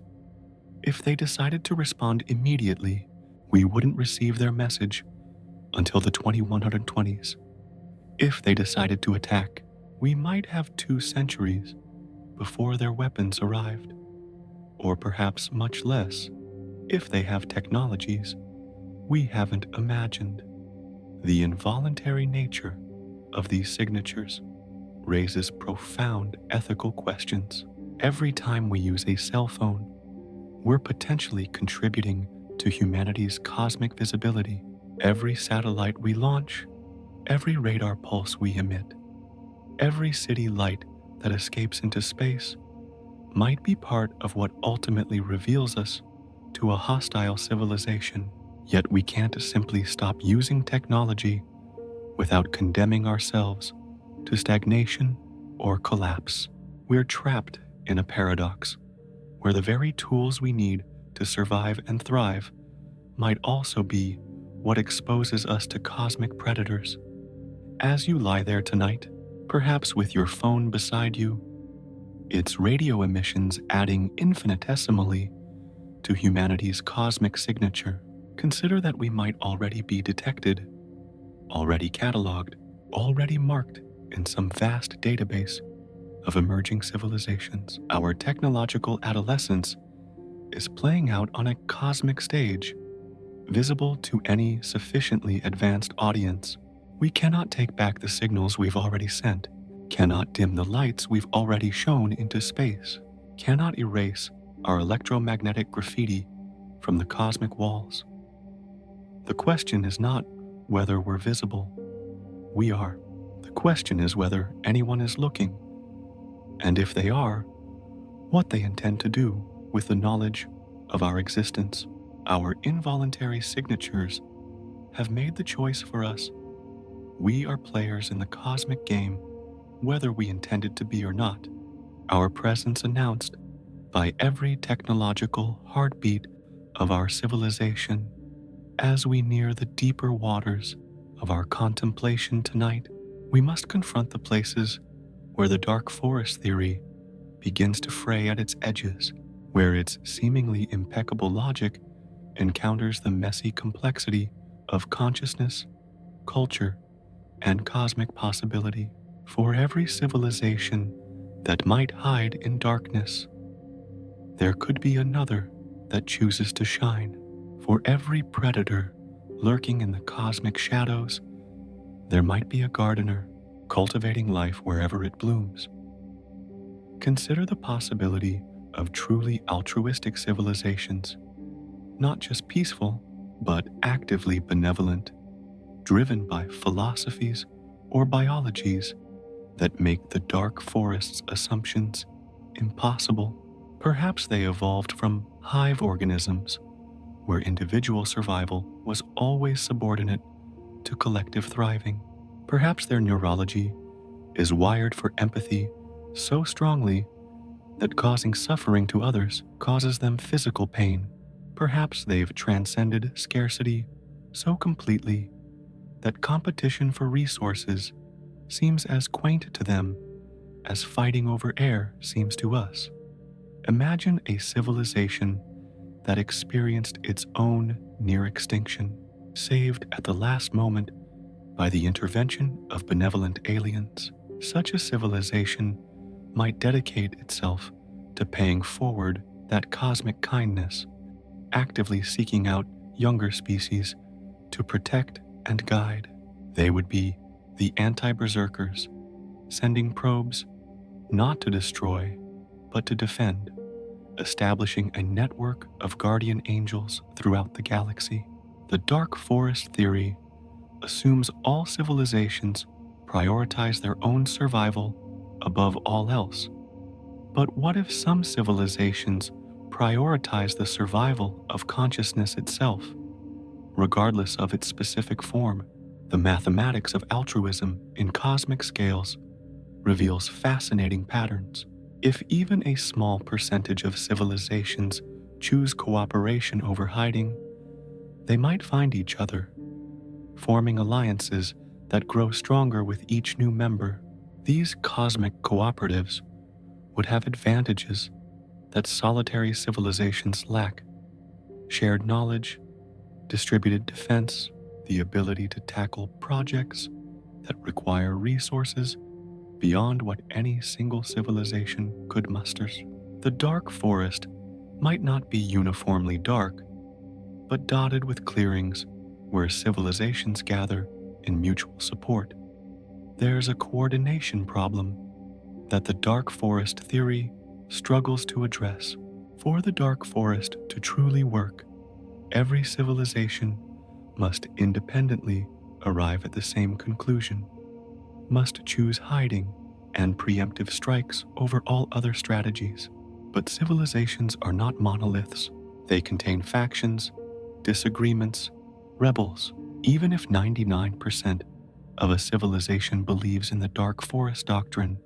If they decided to respond immediately, we wouldn't receive their message until the 2120s. If they decided to attack, we might have 2 centuries before their weapons arrived, or perhaps much less if they have technologies we haven't imagined. The involuntary nature of these signatures raises profound ethical questions. Every time we use a cell phone, we're potentially contributing to humanity's cosmic visibility. Every satellite we launch, every radar pulse we emit, every city light that escapes into space might be part of what ultimately reveals us to a hostile civilization. Yet we can't simply stop using technology without condemning ourselves to stagnation or collapse. We're trapped in a paradox where the very tools we need to survive and thrive might also be what exposes us to cosmic predators. As you lie there tonight, perhaps with your phone beside you, its radio emissions adding infinitesimally to humanity's cosmic signature, consider that we might already be detected, already cataloged, already marked in some vast database of emerging civilizations. Our technological adolescence is playing out on a cosmic stage, visible to any sufficiently advanced audience. We cannot take back the signals we've already sent, cannot dim the lights we've already shown into space, cannot erase our electromagnetic graffiti from the cosmic walls. The question is not whether we're visible. We are. The question is whether anyone is looking, and if they are, what they intend to do with the knowledge of our existence. Our involuntary signatures have made the choice for us. We are players in the cosmic game, whether we intended to be or not. Our presence announced by every technological heartbeat of our civilization. As we near the deeper waters of our contemplation tonight, we must confront the places where the dark forest theory begins to fray at its edges, where its seemingly impeccable logic encounters the messy complexity of consciousness, culture, and cosmic possibility. For every civilization that might hide in darkness, there could be another that chooses to shine. For every predator lurking in the cosmic shadows, there might be a gardener cultivating life wherever it blooms. Consider the possibility of truly altruistic civilizations, not just peaceful, but actively benevolent, driven by philosophies or biologies that make the dark forest's assumptions impossible. Perhaps they evolved from hive organisms, where individual survival was always subordinate to collective thriving. Perhaps their neurology is wired for empathy so strongly that causing suffering to others causes them physical pain. Perhaps they've transcended scarcity so completely that competition for resources seems as quaint to them as fighting over air seems to us. Imagine a civilization that experienced its own near extinction, saved at the last moment by the intervention of benevolent aliens. Such a civilization might dedicate itself to paying forward that cosmic kindness, actively seeking out younger species to protect and guide. They would be the anti-berserkers, sending probes not to destroy, but to defend, establishing a network of guardian angels throughout the galaxy. The dark forest theory assumes all civilizations prioritize their own survival above all else. But what if some civilizations prioritize the survival of consciousness itself, regardless of its specific form? The mathematics of altruism in cosmic scales reveals fascinating patterns. If even a small percentage of civilizations choose cooperation over hiding, they might find each other, forming alliances that grow stronger with each new member. These cosmic cooperatives would have advantages that solitary civilizations lack: shared knowledge, distributed defense, the ability to tackle projects that require resources beyond what any single civilization could muster. The dark forest might not be uniformly dark, but dotted with clearings where civilizations gather in mutual support. There's a coordination problem that the dark forest theory struggles to address. For the dark forest to truly work, every civilization must independently arrive at the same conclusion, must choose hiding and preemptive strikes over all other strategies. But civilizations are not monoliths. They contain factions, disagreements, rebels. Even if 99% of a civilization believes in the dark forest doctrine,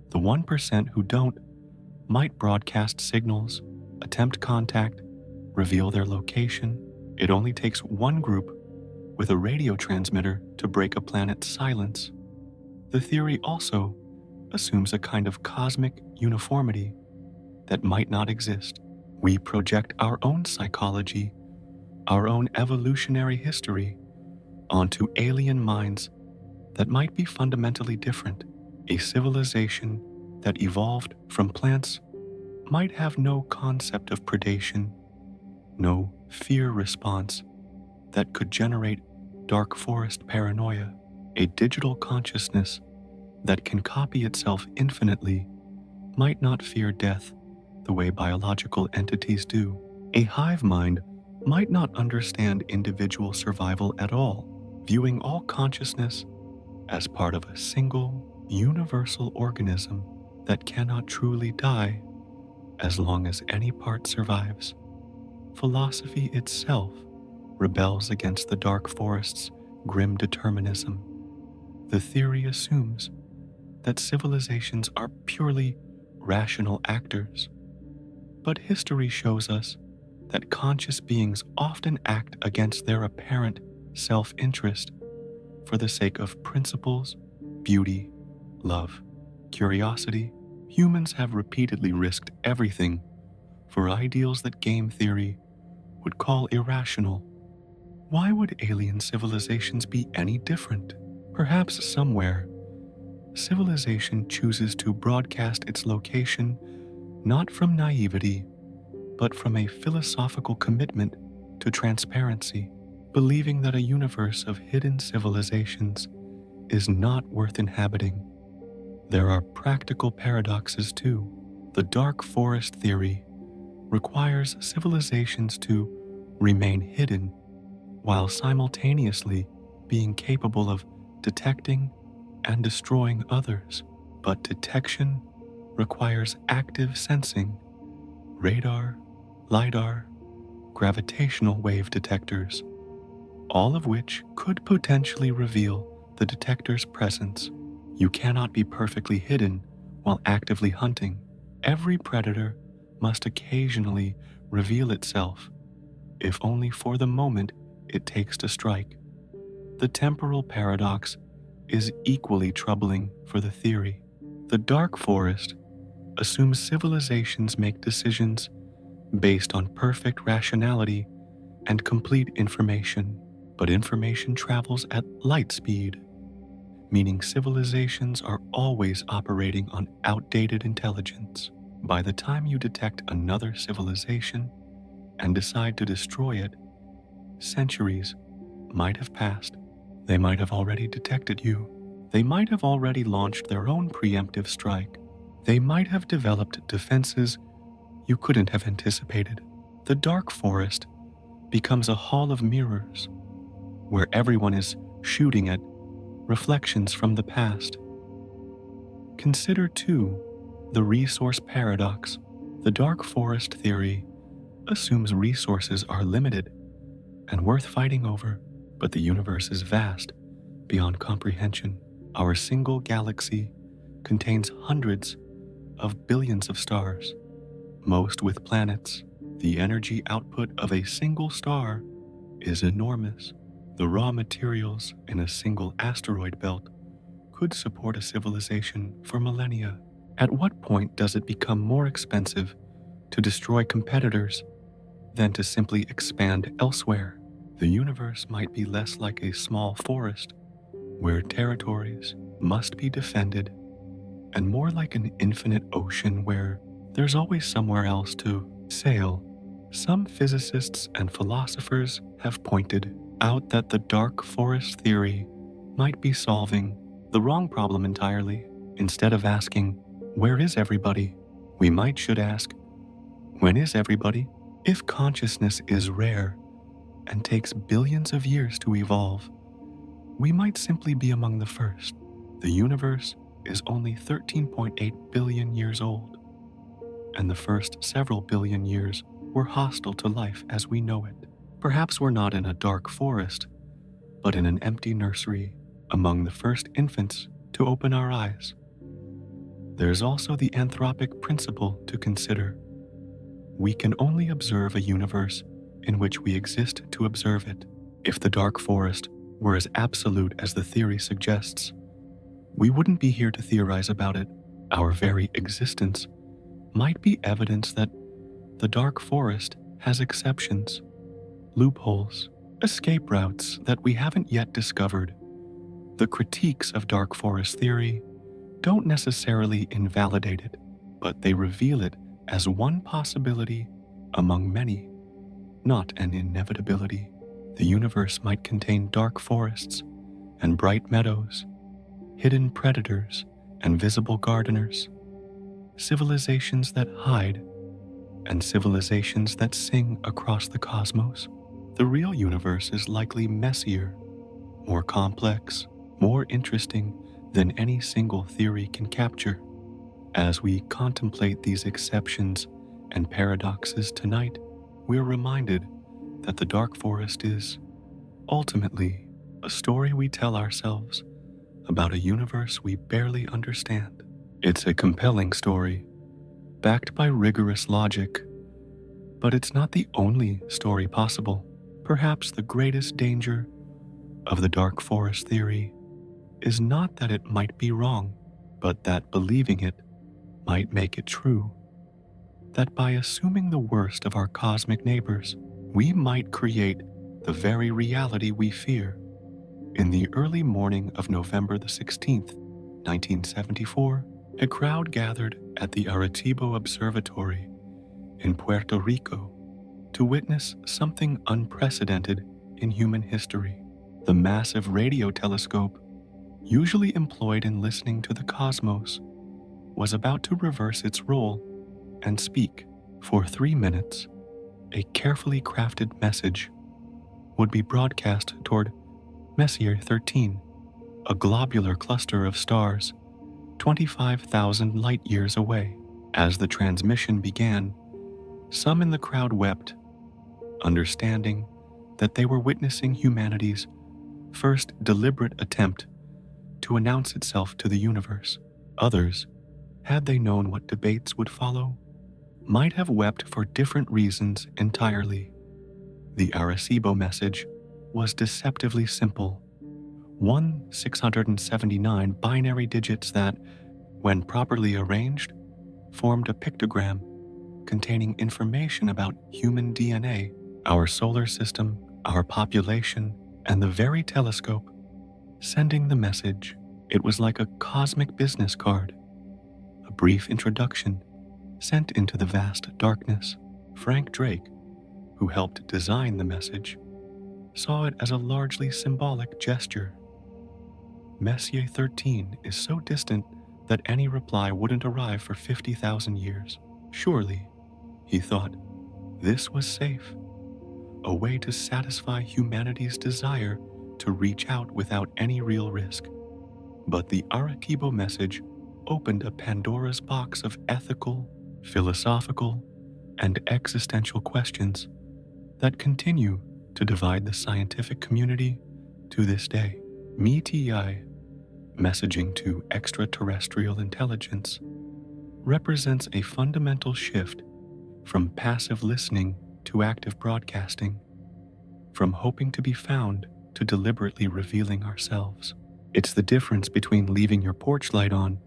the 1% who don't might broadcast signals, attempt contact, reveal their location. It only takes one group with a radio transmitter to break a planet's silence. The theory also assumes a kind of cosmic uniformity that might not exist. We project our own psychology, our own evolutionary history, onto alien minds that might be fundamentally different. A civilization that evolved from plants might have no concept of predation, no fear response that could generate dark forest paranoia. A digital consciousness that can copy itself infinitely might not fear death the way biological entities do. A hive mind might not understand individual survival at all, viewing all consciousness as part of a single, universal organism that cannot truly die as long as any part survives. Philosophy itself rebels against the dark forest's grim determinism. The theory assumes that civilizations are purely rational actors, but history shows us that conscious beings often act against their apparent self-interest for the sake of principles, beauty, love, curiosity. Humans have repeatedly risked everything for ideals that game theory would call irrational. Why would alien civilizations be any different? Perhaps somewhere, civilization chooses to broadcast its location not from naivety, but from a philosophical commitment to transparency, believing that a universe of hidden civilizations is not worth inhabiting. There are practical paradoxes too. The dark forest theory requires civilizations to remain hidden while simultaneously being capable of detecting and destroying others. But detection requires active sensing, radar, LiDAR, gravitational wave detectors, all of which could potentially reveal the detector's presence. You cannot be perfectly hidden while actively hunting. Every predator must occasionally reveal itself, if only for the moment it takes to strike. The temporal paradox is equally troubling for the theory. The dark forest assumes civilizations make decisions based on perfect rationality and complete information, but information travels at light speed, meaning civilizations are always operating on outdated intelligence. By the time you detect another civilization and decide to destroy it, centuries might have passed. They might have already detected you. They might have already launched their own preemptive strike. They might have developed defenses you couldn't have anticipated. The dark forest becomes a hall of mirrors where everyone is shooting at reflections from the past. Consider, too, the resource paradox. The dark forest theory assumes resources are limited and worth fighting over, but the universe is vast beyond comprehension. Our single galaxy contains hundreds of billions of stars, most with planets. The energy output of a single star is enormous. The raw materials in a single asteroid belt could support a civilization for millennia. At what point does it become more expensive to destroy competitors than to simply expand elsewhere. The universe might be less like a small forest where territories must be defended, and more like an infinite ocean where there's always somewhere else to sail. Some physicists and philosophers have pointed out that the dark forest theory might be solving the wrong problem entirely. Instead of asking, "Where is everybody?" we should ask, "When is everybody?" If consciousness is rare and takes billions of years to evolve, we might simply be among the first. The universe is only 13.8 billion years old, and the first several billion years were hostile to life as we know it. Perhaps we're not in a dark forest, but in an empty nursery, among the first infants to open our eyes. There's also the anthropic principle to consider. We can only observe a universe in which we exist to observe it. If the dark forest were as absolute as the theory suggests, we wouldn't be here to theorize about it. Our very existence might be evidence that the dark forest has exceptions, loopholes, escape routes that we haven't yet discovered. The critiques of dark forest theory don't necessarily invalidate it, but they reveal it as one possibility among many, not an inevitability. The universe might contain dark forests and bright meadows, hidden predators and visible gardeners, civilizations that hide and civilizations that sing across the cosmos. The real universe is likely messier, more complex, more interesting than any single theory can capture. As we contemplate these exceptions and paradoxes tonight, we're reminded that the dark forest is, ultimately, a story we tell ourselves about a universe we barely understand. It's a compelling story, backed by rigorous logic, but it's not the only story possible. Perhaps the greatest danger of the dark forest theory is not that it might be wrong, but that believing it might make it true. That by assuming the worst of our cosmic neighbors, we might create the very reality we fear. In the early morning of November the 16th, 1974, a crowd gathered at the Arecibo Observatory in Puerto Rico to witness something unprecedented in human history. The massive radio telescope, usually employed in listening to the cosmos, was about to reverse its role and speak. For 3 minutes, a carefully crafted message would be broadcast toward Messier 13, a globular cluster of stars 25,000 light years away. As the transmission began, some in the crowd wept, understanding that they were witnessing humanity's first deliberate attempt to announce itself to the universe. Others, had they known what debates would follow, might have wept for different reasons entirely. The Arecibo message was deceptively simple. 679 binary digits that, when properly arranged, formed a pictogram containing information about human DNA, our solar system, our population, and the very telescope sending the message. It was like a cosmic business card, a brief introduction sent into the vast darkness. Frank Drake, who helped design the message, saw it as a largely symbolic gesture. Messier 13 is so distant that any reply wouldn't arrive for 50,000 years. Surely, he thought, this was safe, a way to satisfy humanity's desire to reach out without any real risk. But the Arecibo message opened a Pandora's box of ethical, philosophical, and existential questions that continue to divide the scientific community to this day. METI, messaging to extraterrestrial intelligence, represents a fundamental shift from passive listening to active broadcasting, from hoping to be found to deliberately revealing ourselves. It's the difference between leaving your porch light on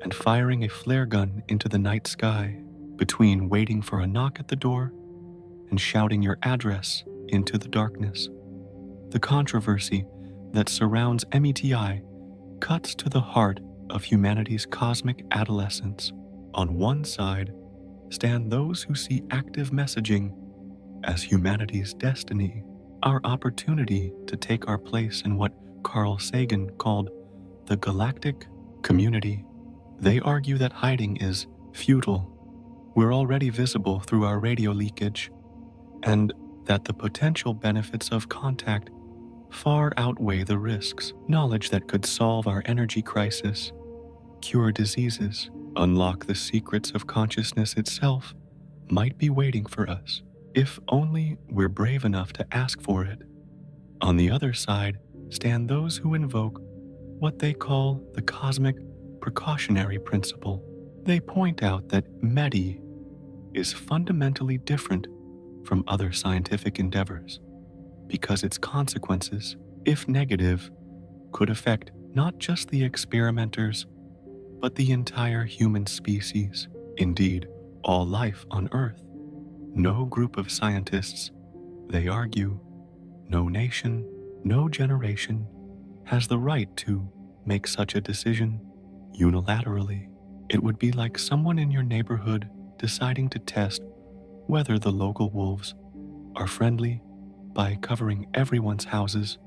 and firing a flare gun into the night sky. between waiting for a knock at the door and shouting your address into the darkness. The controversy that surrounds METI cuts to the heart of humanity's cosmic adolescence. On one side stand those who see active messaging as humanity's destiny, our opportunity to take our place in what Carl Sagan called the galactic community. They argue that hiding is futile. We're already visible through our radio leakage, and that the potential benefits of contact far outweigh the risks. Knowledge that could solve our energy crisis, cure diseases, unlock the secrets of consciousness itself might be waiting for us, if only we're brave enough to ask for it. On the other side stand those who invoke what they call the cosmic precautionary principle. They point out that METI is fundamentally different from other scientific endeavors because its consequences, if negative, could affect not just the experimenters, but the entire human species, indeed, all life on Earth. No group of scientists, they argue, no nation, no generation has the right to make such a decision unilaterally. It would be like someone in your neighborhood deciding to test whether the local wolves are friendly by covering everyone's houses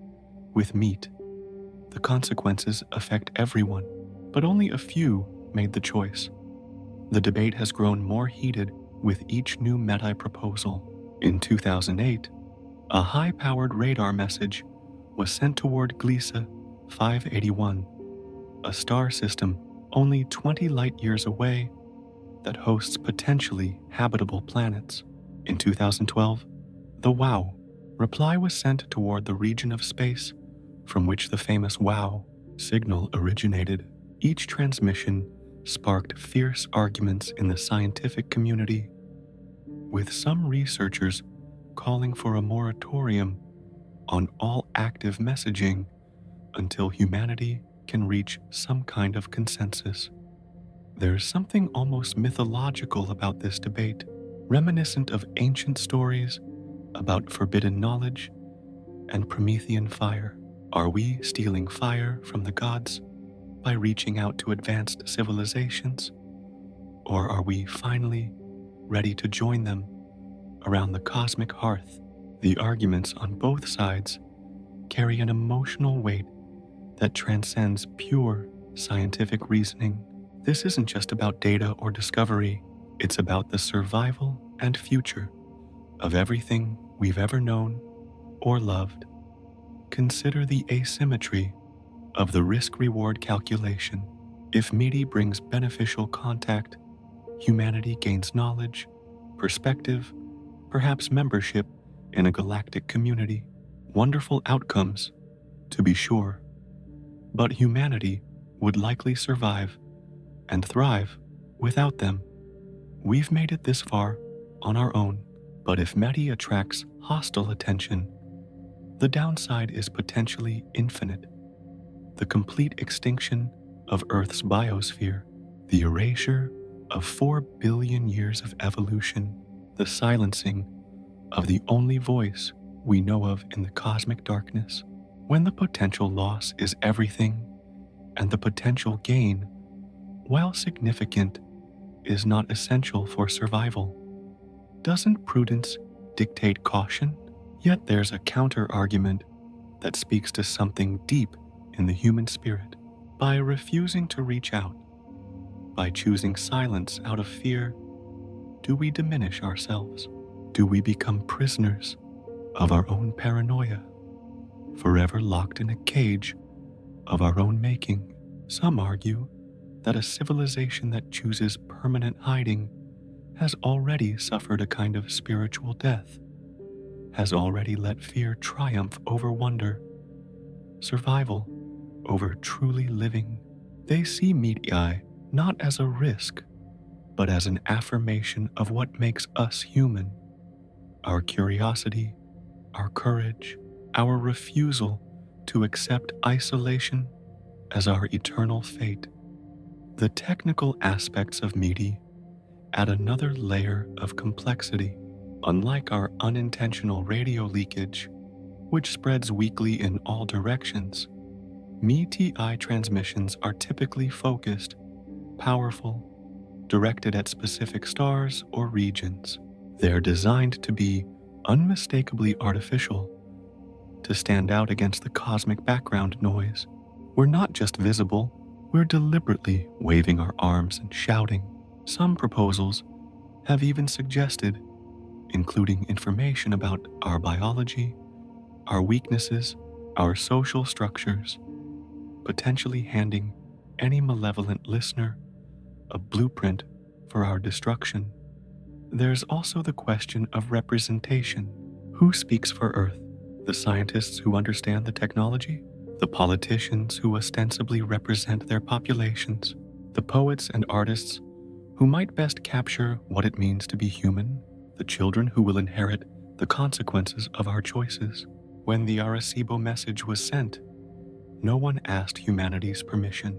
with meat. The consequences affect everyone, but only a few made the choice. The debate has grown more heated with each new METI proposal. In 2008, a high-powered radar message was sent toward Gliese 581, a star system only 20 light-years away that hosts potentially habitable planets. In 2012, the WOW reply was sent toward the region of space from which the famous WOW signal originated. Each transmission sparked fierce arguments in the scientific community, with some researchers calling for a moratorium on all active messaging until humanity can reach some kind of consensus. There's something almost mythological about this debate, reminiscent of ancient stories about forbidden knowledge and Promethean fire. Are we stealing fire from the gods by reaching out to advanced civilizations? Or are we finally ready to join them around the cosmic hearth? The arguments on both sides carry an emotional weight that transcends pure scientific reasoning. This isn't just about data or discovery, it's about the survival and future of everything we've ever known or loved. Consider the asymmetry of the risk-reward calculation. If METI brings beneficial contact, humanity gains knowledge, perspective, perhaps membership in a galactic community. Wonderful outcomes, to be sure. But humanity would likely survive and thrive without them. We've made it this far on our own, but if METI attracts hostile attention, the downside is potentially infinite. The complete extinction of Earth's biosphere, the erasure of 4 billion years of evolution, the silencing of the only voice we know of in the cosmic darkness. When the potential loss is everything, and the potential gain, while significant, is not essential for survival, doesn't prudence dictate caution? Yet there's a counter-argument that speaks to something deep in the human spirit. By refusing to reach out, by choosing silence out of fear, do we diminish ourselves? Do we become prisoners of our own paranoia, forever locked in a cage of our own making? Some argue that a civilization that chooses permanent hiding has already suffered a kind of spiritual death, has already let fear triumph over wonder, survival over truly living. They see METI not as a risk, but as an affirmation of what makes us human. Our curiosity, our courage, our refusal to accept isolation as our eternal fate. The technical aspects of METI add another layer of complexity. Unlike our unintentional radio leakage, which spreads weakly in all directions, METI transmissions are typically focused, powerful, directed at specific stars or regions. They're designed to be unmistakably artificial, to stand out against the cosmic background noise. We're not just visible, we're deliberately waving our arms and shouting. Some proposals have even suggested including information about our biology, our weaknesses, our social structures, potentially handing any malevolent listener a blueprint for our destruction. There's also the question of representation. Who speaks for Earth? The scientists who understand the technology? The politicians who ostensibly represent their populations? The poets and artists who might best capture what it means to be human? The children who will inherit the consequences of our choices? When the Arecibo message was sent, no one asked humanity's permission.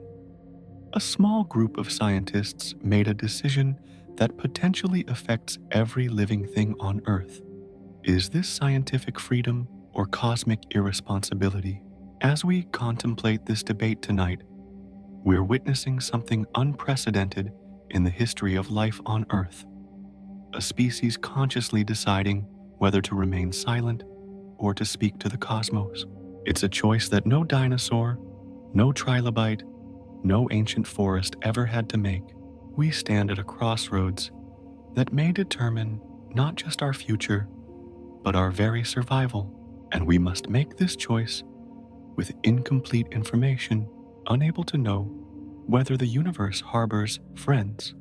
A small group of scientists made a decision that potentially affects every living thing on Earth. Is this scientific freedom or cosmic irresponsibility? As we contemplate this debate tonight, we're witnessing something unprecedented in the history of life on Earth. A species consciously deciding whether to remain silent or to speak to the cosmos. It's a choice that no dinosaur, no trilobite, no ancient forest ever had to make. We stand at a crossroads that may determine not just our future, but our very survival. And we must make this choice with incomplete information, unable to know whether the universe harbors friends,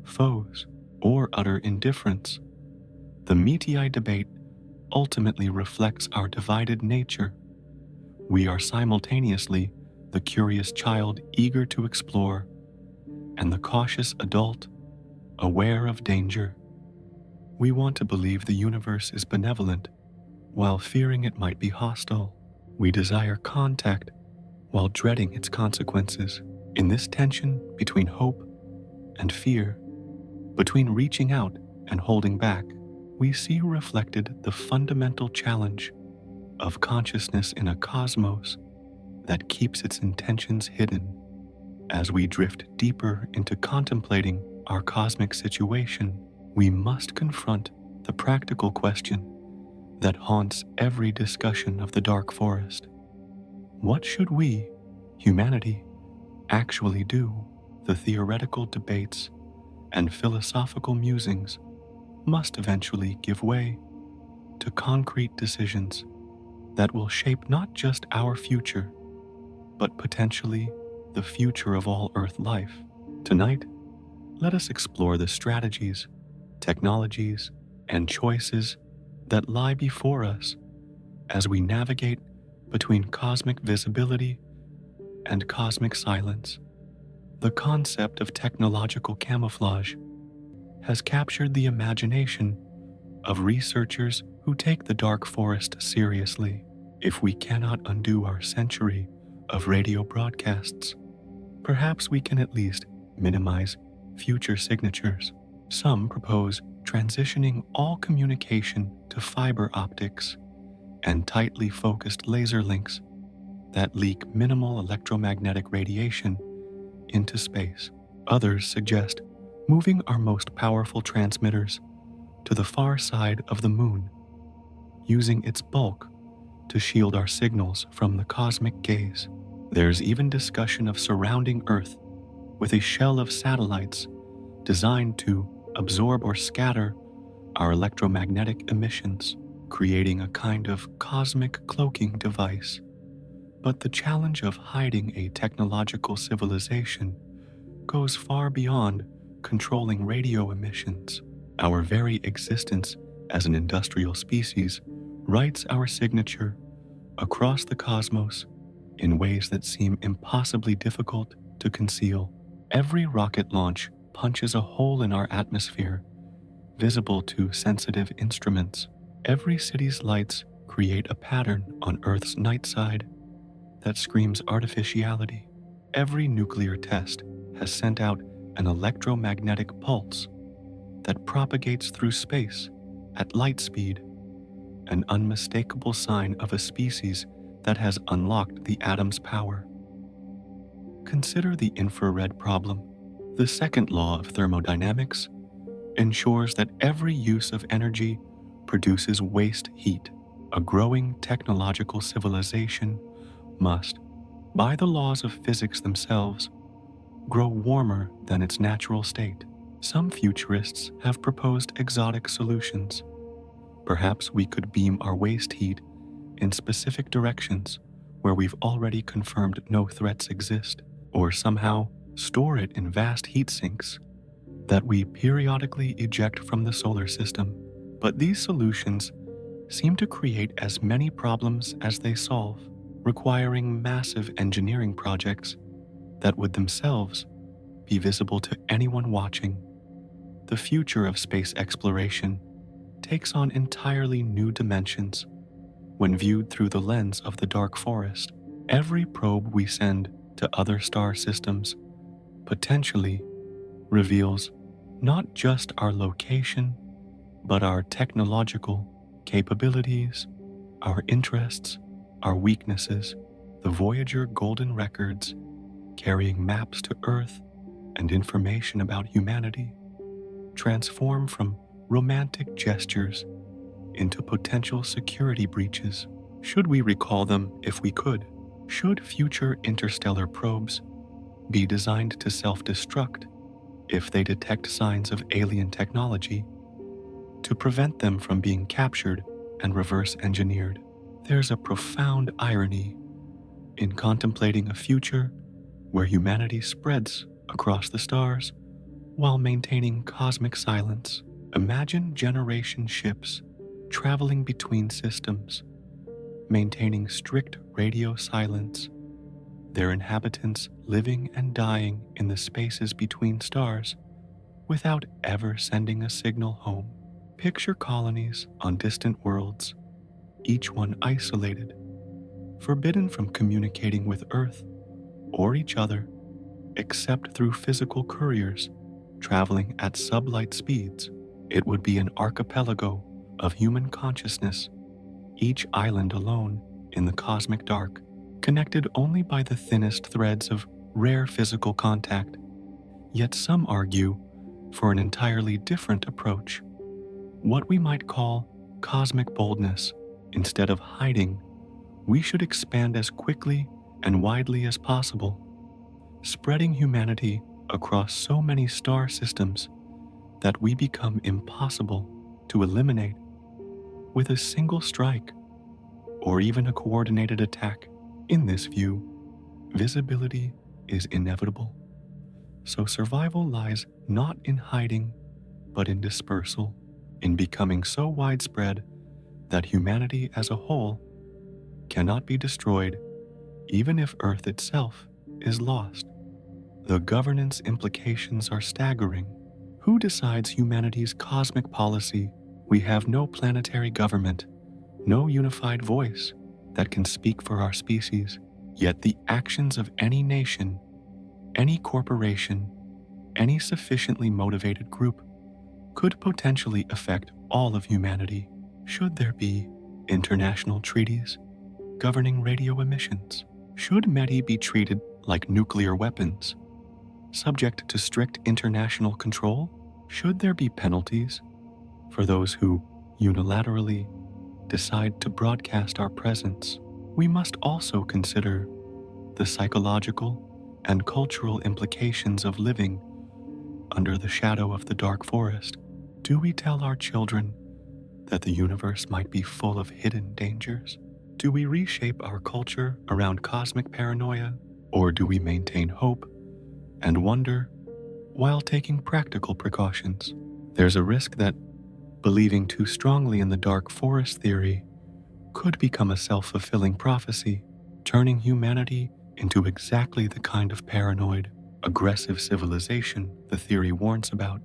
foes, or utter indifference. The METI debate ultimately reflects our divided nature. We are simultaneously the curious child eager to explore, and the cautious adult aware of danger. We want to believe the universe is benevolent, while fearing it might be hostile. We desire contact, while dreading its consequences. In this tension between hope and fear, between reaching out and holding back, we see reflected the fundamental challenge of consciousness in a cosmos that keeps its intentions hidden. As we drift deeper into contemplating our cosmic situation, we must confront the practical question that haunts every discussion of the dark forest. What should we, humanity, actually do? The theoretical debates and philosophical musings must eventually give way to concrete decisions that will shape not just our future, but potentially the future of all Earth life. Tonight, let us explore the strategies, technologies, and choices that lie before us as we navigate between cosmic visibility and cosmic silence. The concept of technological camouflage has captured the imagination of researchers who take the dark forest seriously. If we cannot undo our century of radio broadcasts, perhaps we can at least minimize future signatures. Some propose transitioning all communication to fiber optics and tightly focused laser links that leak minimal electromagnetic radiation into space. Others suggest moving our most powerful transmitters to the far side of the moon, using its bulk to shield our signals from the cosmic gaze. There's even discussion of surrounding Earth with a shell of satellites designed to absorb or scatter our electromagnetic emissions, creating a kind of cosmic cloaking device. But the challenge of hiding a technological civilization goes far beyond controlling radio emissions. Our very existence as an industrial species writes our signature across the cosmos in ways that seem impossibly difficult to conceal. Every rocket launch punches a hole in our atmosphere, visible to sensitive instruments. Every city's lights create a pattern on Earth's night side that screams artificiality. Every nuclear test has sent out an electromagnetic pulse, that propagates through space at light speed, an unmistakable sign of a species that has unlocked the atom's power. Consider the infrared problem. The second law of thermodynamics ensures that every use of energy produces waste heat. A growing technological civilization must, by the laws of physics themselves, grow warmer than its natural state. Some futurists have proposed exotic solutions. Perhaps we could beam our waste heat in specific directions where we've already confirmed no threats exist, or somehow store it in vast heat sinks that we periodically eject from the solar system. But these solutions seem to create as many problems as they solve, requiring massive engineering projects that would themselves be visible to anyone watching. The future of space exploration takes on entirely new dimensions when viewed through the lens of the dark forest. Every probe we send to other star systems potentially reveals not just our location, but our technological capabilities, our interests, our weaknesses. The Voyager Golden Records, carrying maps to Earth and information about humanity, transform from romantic gestures into potential security breaches. Should we recall them if we could? Should future interstellar probes be designed to self-destruct if they detect signs of alien technology, to prevent them from being captured and reverse engineered? There's a profound irony in contemplating a future where humanity spreads across the stars while maintaining cosmic silence. Imagine generation ships traveling between systems, maintaining strict radio silence, their inhabitants living and dying in the spaces between stars without ever sending a signal home. Picture colonies on distant worlds, each one isolated, forbidden from communicating with Earth or each other except through physical couriers traveling at sublight speeds. It would be an archipelago of human consciousness, each island alone in the cosmic dark, connected only by the thinnest threads of rare physical contact. Yet some argue for an entirely different approach, what we might call cosmic boldness. Instead of hiding, we should expand as quickly and widely as possible, spreading humanity across so many star systems that we become impossible to eliminate with a single strike or even a coordinated attack. In this view, visibility is inevitable. So survival lies not in hiding, but in dispersal, in becoming so widespread that humanity as a whole cannot be destroyed, even if Earth itself is lost. The governance implications are staggering. Who decides humanity's cosmic policy? We have no planetary government, no unified voice that can speak for our species. Yet the actions of any nation, any corporation, any sufficiently motivated group could potentially affect all of humanity. Should there be international treaties governing radio emissions? Should METI be treated like nuclear weapons, subject to strict international control? Should there be penalties for those who unilaterally decide to broadcast our presence? We must also consider the psychological and cultural implications of living under the shadow of the dark forest. Do we tell our children that the universe might be full of hidden dangers? Do we reshape our culture around cosmic paranoia, or do we maintain hope and wonder while taking practical precautions? There's a risk that believing too strongly in the dark forest theory could become a self-fulfilling prophecy, turning humanity into exactly the kind of paranoid, aggressive civilization the theory warns about.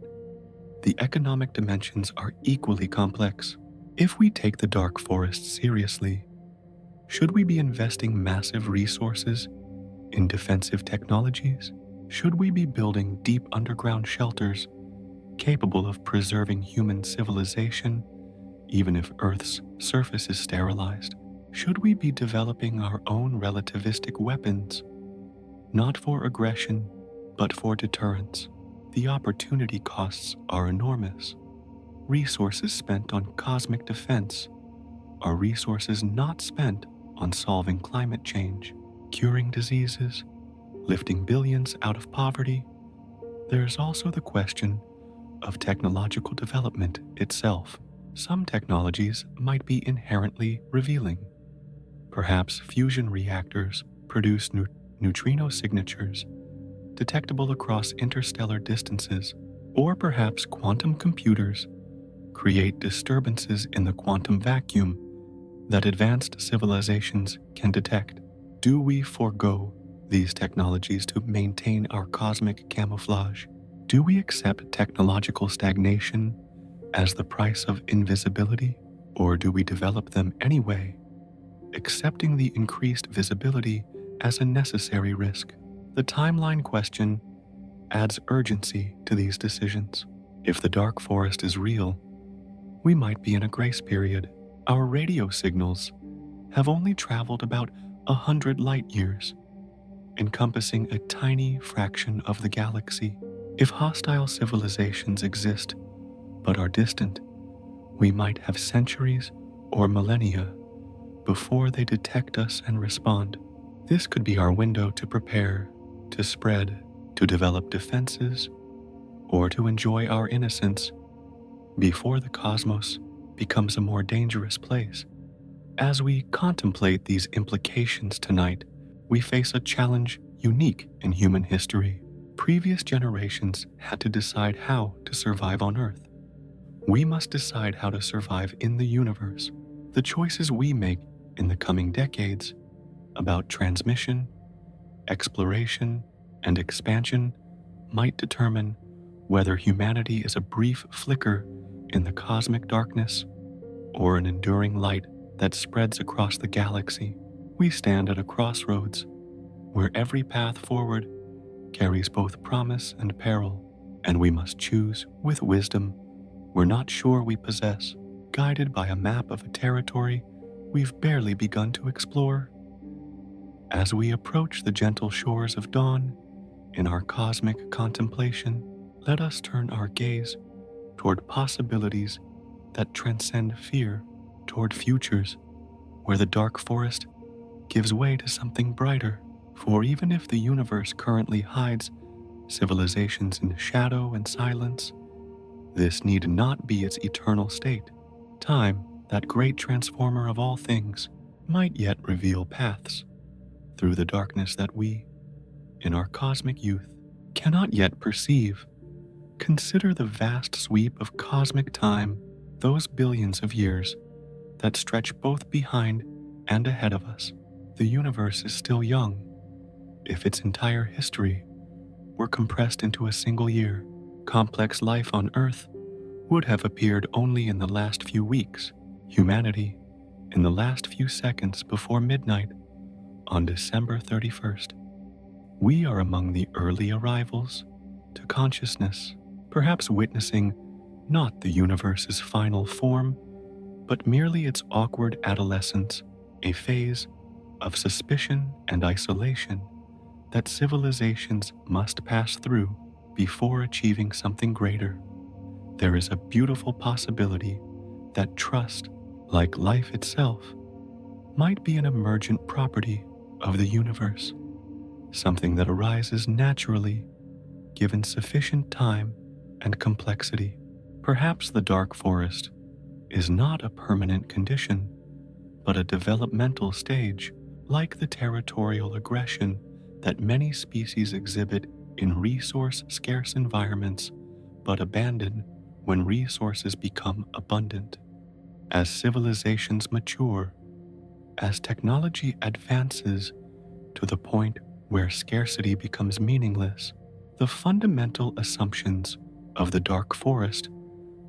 The economic dimensions are equally complex. If we take the dark forest seriously, should we be investing massive resources in defensive technologies? Should we be building deep underground shelters capable of preserving human civilization even if Earth's surface is sterilized? Should we be developing our own relativistic weapons, not for aggression, but for deterrence? The opportunity costs are enormous. Resources spent on cosmic defense are resources not spent on solving climate change, curing diseases, lifting billions out of poverty. There is also the question of technological development itself. Some technologies might be inherently revealing. Perhaps fusion reactors produce neutrino signatures detectable across interstellar distances, or perhaps quantum computers create disturbances in the quantum vacuum that advanced civilizations can detect. Do we forego these technologies to maintain our cosmic camouflage? Do we accept technological stagnation as the price of invisibility, or do we develop them anyway, accepting the increased visibility as a necessary risk? The timeline question adds urgency to these decisions. If the dark forest is real, we might be in a grace period. Our radio signals have only traveled about 100 light years, encompassing a tiny fraction of the galaxy. If hostile civilizations exist but are distant, we might have centuries or millennia before they detect us and respond. This could be our window to prepare, to spread, to develop defenses, or to enjoy our innocence before the cosmos becomes a more dangerous place. As we contemplate these implications tonight, we face a challenge unique in human history. Previous generations had to decide how to survive on Earth. We must decide how to survive in the universe. The choices we make in the coming decades about transmission, exploration, and expansion might determine whether humanity is a brief flicker in the cosmic darkness or an enduring light that spreads across the galaxy. We stand at a crossroads where every path forward carries both promise and peril, and we must choose with wisdom we're not sure we possess, guided by a map of a territory we've barely begun to explore. As we approach the gentle shores of dawn in our cosmic contemplation, let us turn our gaze toward possibilities that transcend fear, toward futures where the dark forest gives way to something brighter. For even if the universe currently hides civilizations in shadow and silence, this need not be its eternal state. Time, that great transformer of all things, might yet reveal paths through the darkness that we, in our cosmic youth, cannot yet perceive. Consider the vast sweep of cosmic time, those billions of years that stretch both behind and ahead of us. The universe is still young. If its entire history were compressed into a single year, complex life on Earth would have appeared only in the last few weeks. Humanity, in the last few seconds before midnight on December 31st. We are among the early arrivals to consciousness, perhaps witnessing not the universe's final form, but merely its awkward adolescence, a phase of suspicion and isolation that civilizations must pass through before achieving something greater. There is a beautiful possibility that trust, like life itself, might be an emergent property of the universe, something that arises naturally given sufficient time and complexity. Perhaps the dark forest is not a permanent condition, but a developmental stage, like the territorial aggression that many species exhibit in resource-scarce environments, but abandon when resources become abundant. As civilizations mature, as technology advances to the point where scarcity becomes meaningless, the fundamental assumptions of the dark forest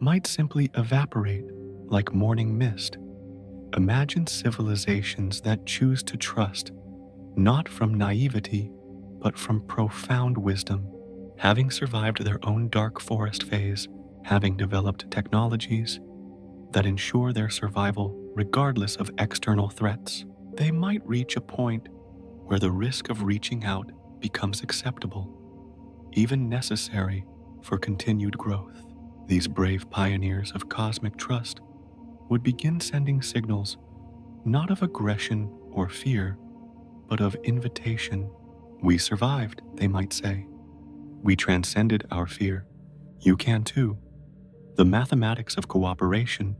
might simply evaporate like morning mist. Imagine civilizations that choose to trust, not from naivety, but from profound wisdom, having survived their own dark forest phase, having developed technologies that ensure their survival regardless of external threats. They might reach a point where the risk of reaching out becomes acceptable, even necessary for continued growth. These brave pioneers of cosmic trust would begin sending signals not of aggression or fear, but of invitation. We survived, they might say. We transcended our fear. You can too. The mathematics of cooperation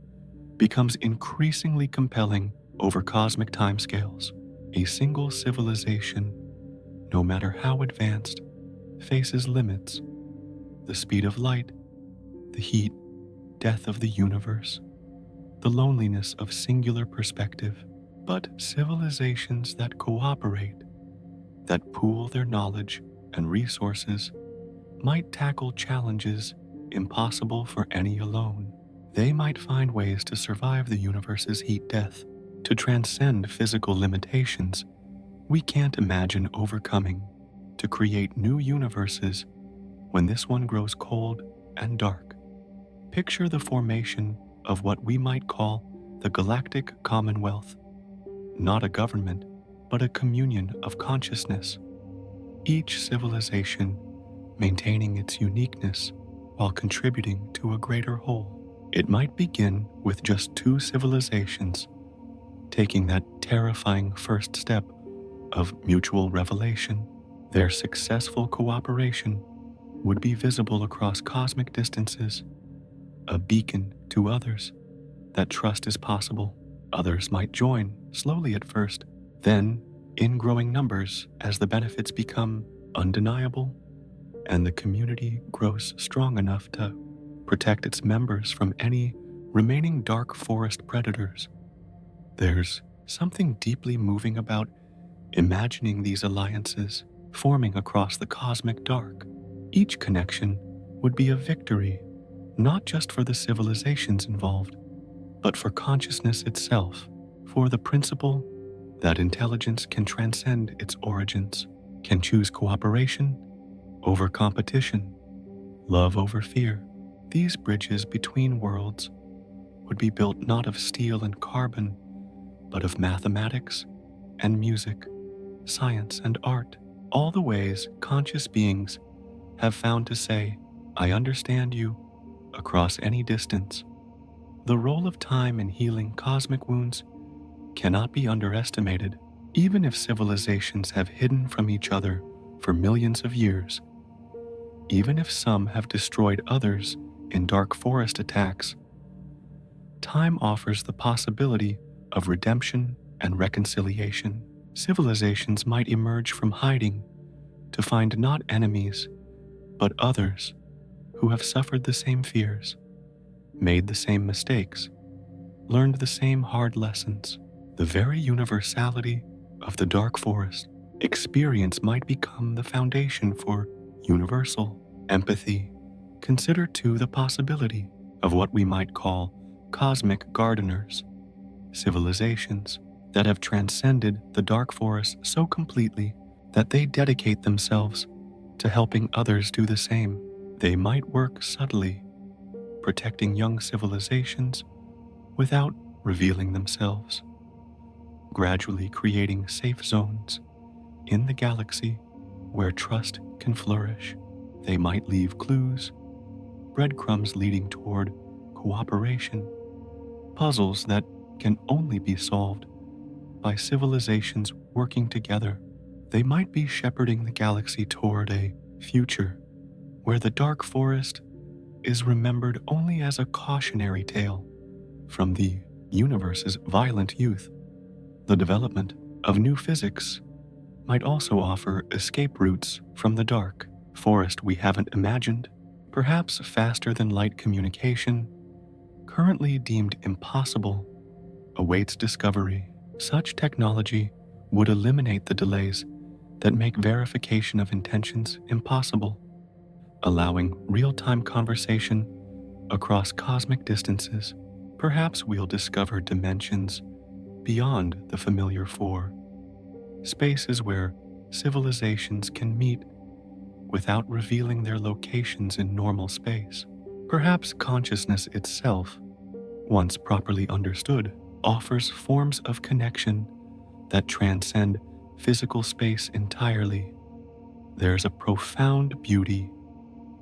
becomes increasingly compelling over cosmic timescales. A single civilization, no matter how advanced, faces limits: the speed of light, the heat, death of the universe, the loneliness of singular perspective. But civilizations that cooperate, that pool their knowledge and resources, might tackle challenges impossible for any alone. They might find ways to survive the universe's heat death, to transcend physical limitations we can't imagine overcoming, to create new universes when this one grows cold and dark. Picture the formation of what we might call the Galactic Commonwealth, not a government, but a communion of consciousness, each civilization maintaining its uniqueness while contributing to a greater whole. It might begin with just two civilizations, taking that terrifying first step of mutual revelation. Their successful cooperation would be visible across cosmic distances, a beacon to others that trust is possible. Others might join, slowly at first, then in growing numbers as the benefits become undeniable and the community grows strong enough to protect its members from any remaining dark forest predators. There's something deeply moving about imagining these alliances forming across the cosmic dark. Each connection would be a victory, not just for the civilizations involved, but for consciousness itself, for the principle that intelligence can transcend its origins, can choose cooperation over competition, love over fear. These bridges between worlds would be built not of steel and carbon, but of mathematics and music, science and art, all the ways conscious beings have found to say, "I understand you," across any distance. The role of time in healing cosmic wounds cannot be underestimated. Even if civilizations have hidden from each other for millions of years, even if some have destroyed others in dark forest attacks, time offers the possibility of redemption and reconciliation. Civilizations might emerge from hiding to find not enemies, but others who have suffered the same fears, made the same mistakes, learned the same hard lessons. The very universality of the dark forest experience might become the foundation for universal empathy. Consider too the possibility of what we might call cosmic gardeners, civilizations that have transcended the dark forest so completely that they dedicate themselves to helping others do the same. They might work subtly, protecting young civilizations without revealing themselves, gradually creating safe zones in the galaxy where trust can flourish. They might leave clues, breadcrumbs leading toward cooperation, puzzles that can only be solved by civilizations working together. They might be shepherding the galaxy toward a future where the dark forest is remembered only as a cautionary tale from the universe's violent youth. The development of new physics might also offer escape routes from the dark forest we haven't imagined. Perhaps faster than light communication, currently deemed impossible, awaits discovery. Such technology would eliminate the delays that make verification of intentions impossible, allowing real-time conversation across cosmic distances. Perhaps we'll discover dimensions beyond the familiar four, spaces where civilizations can meet without revealing their locations in normal space. Perhaps consciousness itself, once properly understood, offers forms of connection that transcend physical space entirely. There's a profound beauty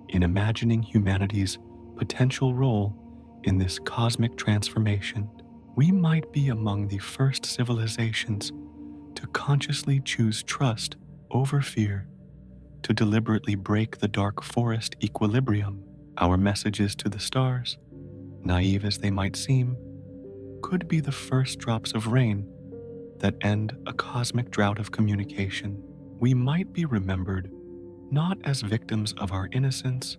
in imagining humanity's potential role in this cosmic transformation. We might be among the first civilizations to consciously choose trust over fear, to deliberately break the dark forest equilibrium. Our messages to the stars, naive as they might seem, could be the first drops of rain that end a cosmic drought of communication. We might be remembered not as victims of our innocence,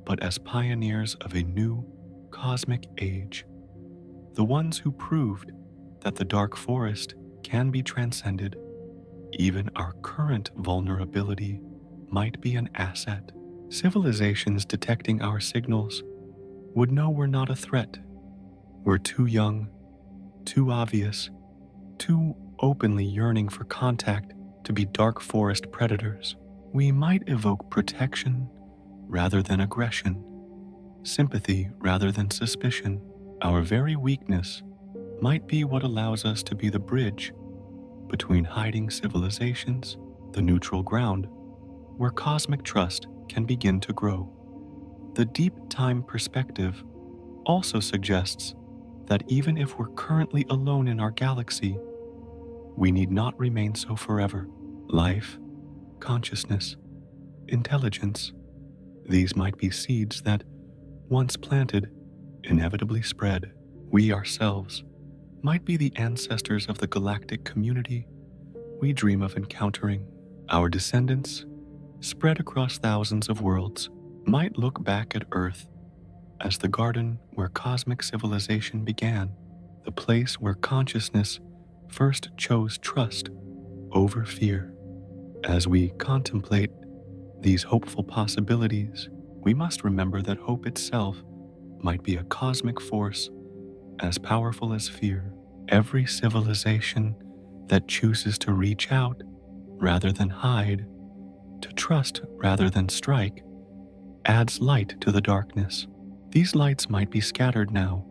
but as pioneers of a new cosmic age, the ones who proved that the dark forest can be transcended. Even our current vulnerability might be an asset. Civilizations detecting our signals would know we're not a threat. We're too young, too obvious, too openly yearning for contact to be dark forest predators. We might evoke protection rather than aggression, sympathy rather than suspicion. Our very weakness might be what allows us to be the bridge between hiding civilizations, the neutral ground where cosmic trust can begin to grow. The deep time perspective also suggests that even if we're currently alone in our galaxy, we need not remain so forever. Life, consciousness, intelligence, these might be seeds that, once planted, inevitably spread. We ourselves might be the ancestors of the galactic community we dream of encountering. Our descendants, spread across thousands of worlds, might look back at Earth as the garden where cosmic civilization began, the place where consciousness first chose trust over fear. As we contemplate these hopeful possibilities, we must remember that hope itself might be a cosmic force as powerful as fear. Every civilization that chooses to reach out rather than hide, to trust rather than strike, adds light to the darkness. These lights might be scattered now,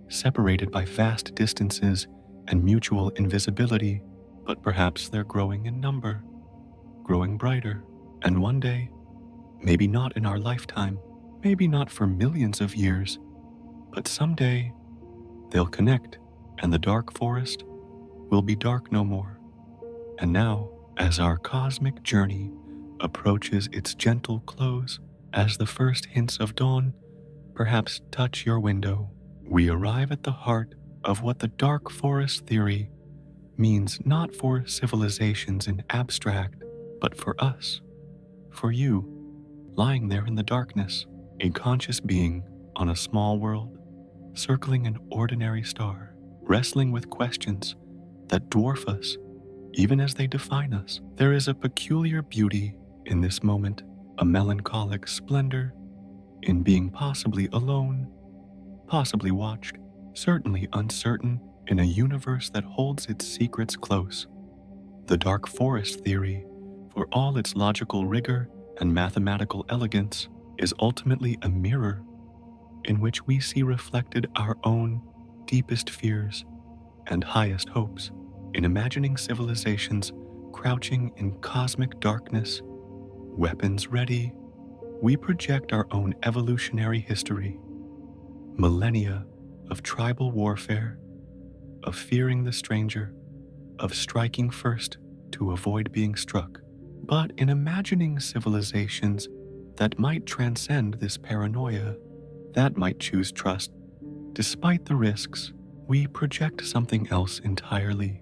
separated by vast distances and mutual invisibility, but perhaps they're growing in number, growing brighter, and one day, maybe not in our lifetime, maybe not for millions of years, but someday they'll connect and the dark forest will be dark no more. And now, as our cosmic journey approaches its gentle close, as the first hints of dawn perhaps touch your window, we arrive at the heart of what the dark forest theory means, not for civilizations in abstract, but for us, for you, lying there in the darkness, a conscious being on a small world, circling an ordinary star, wrestling with questions that dwarf us even as they define us. There is a peculiar beauty in this moment, a melancholic splendor in being possibly alone, possibly watched, certainly uncertain in a universe that holds its secrets close. The dark forest theory, for all its logical rigor and mathematical elegance, is ultimately a mirror in which we see reflected our own deepest fears and highest hopes. In imagining civilizations crouching in cosmic darkness, weapons ready, we project our own evolutionary history, millennia of tribal warfare, of fearing the stranger, of striking first to avoid being struck. But in imagining civilizations that might transcend this paranoia, that might choose trust, despite the risks, we project something else entirely.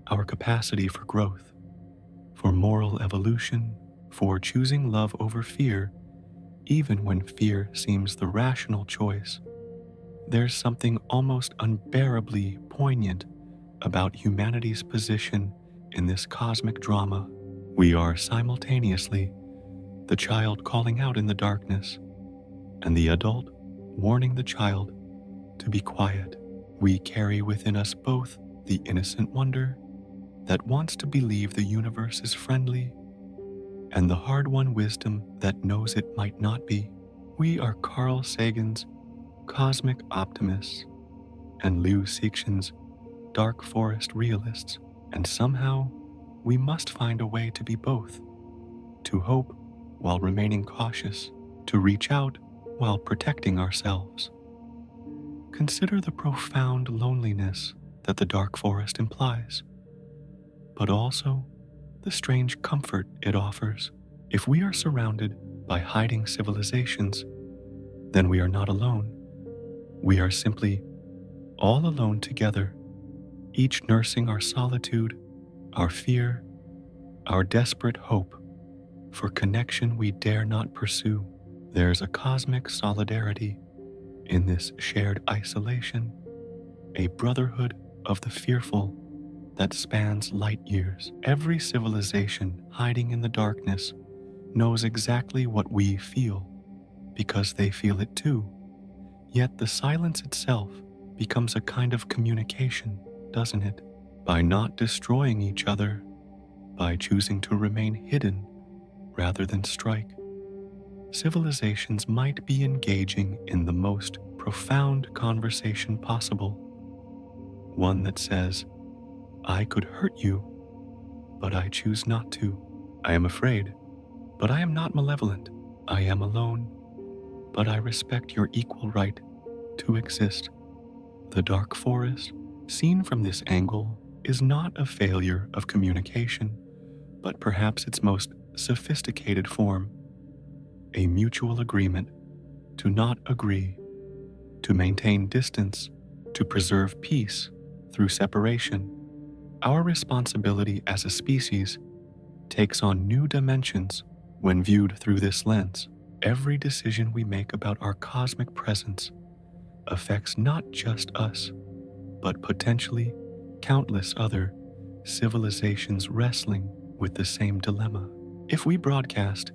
Our capacity for growth, for moral evolution, for choosing love over fear, even when fear seems the rational choice. There's something almost unbearably poignant about humanity's position in this cosmic drama. We are simultaneously the child calling out in the darkness and the adult warning the child to be quiet. We carry within us both the innocent wonder that wants to believe the universe is friendly and the hard-won wisdom that knows it might not be. We are Carl Sagan's cosmic optimists and Liu Cixin's dark forest realists, and somehow we must find a way to be both, to hope while remaining cautious, to reach out while protecting ourselves. Consider the profound loneliness that the dark forest implies, but also the strange comfort it offers. If we are surrounded by hiding civilizations, then we are not alone. We are simply all alone together, each nursing our solitude, our fear, our desperate hope for connection we dare not pursue. There's a cosmic solidarity in this shared isolation, a brotherhood of the fearful that spans light years. Every civilization hiding in the darkness knows exactly what we feel because they feel it too. Yet the silence itself becomes a kind of communication, doesn't it? By not destroying each other, by choosing to remain hidden rather than strike, civilizations might be engaging in the most profound conversation possible. One that says, I could hurt you, but I choose not to. I am afraid, but I am not malevolent. I am alone, but I respect your equal right to exist. The dark forest, seen from this angle, is not a failure of communication, but perhaps its most sophisticated form, a mutual agreement to not agree, to maintain distance, to preserve peace through separation. Our responsibility as a species takes on new dimensions when viewed through this lens. Every decision we make about our cosmic presence affects not just us, but potentially countless other civilizations wrestling with the same dilemma. If we broadcast,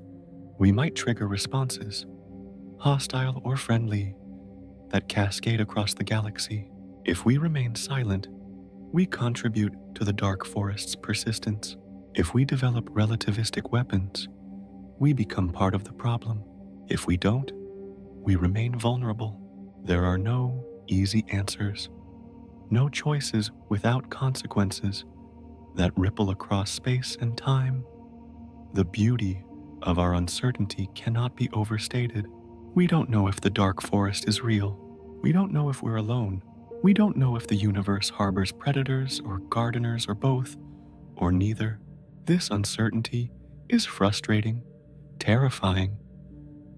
we might trigger responses, hostile or friendly, that cascade across the galaxy. If we remain silent, we contribute to the dark forest's persistence. If we develop relativistic weapons, we become part of the problem. If we don't, we remain vulnerable. There are no easy answers, no choices without consequences that ripple across space and time. The beauty of our uncertainty cannot be overstated. We don't know if the dark forest is real. We don't know if we're alone. We don't know if the universe harbors predators or gardeners or both, or neither. This uncertainty is frustrating, terrifying,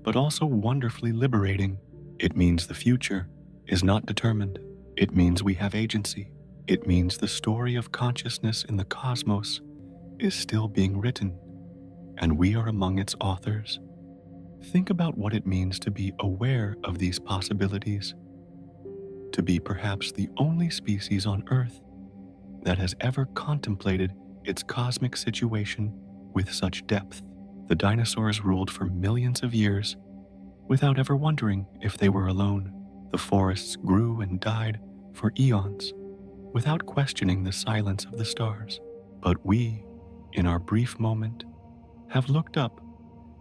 but also wonderfully liberating. It means the future is not determined. It means we have agency. It means the story of consciousness in the cosmos is still being written, and we are among its authors. Think about what it means to be aware of these possibilities, to be perhaps the only species on Earth that has ever contemplated its cosmic situation with such depth. The dinosaurs ruled for millions of years without ever wondering if they were alone. The forests grew and died for eons without questioning the silence of the stars. But we, in our brief moment, have looked up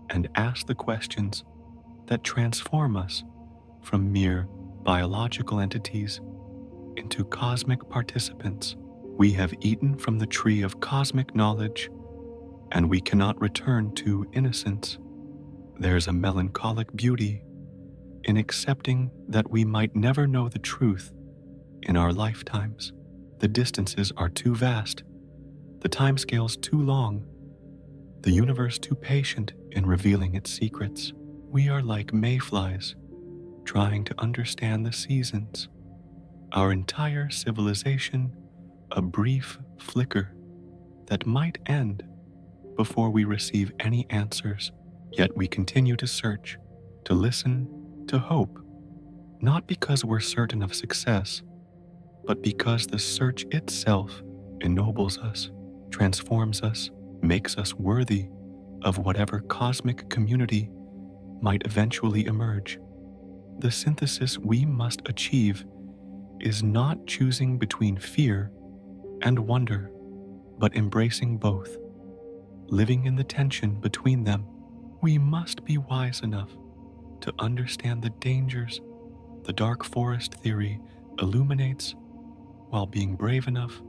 and asked the questions that transform us from mere biological entities into cosmic participants. We have eaten from the tree of cosmic knowledge, and we cannot return to innocence. There's a melancholic beauty in accepting that we might never know the truth in our lifetimes. The distances are too vast, the timescales too long, the universe too patient in revealing its secrets. We are like mayflies trying to understand the seasons. Our entire civilization, a brief flicker that might end before we receive any answers. Yet we continue to search, to listen, to hope, not because we're certain of success, but because the search itself ennobles us, transforms us, makes us worthy of whatever cosmic community might eventually emerge. The synthesis we must achieve is not choosing between fear and wonder, but embracing both, living in the tension between them. We must be wise enough to understand the dangers the dark forest theory illuminates, while being brave enough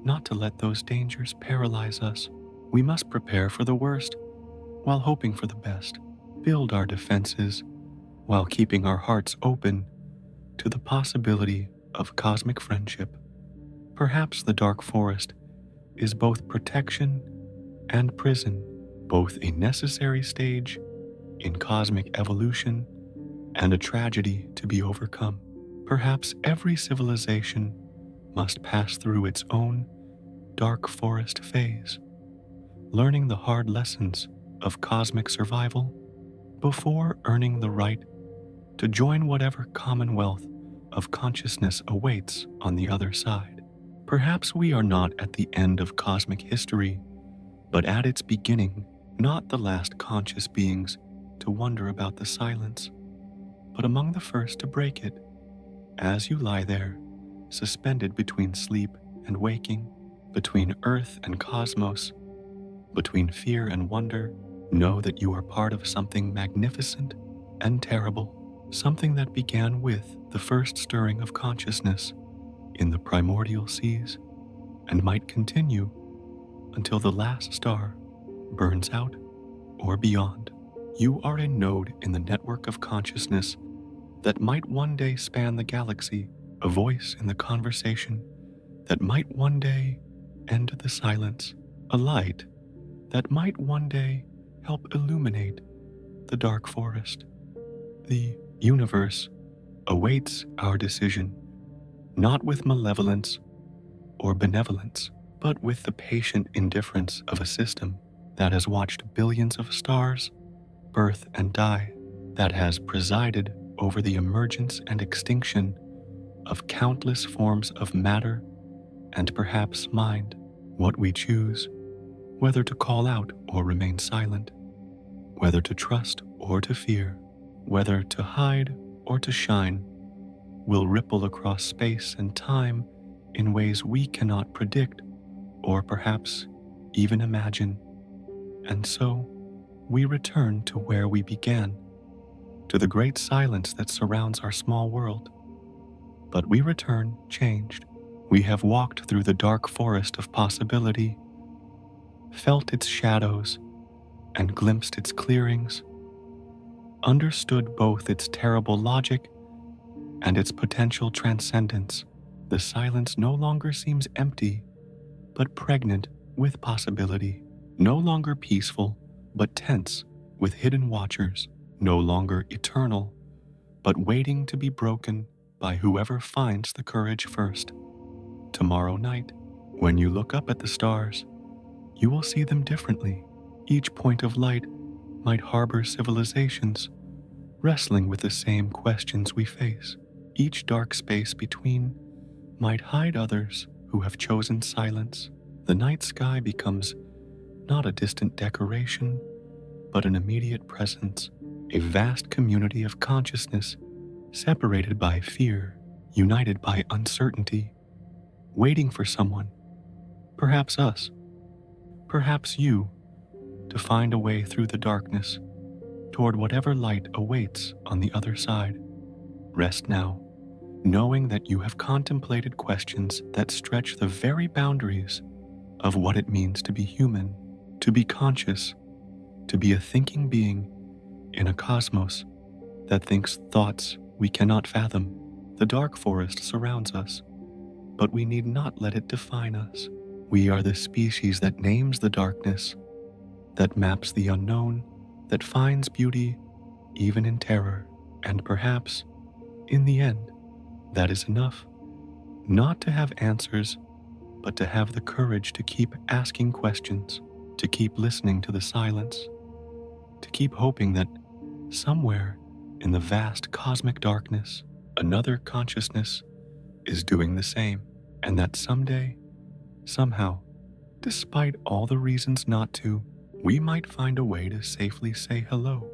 not to let those dangers paralyze us. We must prepare for the worst while hoping for the best, build our defenses while keeping our hearts open to the possibility of cosmic friendship. Perhaps the dark forest is both protection and prison, both a necessary stage in cosmic evolution and a tragedy to be overcome. Perhaps every civilization must pass through its own dark forest phase, learning the hard lessons of cosmic survival before earning the right to join whatever commonwealth of consciousness awaits on the other side. Perhaps we are not at the end of cosmic history, but at its beginning, not the last conscious beings to wonder about the silence, but among the first to break it. As you lie there, suspended between sleep and waking, between earth and cosmos, between fear and wonder, know that you are part of something magnificent and terrible, something that began with the first stirring of consciousness in the primordial seas and might continue until the last star burns out or beyond. You are a node in the network of consciousness that might one day span the galaxy, a voice in the conversation that might one day end the silence, a light that might one day help illuminate the dark forest. The universe awaits our decision, not with malevolence or benevolence, but with the patient indifference of a system that has watched billions of stars birth and die, that has presided over the emergence and extinction of countless forms of matter and perhaps mind. What we choose, whether to call out or remain silent, whether to trust or to fear, whether to hide or to shine, will ripple across space and time in ways we cannot predict or perhaps even imagine. And so, we return to where we began, to the great silence that surrounds our small world. But we return changed. We have walked through the dark forest of possibility, felt its shadows, and glimpsed its clearings, understood both its terrible logic and its potential transcendence. The silence no longer seems empty, but pregnant with possibility, no longer peaceful, but tense with hidden watchers, no longer eternal, but waiting to be broken by whoever finds the courage first. Tomorrow night, when you look up at the stars, you will see them differently. Each point of light might harbor civilizations wrestling with the same questions we face. Each dark space between might hide others who have chosen silence. The night sky becomes not a distant decoration, but an immediate presence, a vast community of consciousness separated by fear, united by uncertainty, waiting for someone, perhaps us, perhaps you, to find a way through the darkness toward whatever light awaits on the other side. Rest now, knowing that you have contemplated questions that stretch the very boundaries of what it means to be human, to be conscious, to be a thinking being in a cosmos that thinks thoughts we cannot fathom. The dark forest surrounds us, but we need not let it define us. We are the species that names the darkness, that maps the unknown, that finds beauty even in terror, and perhaps, in the end, that is enough. Not to have answers, but to have the courage to keep asking questions, to keep listening to the silence, to keep hoping that somewhere in the vast cosmic darkness, another consciousness is doing the same, and that someday, somehow, despite all the reasons not to, we might find a way to safely say hello